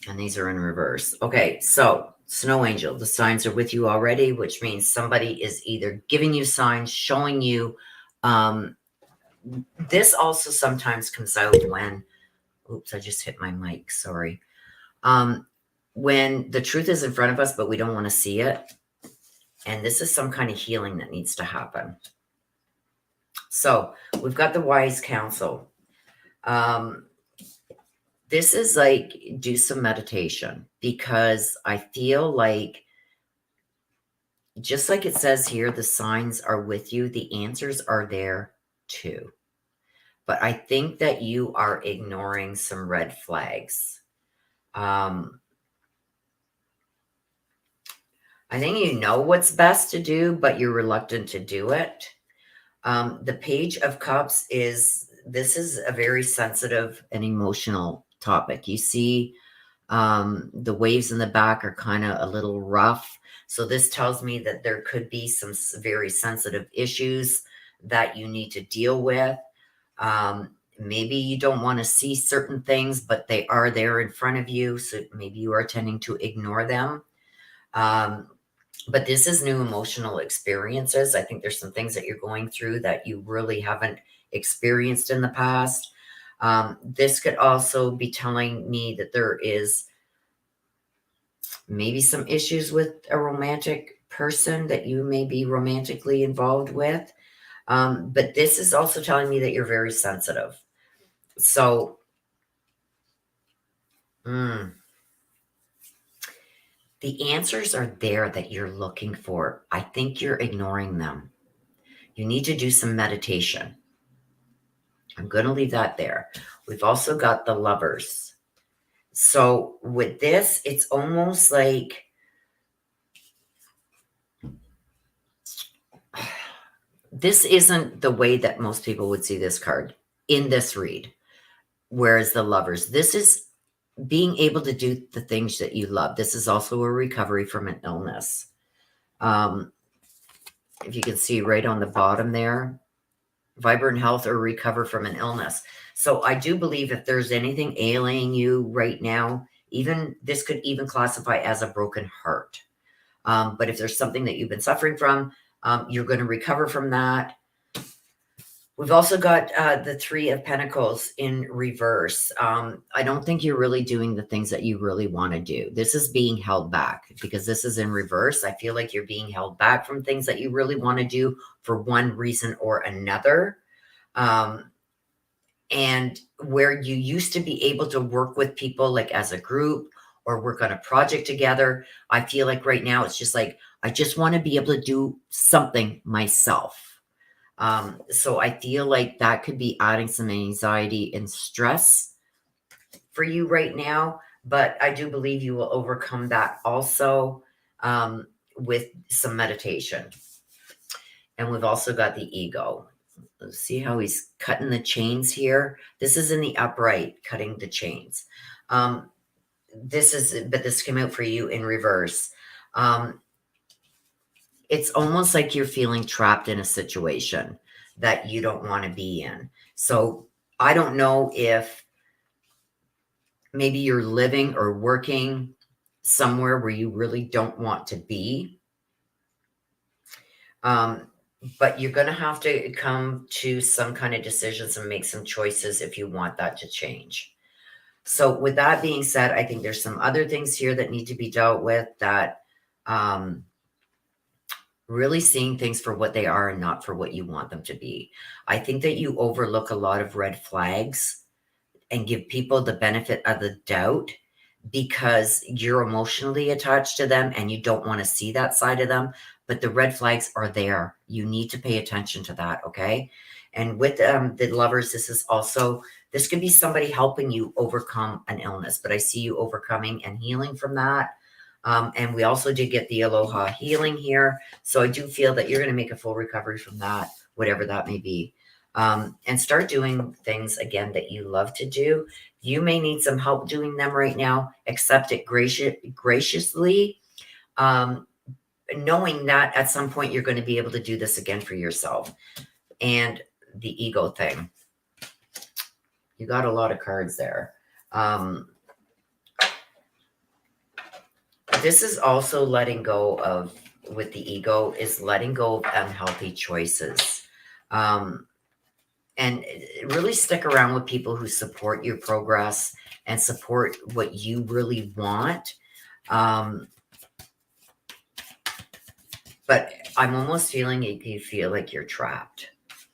And these are in reverse. Okay, so Snow Angel, the signs are with you already, which means somebody is either giving you signs, showing you This also sometimes comes out when, oops, I just hit my mic, sorry. When the truth is in front of us, but we don't want to see it. And this is some kind of healing that needs to happen. So we've got the wise counsel. This is like, do some meditation, because I feel like, just like it says here, the signs are with you. The answers are there too. But I think that you are ignoring some red flags. I think you know what's best to do, but you're reluctant to do it. The Page of Cups this is a very sensitive and emotional topic. You see, the waves in the back are kind of a little rough. So this tells me that there could be some very sensitive issues that you need to deal with. Maybe you don't want to see certain things, but they are there in front of you. So maybe you are tending to ignore them. But this is new emotional experiences. I think there's some things that you're going through that you really haven't experienced in the past. This could also be telling me that there is maybe some issues with a romantic person that you may be romantically involved with. But this is also telling me that you're very sensitive. So, the answers are there that you're looking for. I think you're ignoring them. You need to do some meditation. I'm going to leave that there. We've also got the Lovers. So with this, it's almost like this isn't the way that most people would see this card in this read. Whereas the Lovers, this is being able to do the things that you love. This is also a recovery from an illness. If you can see right on the bottom there, vibrant health or recover from an illness. So I do believe if there's anything ailing you right now, even this could even classify as a broken heart. But if there's something that you've been suffering from, you're going to recover from that. We've also got the Three of Pentacles in reverse. I don't think you're really doing the things that you really want to do. This is being held back because this is in reverse. I feel like you're being held back from things that you really want to do for one reason or another. And where you used to be able to work with people like as a group or work on a project together, I feel like right now it's just like, I just want to be able to do something myself. So I feel like that could be adding some anxiety and stress for you right now, but I do believe you will overcome that also with some meditation. And we've also got the Ego. Let's see how he's cutting the chains here. This is in the upright, cutting the chains. But this came out for you in reverse. It's almost like you're feeling trapped in a situation that you don't want to be in. So I don't know if maybe you're living or working somewhere where you really don't want to be. But you're going to have to come to some kind of decisions and make some choices if you want that to change. So with that being said, I think there's some other things here that need to be dealt with, that really seeing things for what they are and not for what you want them to be. I think that you overlook a lot of red flags and give people the benefit of the doubt because you're emotionally attached to them and you don't want to see that side of them. But the red flags are there. You need to pay attention to that, okay? And with the Lovers, this could be somebody helping you overcome an illness, but I see you overcoming and healing from that. And we also did get the Aloha healing here. So I do feel that you're going to make a full recovery from that, whatever that may be. And start doing things again that you love to do. You may need some help doing them right now. Accept it graciously, knowing that at some point you're going to be able to do this again for yourself. And the Ego thing. You got a lot of cards there. This is also letting go of, with the Ego, is letting go of unhealthy choices. And really stick around with people who support your progress and support what you really want. But I'm almost feeling you feel like you're trapped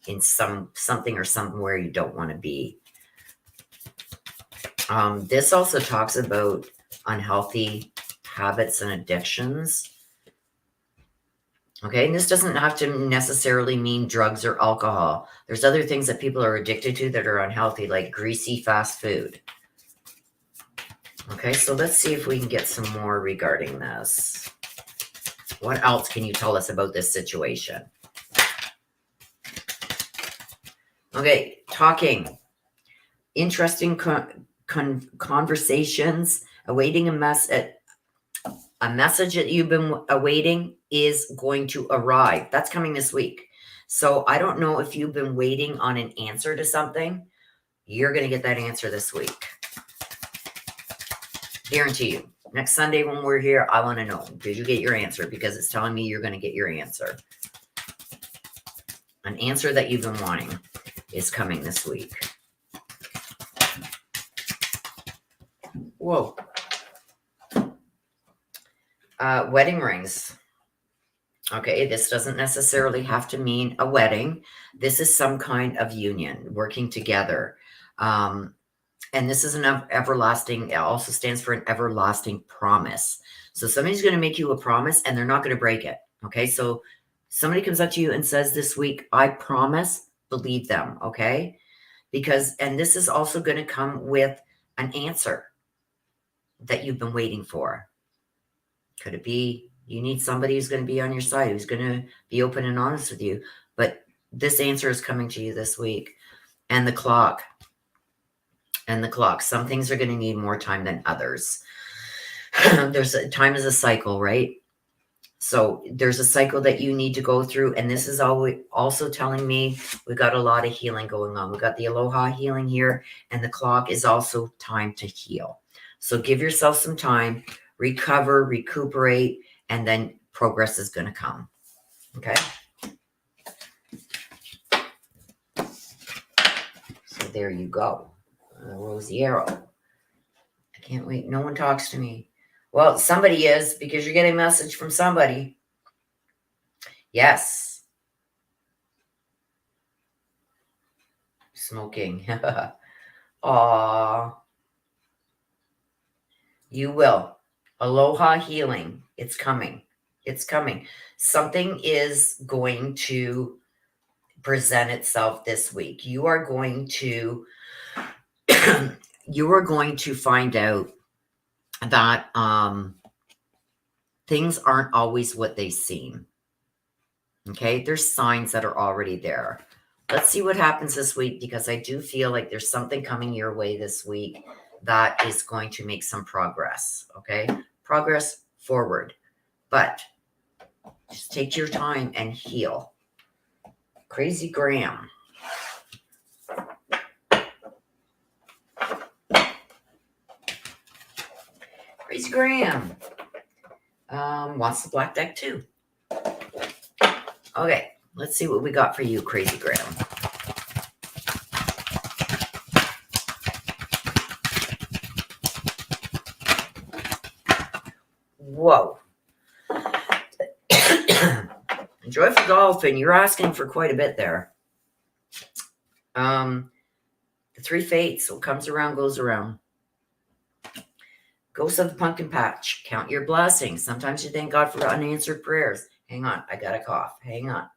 in something or somewhere you don't want to be. This also talks about unhealthy habits and addictions. Okay, and this doesn't have to necessarily mean drugs or alcohol. There's other things that people are addicted to that are unhealthy, like greasy fast food. Okay, so let's see if we can get some more regarding this. What else can you tell us about this situation? Okay, talking. Interesting conversations, awaiting a message that you've been awaiting is going to arrive. That's coming this week. So I don't know if you've been waiting on an answer to something. You're going to get that answer this week. Guarantee you. Next Sunday when we're here, I want to know, did you get your answer? Because it's telling me you're going to get your answer. An answer that you've been wanting is coming this week. Whoa. Wedding rings. Okay, this doesn't necessarily have to mean a wedding. This is some kind of union, working together. And this is an everlasting, it also stands for an everlasting promise. So somebody's going to make you a promise and they're not going to break it. Okay, so somebody comes up to you and says this week, I promise, believe them. Okay, and this is also going to come with an answer that you've been waiting for. Could it be you need somebody who's going to be on your side, who's going to be open and honest with you? But this answer is coming to you this week. And the clock. Some things are going to need more time than others. Time is a cycle, right? So there's a cycle that you need to go through. And this is also telling me we got a lot of healing going on. We got the aloha healing here, and the clock is also time to heal. So give yourself some time, recover, recuperate, and then progress is going to come. Okay. So there you go. Rosy arrow. I can't wait. No one talks to me. Well, somebody is, because you're getting a message from somebody. Yes. Smoking. Aw. You will. Aloha healing. It's coming. It's coming. Something is going to present itself this week. You are going to find out that things aren't always what they seem. Okay, there's signs that are already there. Let's see what happens this week, because I do feel like there's something coming your way this week that is going to make some progress. Okay, progress forward, but just take your time and heal. Crazy Graham. Crazy Graham wants the black deck too. Okay, let's see what we got for you, Crazy Graham. Whoa. Joyful Dolphin, you're asking for quite a bit there. The three fates, what comes around goes around. Ghost of the Pumpkin Patch, count your blessings. Sometimes you thank God for unanswered prayers. Hang on, I got a cough. Hang on.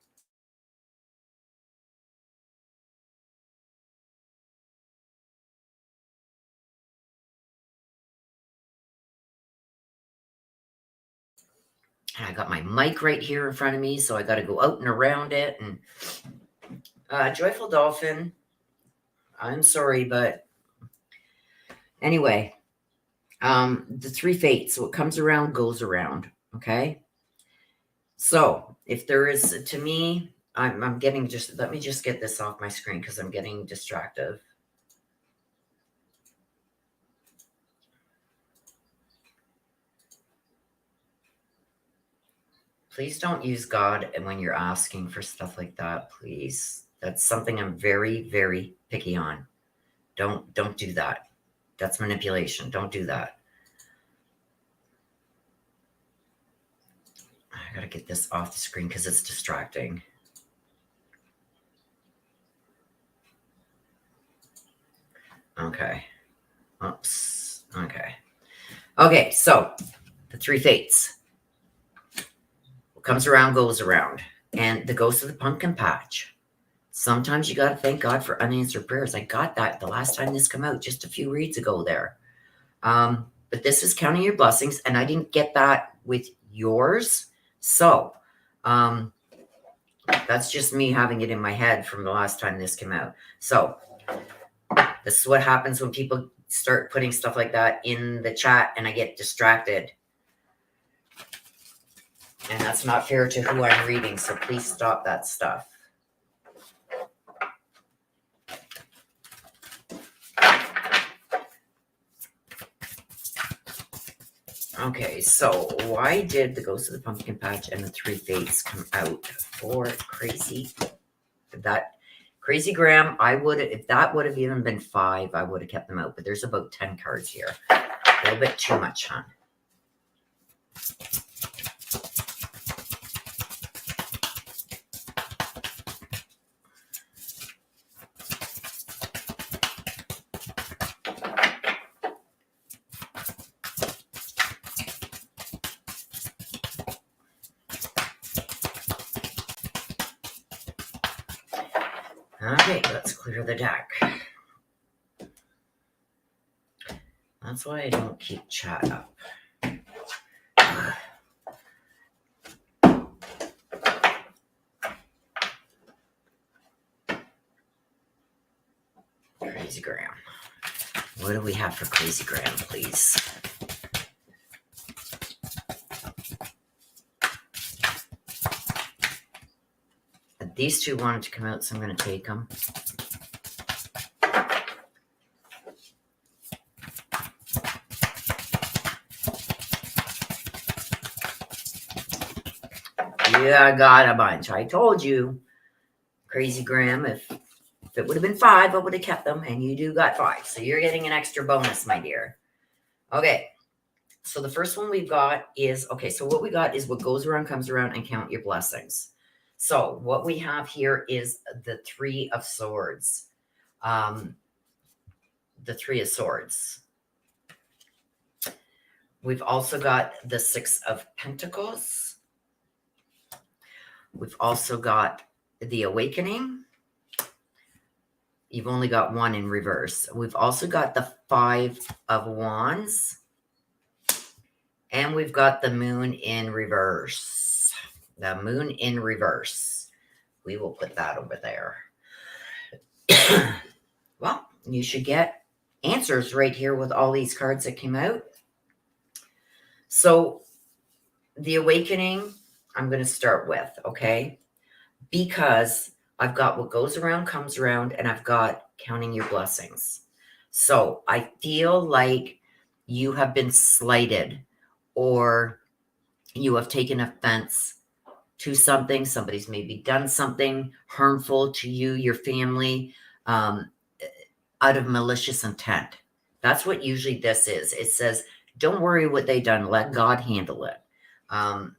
And I got my mic right here in front of me, so I got to go out and around it. And Joyful Dolphin, I'm sorry, but anyway, the three fates, what comes around goes around. Okay. So if there is, to me, I'm getting let me just get this off my screen because I'm getting distracted. Please don't use God and when you're asking for stuff like that, please. That's something I'm very, very picky on. Don't do that. That's manipulation. Don't do that. I gotta get this off the screen because it's distracting. Okay. Oops. Okay. Okay, so the three fates. What comes around goes around. And the ghost of the pumpkin patch. Sometimes you got to thank God for unanswered prayers. I got that the last time this came out, just a few reads ago there. But this is counting your blessings, and I didn't get that with yours. So that's just me having it in my head from the last time this came out. So this is what happens when people start putting stuff like that in the chat and I get distracted. And that's not fair to who I'm reading, so please stop that stuff. Okay, so why did the Ghost of the Pumpkin Patch and the Three Fates come out for crazy? That Crazy Graham, I would, if that would have even been 5, I would have kept them out. But there's about 10 cards here. A little bit too much, huh? Okay, let's clear the deck. That's why I don't keep chat up. Crazy Graham. What do we have for Crazy Graham, please? These two wanted to come out, so I'm going to take them. Yeah, I got a bunch. I told you, Crazy Graham, if it would have been 5, I would have kept them, and you do got 5. So you're getting an extra bonus, my dear. Okay, so the first one we've got is, okay, so what we got is what goes around comes around, and count your blessings. So what we have here is the 3 of Swords. The 3 of Swords. We've also got the 6 of Pentacles. We've also got the Awakening. You've only got 1 in reverse. We've also got the 5 of Wands. And we've got the Moon in reverse. The Moon in reverse. We will put that over there. Well, you should get answers right here with all these cards that came out. So the Awakening, I'm going to start with, okay? Because I've got what goes around comes around, and I've got counting your blessings. So I feel like you have been slighted, or you have taken offense to something. Somebody's maybe done something harmful to you, your family, out of malicious intent. That's what usually this is. It says, don't worry what they done. Let God handle it.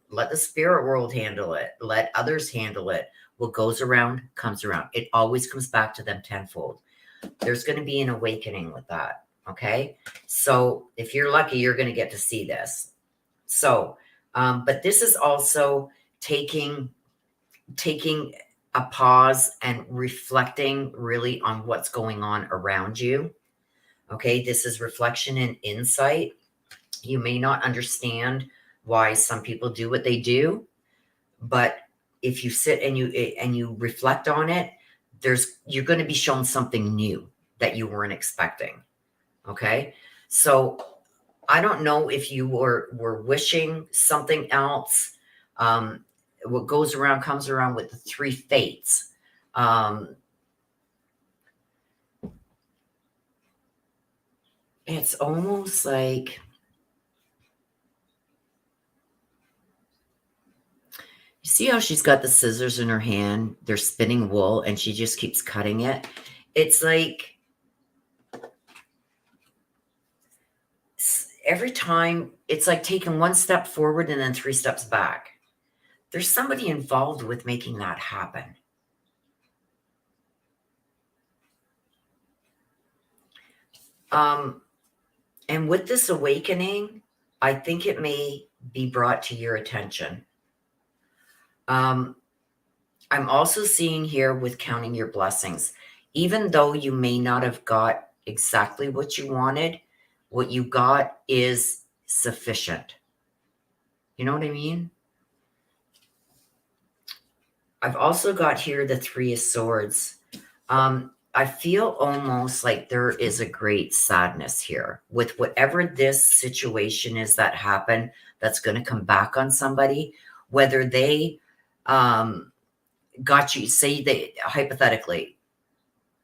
Let the spirit world handle it. Let others handle it. What goes around comes around. It always comes back to them tenfold. There's going to be an awakening with that. Okay. So if you're lucky, you're going to get to see this. So, but this is also taking a pause and reflecting really on what's going on around you. Okay. This is reflection and insight. You may not understand why some people do what they do, but if you sit and you reflect on it, you're going to be shown something new that you weren't expecting. Okay. So I don't know if you were wishing something else. What goes around comes around with the 3 fates. It's almost like, you See how she's got the scissors in her hand? They're spinning wool and she just keeps cutting it. It's like every time, it's like taking one step forward and then 3 steps back. There's somebody involved with making that happen. And with this awakening, I think it may be brought to your attention. I'm also seeing here with counting your blessings, even though you may not have got exactly what you wanted, what you got is sufficient. You know what I mean? I've also got here the 3 of Swords. I feel almost like there is a great sadness here with whatever this situation is that happened that's going to come back on somebody, whether they got you, say they hypothetically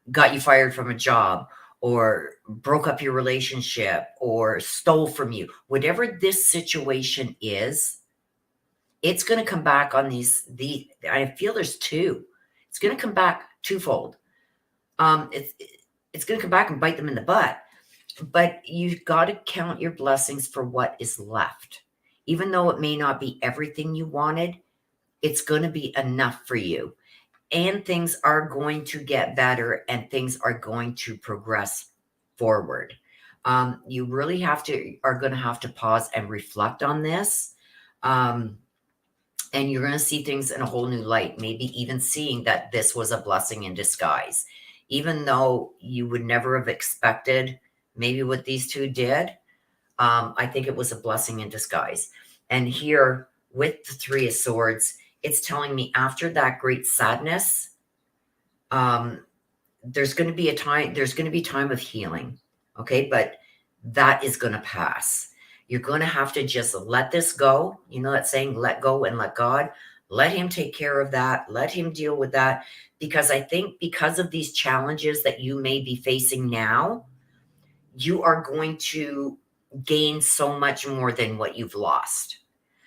got you fired from a job or broke up your relationship or stole from you, whatever this situation is, it's going to come back on I feel there's 2. It's going to come back twofold. It's going to come back and bite them in the butt, but you've got to count your blessings for what is left. Even though it may not be everything you wanted, it's going to be enough for you. And things are going to get better and things are going to progress forward. You really are going to have to pause and reflect on this. And you're going to see things in a whole new light, maybe even seeing that this was a blessing in disguise. Even though you would never have expected maybe what these 2 did, I think it was a blessing in disguise. And here with the 3 of Swords, it's telling me after that great sadness, there's going to be time of healing. Okay. But that is going to pass. You're going to have to just let this go. You know that saying, let go and let God. Let him take care of that. Let him deal with that. Because I think because of these challenges that you may be facing now, you are going to gain so much more than what you've lost.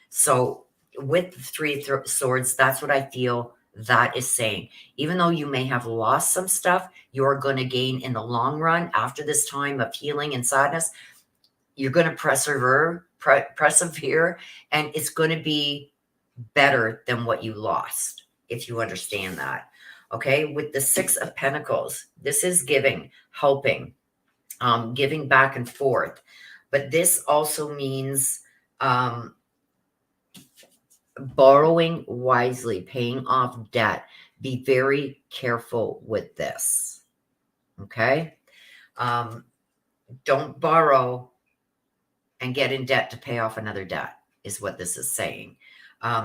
So with the 3 of Swords, that's what I feel that is saying. Even though you may have lost some stuff, you're going to gain in the long run after this time of healing and sadness. You're going to persevere, and it's going to be better than what you lost, if you understand that. Okay, with the 6 of Pentacles, this is giving, helping, giving back and forth. But this also means borrowing wisely, paying off debt. Be very careful with this. Okay, don't borrow and get in debt to pay off another debt is what this is saying.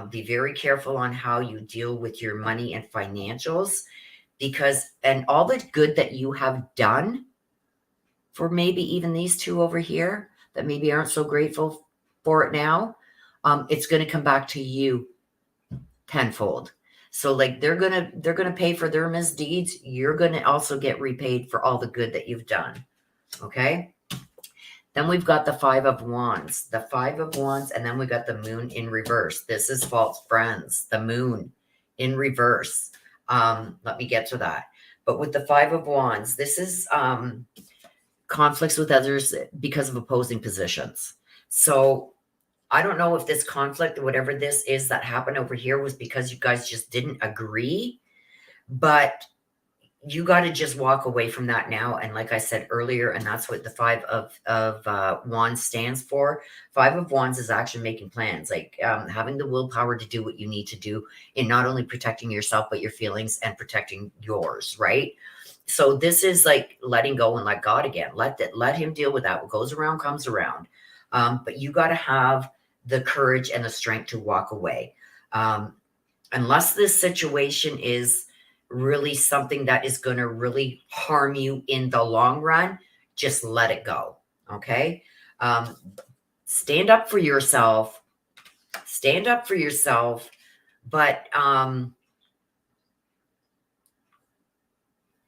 Be very careful on how you deal with your money and financials, and all the good that you have done for maybe even these 2 over here that maybe aren't so grateful for it now, it's going to come back to you tenfold. So like they're going to pay for their misdeeds. You're going to also get repaid for all the good that you've done. Okay. Then we've got the 5 of Wands, and then we got the Moon in reverse. This is false friends, the Moon in reverse. Let me get to that. But with the 5 of Wands, this is conflicts with others because of opposing positions. So I don't know if this conflict, whatever this is that happened over here, was because you guys just didn't agree, but you got to just walk away from that now. And like I said earlier, and that's what the 5 of Wands stands for. 5 of Wands is actually making plans, like having the willpower to do what you need to do in not only protecting yourself, but your feelings and protecting yours, right? So this is like letting go and let God again. Let him deal with that. What goes around comes around. But you got to have the courage and the strength to walk away. Unless this situation is really something that is going to really harm you in the long run, just let it go. Okay. Stand up for yourself, but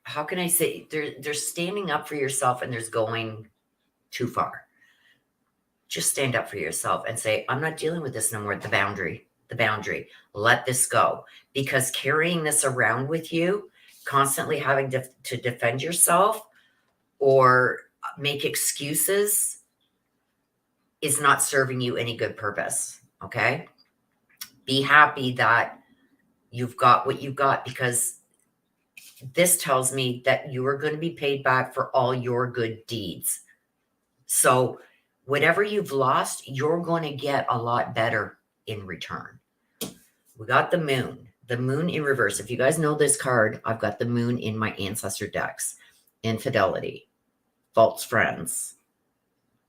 how can I say, there's standing up for yourself and there's going too far. Just stand up for yourself and say, I'm not dealing with this no more at the boundary. the boundary. Let this go, because carrying this around with you, constantly having to defend yourself or make excuses, is not serving you any good purpose. Okay. Be happy that you've got what you got, because this tells me that you are going to be paid back for all your good deeds. So whatever you've lost, you're going to get a lot better in return. We got the moon in reverse. If you guys know this card, I've got the moon in my ancestor decks. Infidelity, false friends,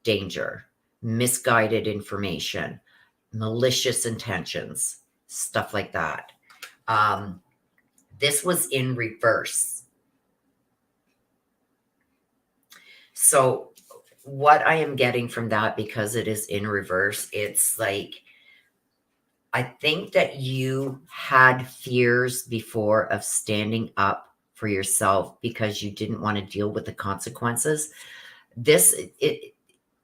danger, misguided information, malicious intentions, stuff like that. This was in reverse. So what I am getting from that, because it is in reverse, it's like, I think that you had fears before of standing up for yourself because you didn't want to deal with the consequences.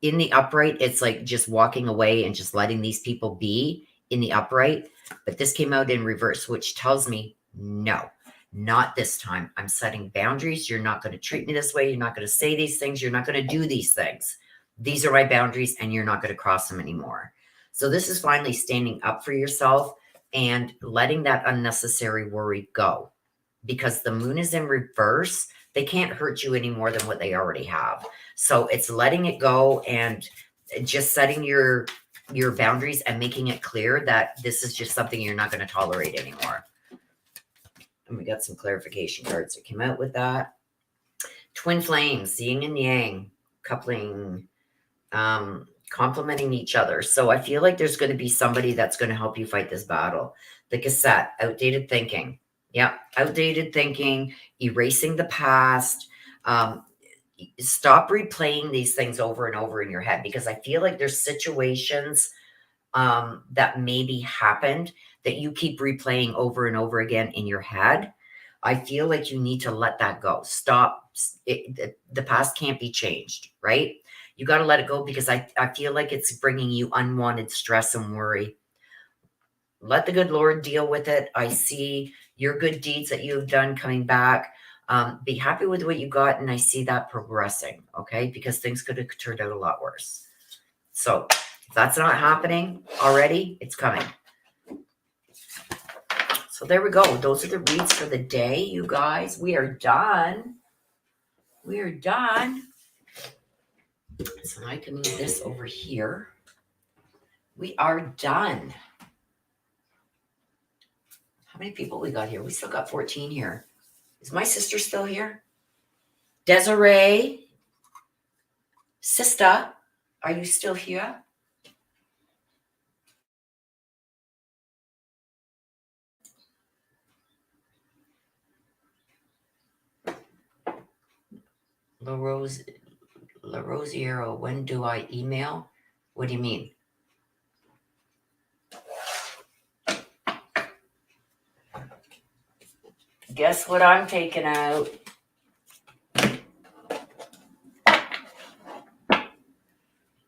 In the upright, it's like just walking away and just letting these people be in the upright. But this came out in reverse, which tells me, no, not this time. I'm setting boundaries. You're not going to treat me this way. You're not going to say these things. You're not going to do these things. These are my boundaries, and you're not going to cross them anymore. So this is finally standing up for yourself and letting that unnecessary worry go, because the moon is in reverse. They can't hurt you any more than what they already have. So it's letting it go and just setting your boundaries and making it clear that this is just something you're not going to tolerate anymore. And we got some clarification cards that came out with that. Twin flames, yin and yang, coupling, complementing each other. So I feel like there's going to be somebody that's going to help you fight this battle. The cassette, outdated thinking. Yeah, outdated thinking, erasing the past. Stop replaying these things over and over in your head, because I feel like there's situations that maybe happened that you keep replaying over and over again in your head. I feel like you need to let that go. Stop. The past can't be changed, right? You got to let it go, because I feel like it's bringing you unwanted stress and worry. Let the good Lord deal with it. I see your good deeds that you've done coming back. Be happy with what you got, and I see that progressing, okay? Because things could have turned out a lot worse. So if that's not happening already, it's coming. So there we go. Those are the reads for the day, you guys. We are done. We are done. So I can move this over here. We are done. How many people we got here? We still got 14 here. Is my sister still here? Desiree, sister, are you still here? La Rosiero, when do I email? What do you mean? Guess what I'm taking out?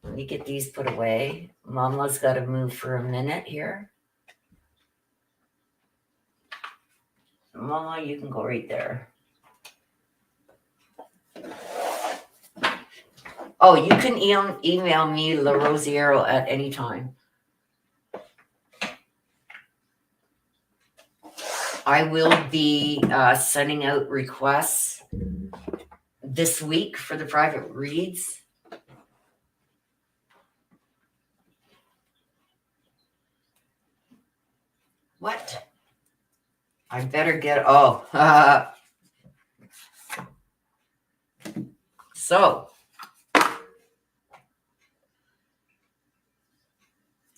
Let me get these put away. Mama's got to move for a minute here. Mama, you can go right there. Oh, you can email me, La Rosiero, at any time. I will be sending out requests this week for the private reads. What? I better get, so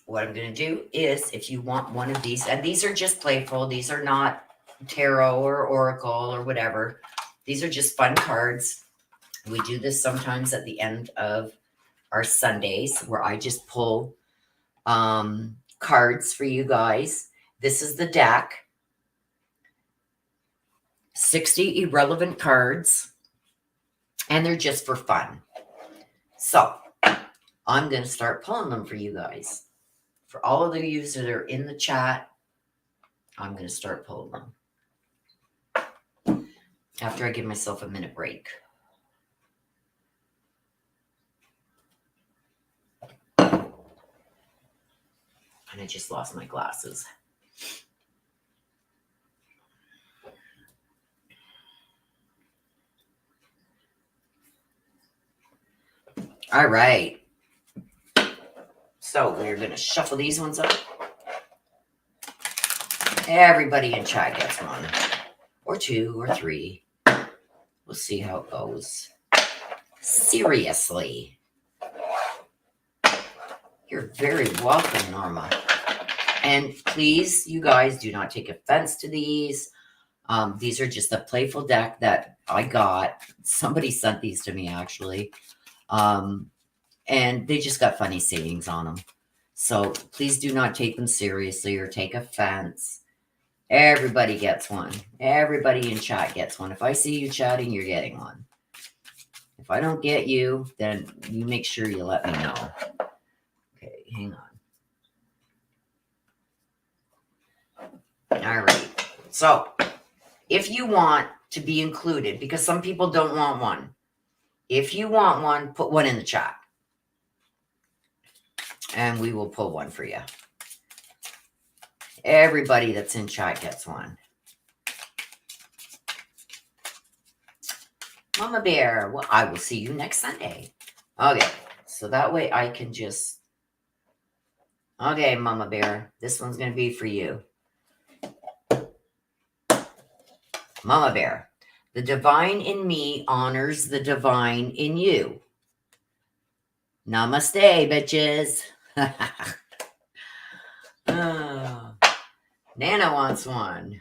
what I'm going to do is, if you want one of these, and these are just playful, these are not tarot or oracle or whatever. These are just fun cards. We do this sometimes at the end of our Sundays, where I just pull cards for you guys. This is the deck. 60 irrelevant cards, and they're just for fun. So I'm going to start pulling them for you guys. For all of the yous that are in the chat, I'm going to start pulling them after I give myself a minute break. And I just lost my glasses. All right. So we're going to shuffle these ones up. Everybody in chat gets one, or two, or three. We'll see how it goes. Seriously. You're very welcome, Norma. And please, you guys, do not take offense to these. These are just a playful deck that I got. Somebody sent these to me, actually. And they just got funny sayings on them. So please do not take them seriously or take offense. Everybody gets one. Everybody in chat gets one. If I see you chatting, you're getting one. If I don't get you, then you make sure you let me know. Okay, hang on. All right. So if you want to be included, because some people don't want one, if you want one, put one in the chat. And we will pull one for you. Everybody that's in chat gets one. Mama Bear, well, I will see you next Sunday. Okay, so that way I can just... Okay, Mama Bear, this one's going to be for you. Mama Bear, the divine in me honors the divine in you. Namaste, bitches. Nana wants one.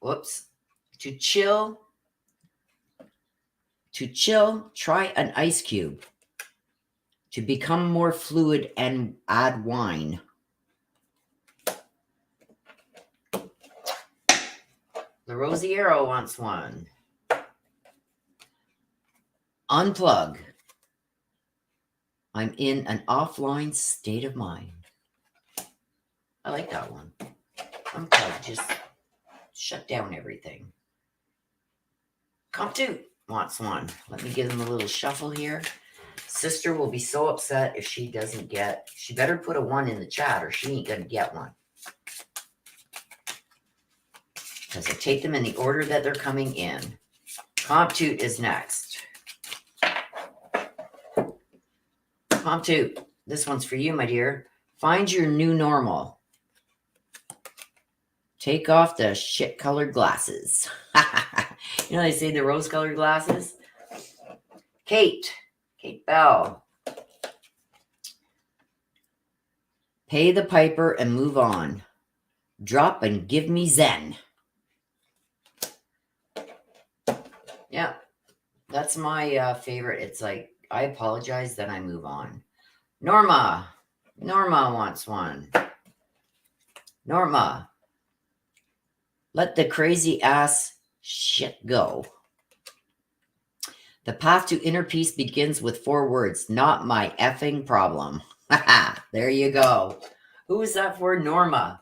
Whoops. To chill, try an ice cube. To become more fluid and add wine. The Rosiero wants one. Unplug. I'm in an offline state of mind. I like that one. Unplug, just shut down everything. Comptoot wants one. Let me give them a little shuffle here. Sister will be so upset if she doesn't get... She better put a 1 in the chat or she ain't going to get one. Because I take them in the order that they're coming in. Comptoot is next. Comptoot, this one's for you, my dear. Find your new normal. Take off the shit-colored glasses. You know they say the rose-colored glasses? Kate Bell. Pay the piper and move on. Drop and give me zen. Yeah, that's my favorite. It's like, I apologize, then I move on. Norma wants one. Norma, let the crazy ass shit go. The path to inner peace begins with 4 words. Not my effing problem. There you go. Who is that for? Norma.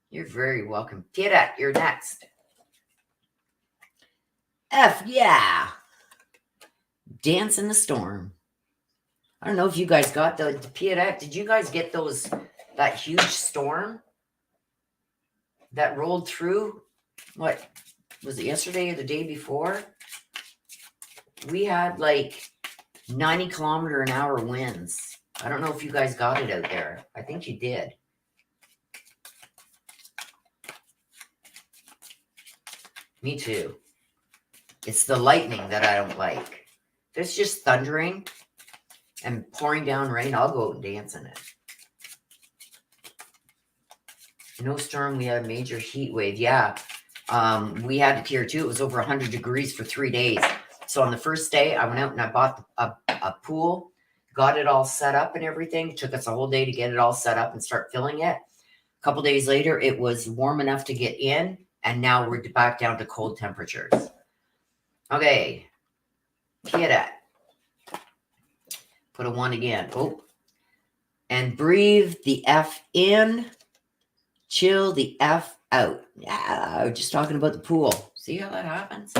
You're very welcome. Pierrette, you're next. F, yeah. Dance in the storm. I don't know if you guys got the Pierrette. Did you guys get that huge storm that rolled through? What was it, yesterday or the day before? We had like 90-kilometer-an-hour winds. I don't know if you guys got it out there. I think you did. Me too. It's the lightning that I don't like. If it's just thundering and pouring down rain, I'll go out and dance in it. No storm, we had a major heat wave. Yeah, we had it here too. It was over 100 degrees for 3 days. So on the first day, I went out and I bought a pool, got it all set up and everything. It took us a whole day to get it all set up and start filling it. A couple days later, it was warm enough to get in, and now we're back down to cold temperatures. Okay, Pierrette. Put a 1 again. Oh. And breathe the F in. Chill the F out. Yeah, I was just talking about the pool. See how that happens?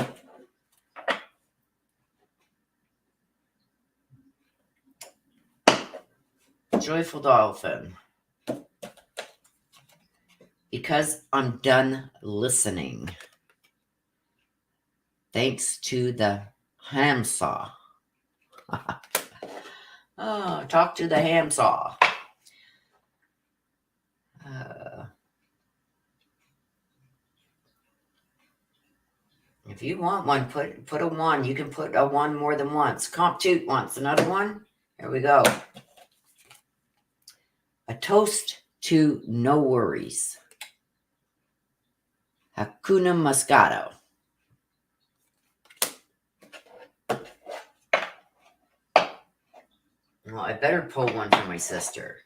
Joyful dolphin. Because I'm done listening. Thanks to the ham saw. Oh, talk to the ham saw. If you want one, put a 1. You can put a 1 more than once. Comp Toot wants another one. Here we go. A toast to no worries. Hakuna Matata. Well, I better pull one for my sister.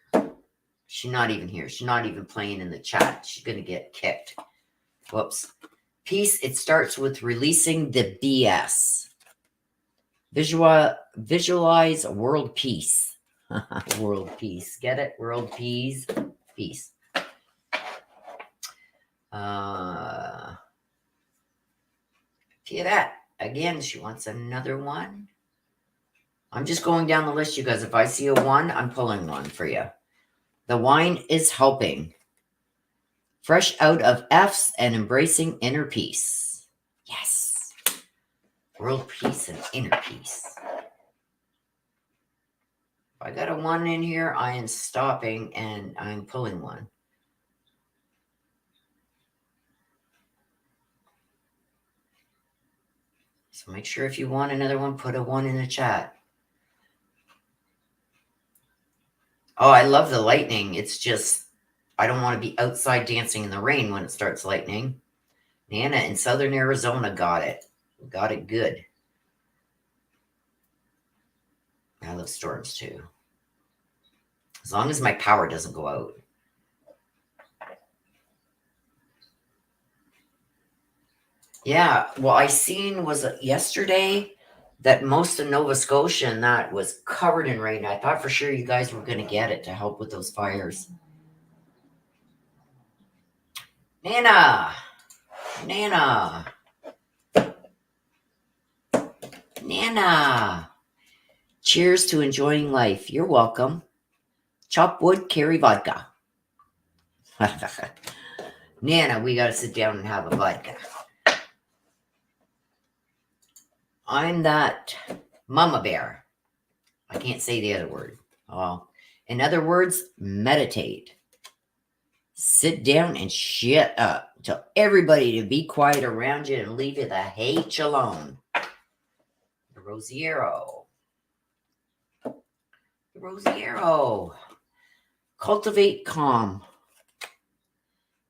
She's not even here. She's not even playing in the chat. She's going to get kicked. Whoops. Peace, it starts with releasing the BS. Visualize world peace. World peace. Get it? World peace. Peace. See that? Again, she wants another one. I'm just going down the list, you guys. If I see a 1, I'm pulling 1 for you. The wine is helping. Fresh out of F's and embracing inner peace. Yes. World peace and inner peace. If I got a 1 in here, I am stopping and I'm pulling 1. So make sure if you want another one, put a 1 in the chat. Oh, I love the lightning. It's just, I don't want to be outside dancing in the rain when it starts lightning. Nana in southern Arizona got it. Got it good. I love storms too. As long as my power doesn't go out. Yeah, well, I seen was yesterday that most of Nova Scotia and that was covered in rain. I thought for sure you guys were going to get it to help with those fires. Nana. Cheers to enjoying life. You're welcome. Chop wood, carry vodka. Nana, we got to sit down and have a vodka. I'm that mama bear. I can't say the other word. Oh, in other words, meditate. Sit down and shut up. Tell everybody to be quiet around you and leave you the H alone. The Rosiero. Cultivate calm.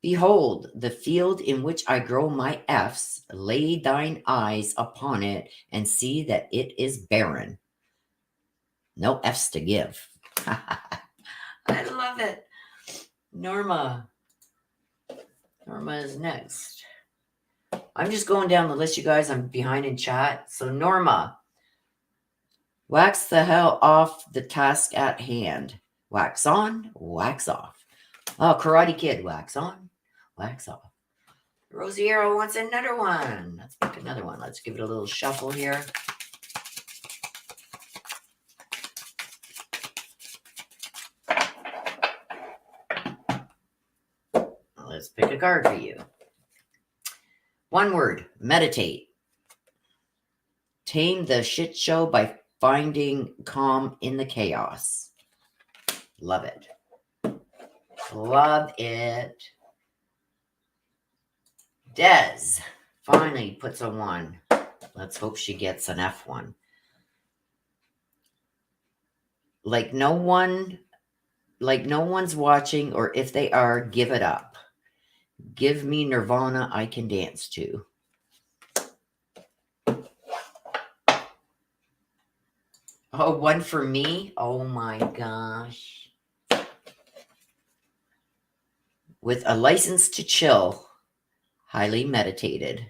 Behold, the field in which I grow my F's, lay thine eyes upon it and see that it is barren. No F's to give. I love it. Norma is next. I'm just going down the list, you guys. I'm behind in chat. So Norma, wax the hell off the task at hand. Wax on, wax off. Oh, Karate Kid, wax on, wax off. Rosiero wants another one. Let's pick another one. Let's give it a little shuffle here. Let's pick a card for you. One word, meditate. Tame the shit show by finding calm in the chaos. Love it. Love it. Des finally puts a 1. Let's hope she gets an F1. Like no one's watching, or if they are, give it up. Give me Nirvana I can dance to. Oh, 1 for me? Oh my gosh. With a license to chill, highly meditated.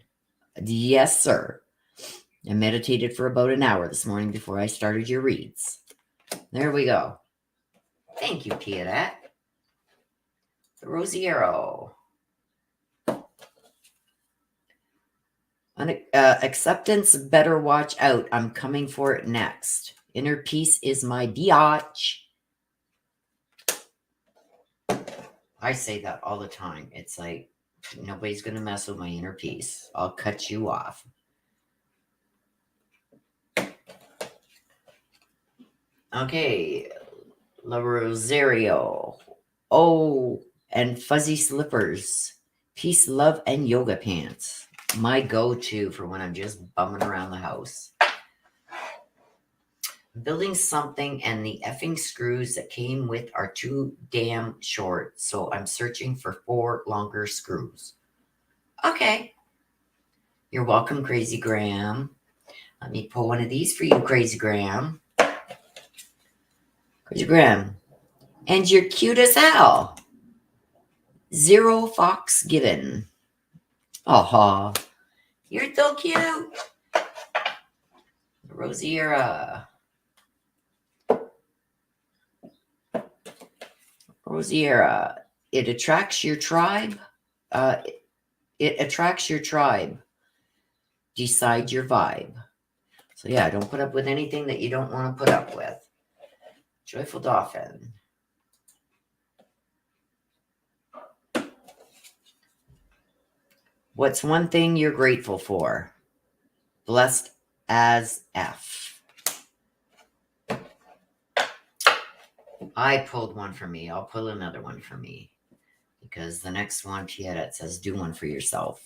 Yes, sir. I meditated for about an hour this morning before I started your reads. There we go. Thank you, Piedette. The Rosiero. Acceptance, better watch out. I'm coming for it next. Inner peace is my biatch. I say that all the time. It's like, nobody's going to mess with my inner peace. I'll cut you off. Okay. La Rosario. Oh, and fuzzy slippers. Peace, love, and yoga pants. My go-to for when I'm just bumming around the house. Building something and the effing screws that came with are too damn short, so I'm searching for 4 longer screws. Okay. You're welcome, Crazy Graham. Let me pull one of these for you, Crazy Graham. Crazy Graham. And you're cute as hell. 0 fox given. Aha. You're so cute. Rosiera. Rosiera. It attracts your tribe. It attracts your tribe. Decide your vibe. So yeah, don't put up with anything that you don't want to put up with. Joyful Dolphin. What's one thing you're grateful for? Blessed as F. I pulled one for me. I'll pull another one for me. Because the next one, Piedette says, do one for yourself.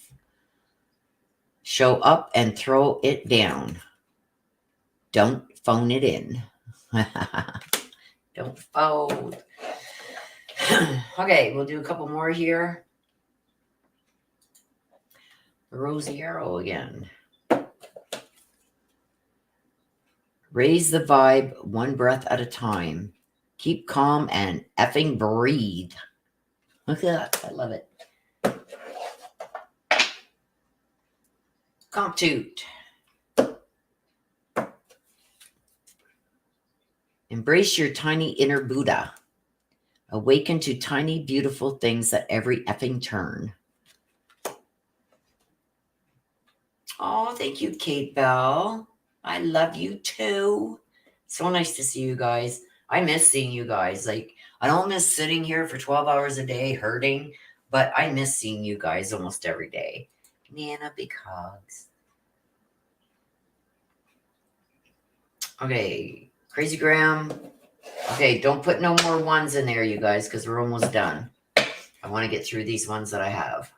Show up and throw it down. Don't phone it in. Don't fold. Okay, we'll do a couple more here. Rosiero again. Raise the vibe one breath at a time. Keep calm and effing breathe. Look at that. I love it. Comptute. Embrace your tiny inner Buddha. Awaken to tiny, beautiful things at every effing turn. Oh, thank you, Kate Bell. I love you too. So nice to see you guys. I miss seeing you guys. Like, I don't miss sitting here for 12 hours a day hurting, but I miss seeing you guys almost every day. Nana, big hugs. Okay, Crazy Graham. Okay, don't put no more ones in there, you guys, because we're almost done. I want to get through these ones that I have.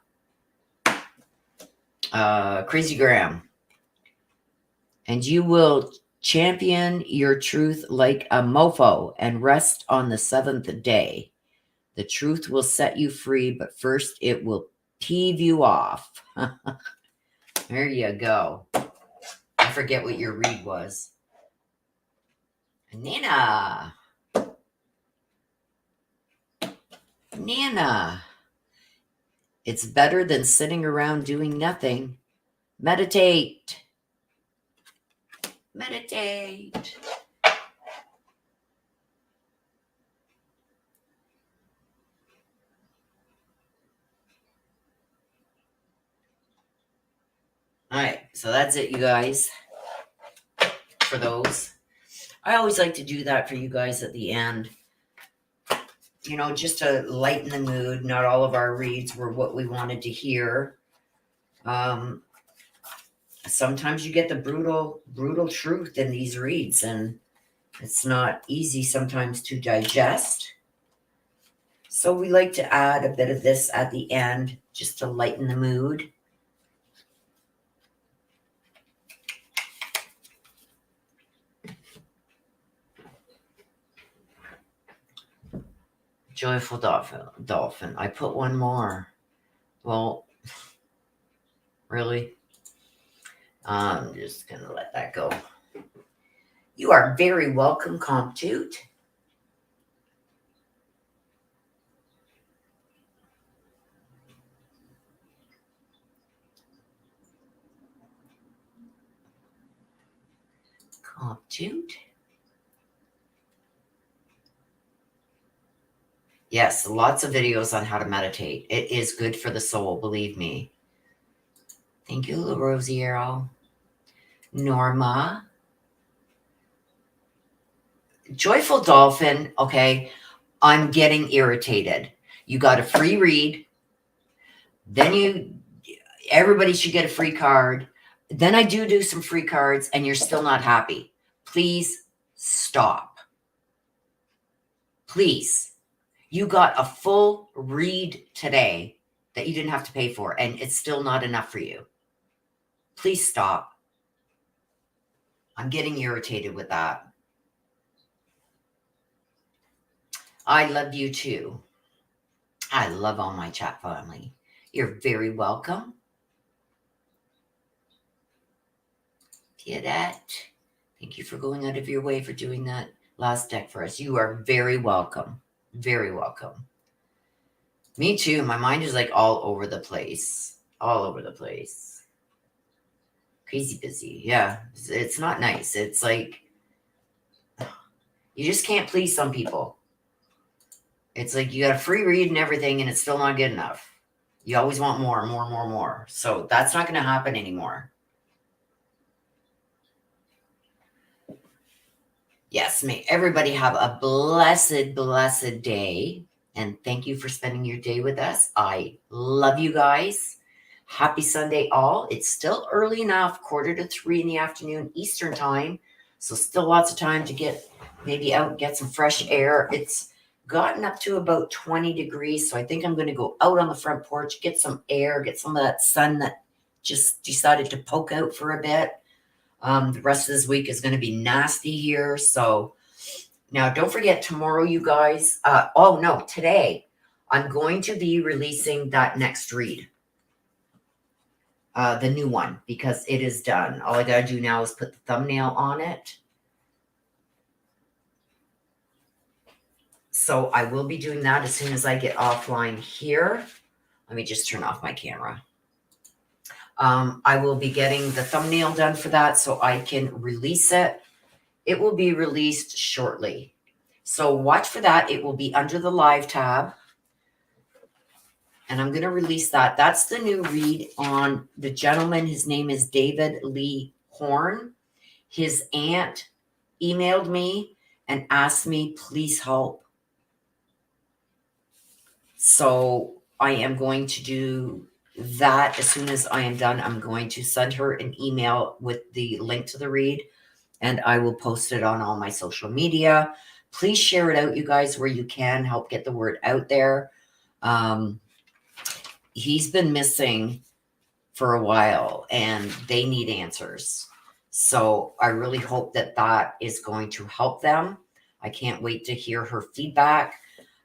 Crazy Graham. And you will champion your truth like a mofo and rest on the 7th day. The truth will set you free, but first it will peeve you off. There you go. I forget what your read was. Nana. Nana. It's better than sitting around doing nothing. Meditate. Meditate. All right, so that's it, you guys, for those. I always like to do that for you guys at the end. You know, just to lighten the mood. Not all of our reads were what we wanted to hear. Sometimes you get the brutal truth in these reads, and it's not easy sometimes to digest. So we like to add a bit of this at the end just to lighten the mood. Joyful Dolphin. I put one more. Well, really? I'm just going to let that go. You are very welcome, Comptute. Comptute. Yes, lots of videos on how to meditate. It is good for the soul, believe me. Thank you, Rosiero. Norma. Joyful Dolphin. Okay, I'm getting irritated. You got a free read. Then everybody should get a free card. Then I do some free cards and you're still not happy. Please stop. Please. You got a full read today that you didn't have to pay for, and it's still not enough for you. Please stop. I'm getting irritated with that. I love you too. I love all my chat family. You're very welcome. That. Thank you for going out of your way for doing that last deck for us. You are very welcome. Very welcome. Me too. My mind is like all over the place. All over the place. Crazy busy. Yeah. It's not nice. It's like you just can't please some people. It's like you got a free read and everything, and it's still not good enough. You always want more, more, more, more. So that's not going to happen anymore. Yes, may everybody have a blessed, blessed day. And thank you for spending your day with us. I love you guys. Happy Sunday all. It's still early enough, 2:45 in the afternoon Eastern time. So still lots of time to get maybe out and get some fresh air. It's gotten up to about 20 degrees. So I think I'm going to go out on the front porch, get some air, get some of that sun that just decided to poke out for a bit. The rest of this week is going to be nasty here. So now don't forget tomorrow, you guys. Today I'm going to be releasing that next read. The new one, because it is done. All I got to do now is put the thumbnail on it. So I will be doing that as soon as I get offline here. Let me just turn off my camera. I will be getting the thumbnail done for that so I can release it. It will be released shortly. So watch for that. It will be under the live tab. And I'm going to release that. That's the new read on the gentleman. His name is David Lee Horn. His aunt emailed me and asked me, please help. So I am going to do that as soon as I am done. I'm going to send her an email with the link to the read, and I will post it on all my social media. Please share it out, you guys, where you can. Help get the word out there. He's been missing for a while, and they need answers. So I really hope that that is going to help them. I can't wait to hear her feedback.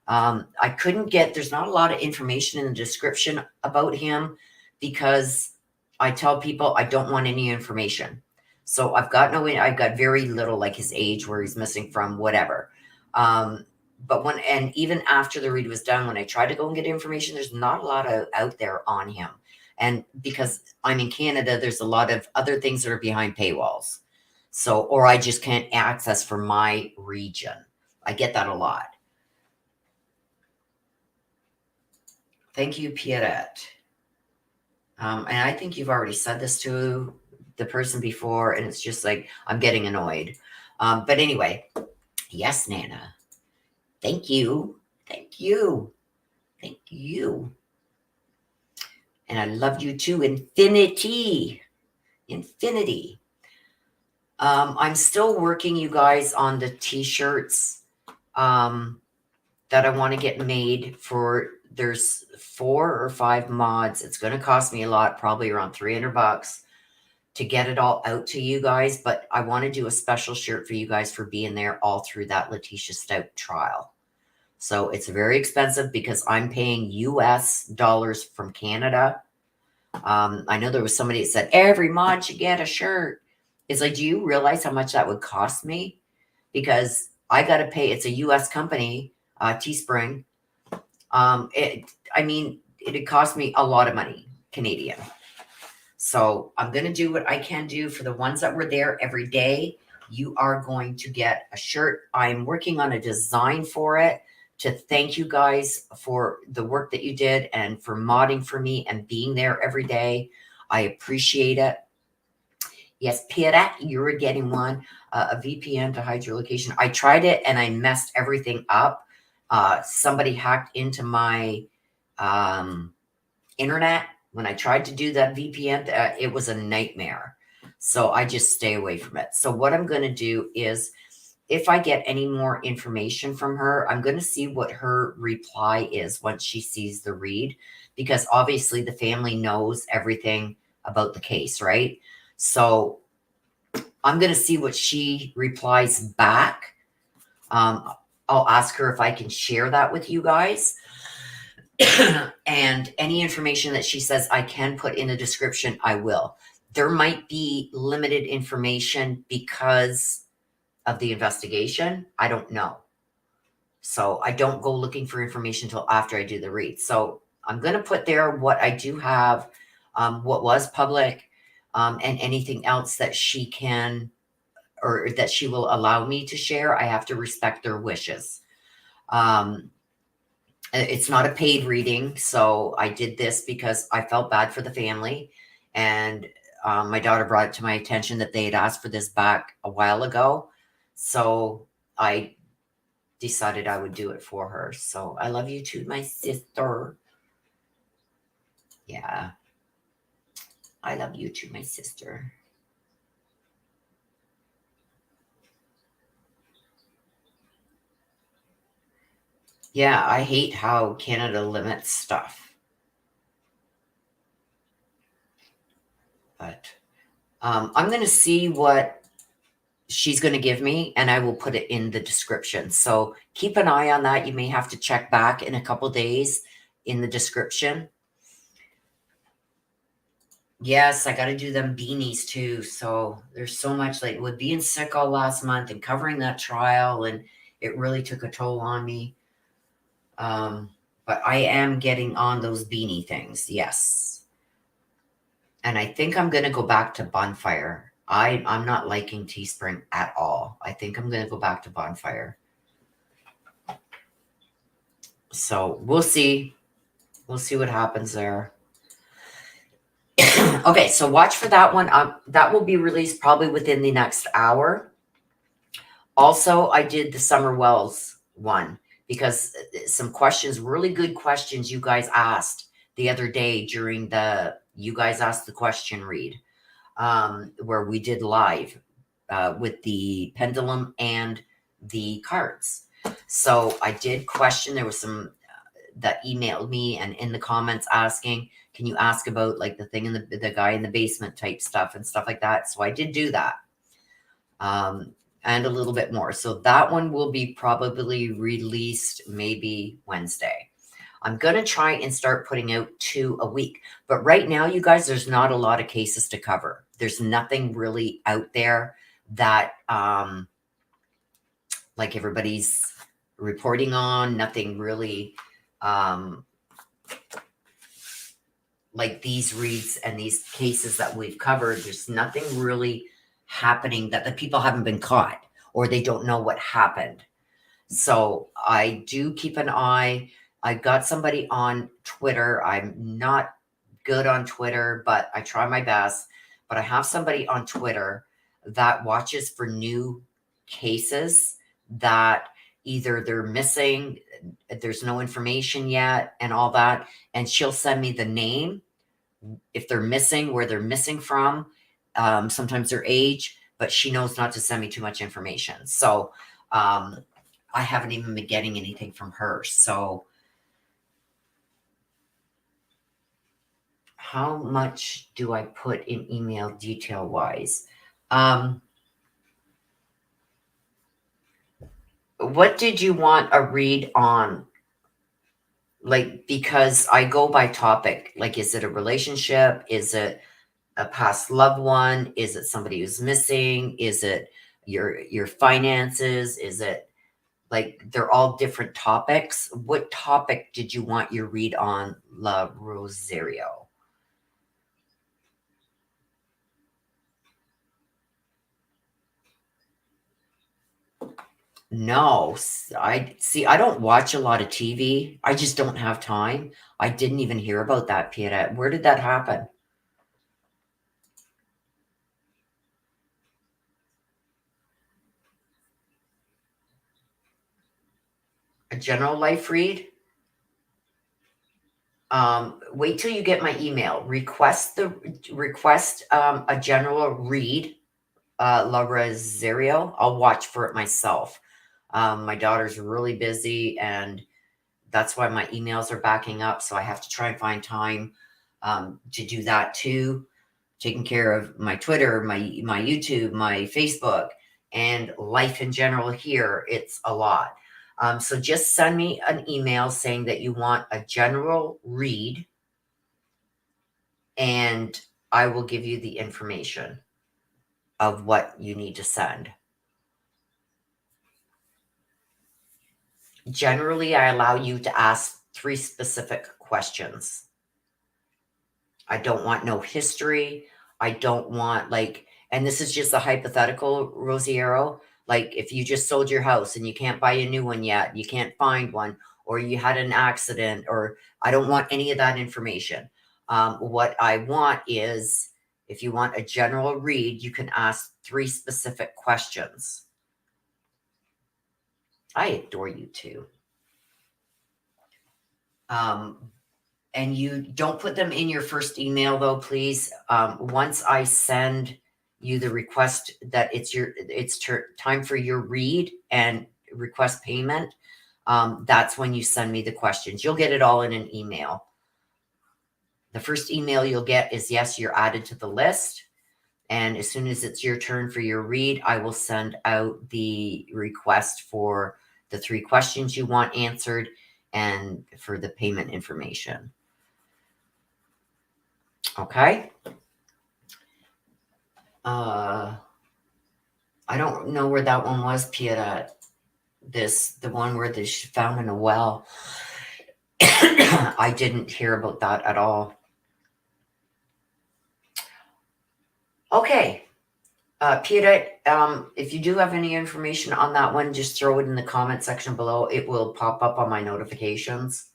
There's not a lot of information in the description about him because I tell people I don't want any information. So I've got very little, like his age, where he's missing from, whatever. Even after the read was done, when I tried to go and get information, there's not a lot out there on him. And because I'm in Canada, there's a lot of other things that are behind paywalls. So, or I just can't access for my region. I get that a lot. Thank you, Pierrette. And I think you've already said this to the person before, and it's just like, I'm getting annoyed. But anyway, yes, Nana. Thank you. Thank you. Thank you. And I love you too. Infinity. Infinity. I'm still working, you guys, on the t-shirts that I want to get made for. There's 4 or 5 mods. It's going to cost me a lot, probably around $300 to get it all out to you guys. But I want to do a special shirt for you guys for being there all through that Letitia Stout trial. So it's very expensive because I'm paying US dollars from Canada. I know there was somebody that said every mod should get a shirt. It's like, do you realize how much that would cost me? Because I got to pay. It's a US company, Teespring. It'd cost me a lot of money, Canadian. So I'm going to do what I can do for the ones that were there every day. You are going to get a shirt. I'm working on a design for it to thank you guys for the work that you did and for modding for me and being there every day. I appreciate it. Yes, Pierre, you were getting one, a VPN to hide your location. I tried it and I messed everything up. Somebody hacked into my internet. When I tried to do that VPN, it was a nightmare. So I just stay away from it. So what I'm going to do is, if I get any more information from her, I'm going to see what her reply is once she sees the read, because obviously the family knows everything about the case, right? So I'm going to see what she replies back. I'll ask her if I can share that with you guys. And any information that she says I can put in the description, I will. There might be limited information because of the investigation. I don't know. So I don't go looking for information until after I do the read. So I'm going to put there what I do have, what was public, and anything else that she can or that she will allow me to share. I have to respect their wishes. It's not a paid reading, so I did this because I felt bad for the family, and my daughter brought it to my attention that they had asked for this back a while ago, so I decided I would do it for her. So I love you too, my sister. Yeah, I love you too, my sister. Yeah, I hate how Canada limits stuff. But I'm going to see what she's going to give me, and I will put it in the description. So keep an eye on that. You may have to check back in a couple days in the description. Yes, I got to do them beanies too. So there's so much, like with being sick all last month and covering that trial, and it really took a toll on me. But I am getting on those beanie things. Yes. And I think I'm going to go back to Bonfire. I'm not liking Teespring at all. I think I'm going to go back to Bonfire. So we'll see. We'll see what happens there. Okay, so watch for that one. That will be released probably within the next hour. Also, I did the Summer Wells one because some questions, really good questions you guys asked the other day during the You Guys Asked the Question read, where we did live with the pendulum and the cards. So I did question. There was some that emailed me and in the comments asking, can you ask about like the thing in the guy in the basement type stuff and stuff like that. So I did do that. And a little bit more. So that one will be probably released maybe Wednesday. I'm going to try and start putting out 2 a week. But right now, you guys, there's not a lot of cases to cover. There's nothing really out there that like everybody's reporting on, nothing really like these reads and these cases that we've covered. There's nothing really happening that the people haven't been caught or they don't know what happened. So I do keep an eye. I got somebody on Twitter. I'm not good on Twitter, but I try my best. But I have somebody on Twitter that watches for new cases that either they're missing, there's no information yet, and all that. And she'll send me the name if they're missing, where they're missing from, sometimes their age, but she knows not to send me too much information. So I haven't even been getting anything from her. So how much do I put in email detail wise? What did you want a read on? Like, because I go by topic, like, is it a relationship? Is it a past loved one? Is it somebody who's missing? Is it your finances? Is it like they're all different topics? What topic did you want your read on, La Rosario? No, I don't watch a lot of TV. I just don't have time. I didn't even hear about that, Pieta. Where did that happen? A general life read? Wait till you get my email. Request a general read, La Rosario. I'll watch for it myself. My daughter's really busy, and that's why my emails are backing up. So I have to try and find time to do that too. Taking care of my Twitter, my YouTube, my Facebook, and life in general here. It's a lot. So just send me an email saying that you want a general read, and I will give you the information of what you need to send. Generally, I allow you to ask 3 specific questions. I don't want no history. I don't want and this is just a hypothetical, Rosiero. Like if you just sold your house and you can't buy a new one yet, you can't find one, or you had an accident, or I don't want any of that information. What I want is, if you want a general read, you can ask 3 specific questions. I adore you too. And you don't put them in your first email though, please. Once I send you the request that it's time for your read and request payment, that's when you send me the questions. You'll get it all in an email. The first email you'll get is, yes, you're added to the list. And as soon as it's your turn for your read, I will send out the request for the 3 questions you want answered and for the payment information. Okay. I don't know where that one was, Pieta. The one where they found in a well. I didn't hear about that at all. Okay. Pieta, if you do have any information on that one, just throw it in the comment section below. It will pop up on my notifications.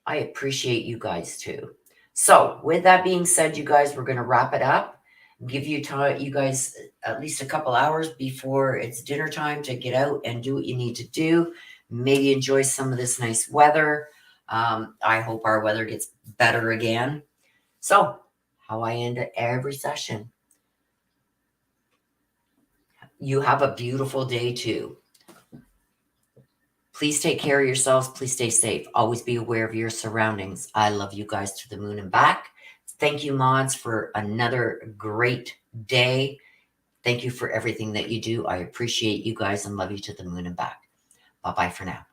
I appreciate you guys too. So with that being said, you guys, we're going to wrap it up. Give you time, you guys, at least a couple hours before it's dinner time to get out and do what you need to do. Maybe enjoy some of this nice weather. I hope our weather gets better again. So, how I end every session. You have a beautiful day too. Please take care of yourselves. Please stay safe. Always be aware of your surroundings. I love you guys to the moon and back. Thank you, mods, for another great day. Thank you for everything that you do. I appreciate you guys and love you to the moon and back. Bye-bye for now.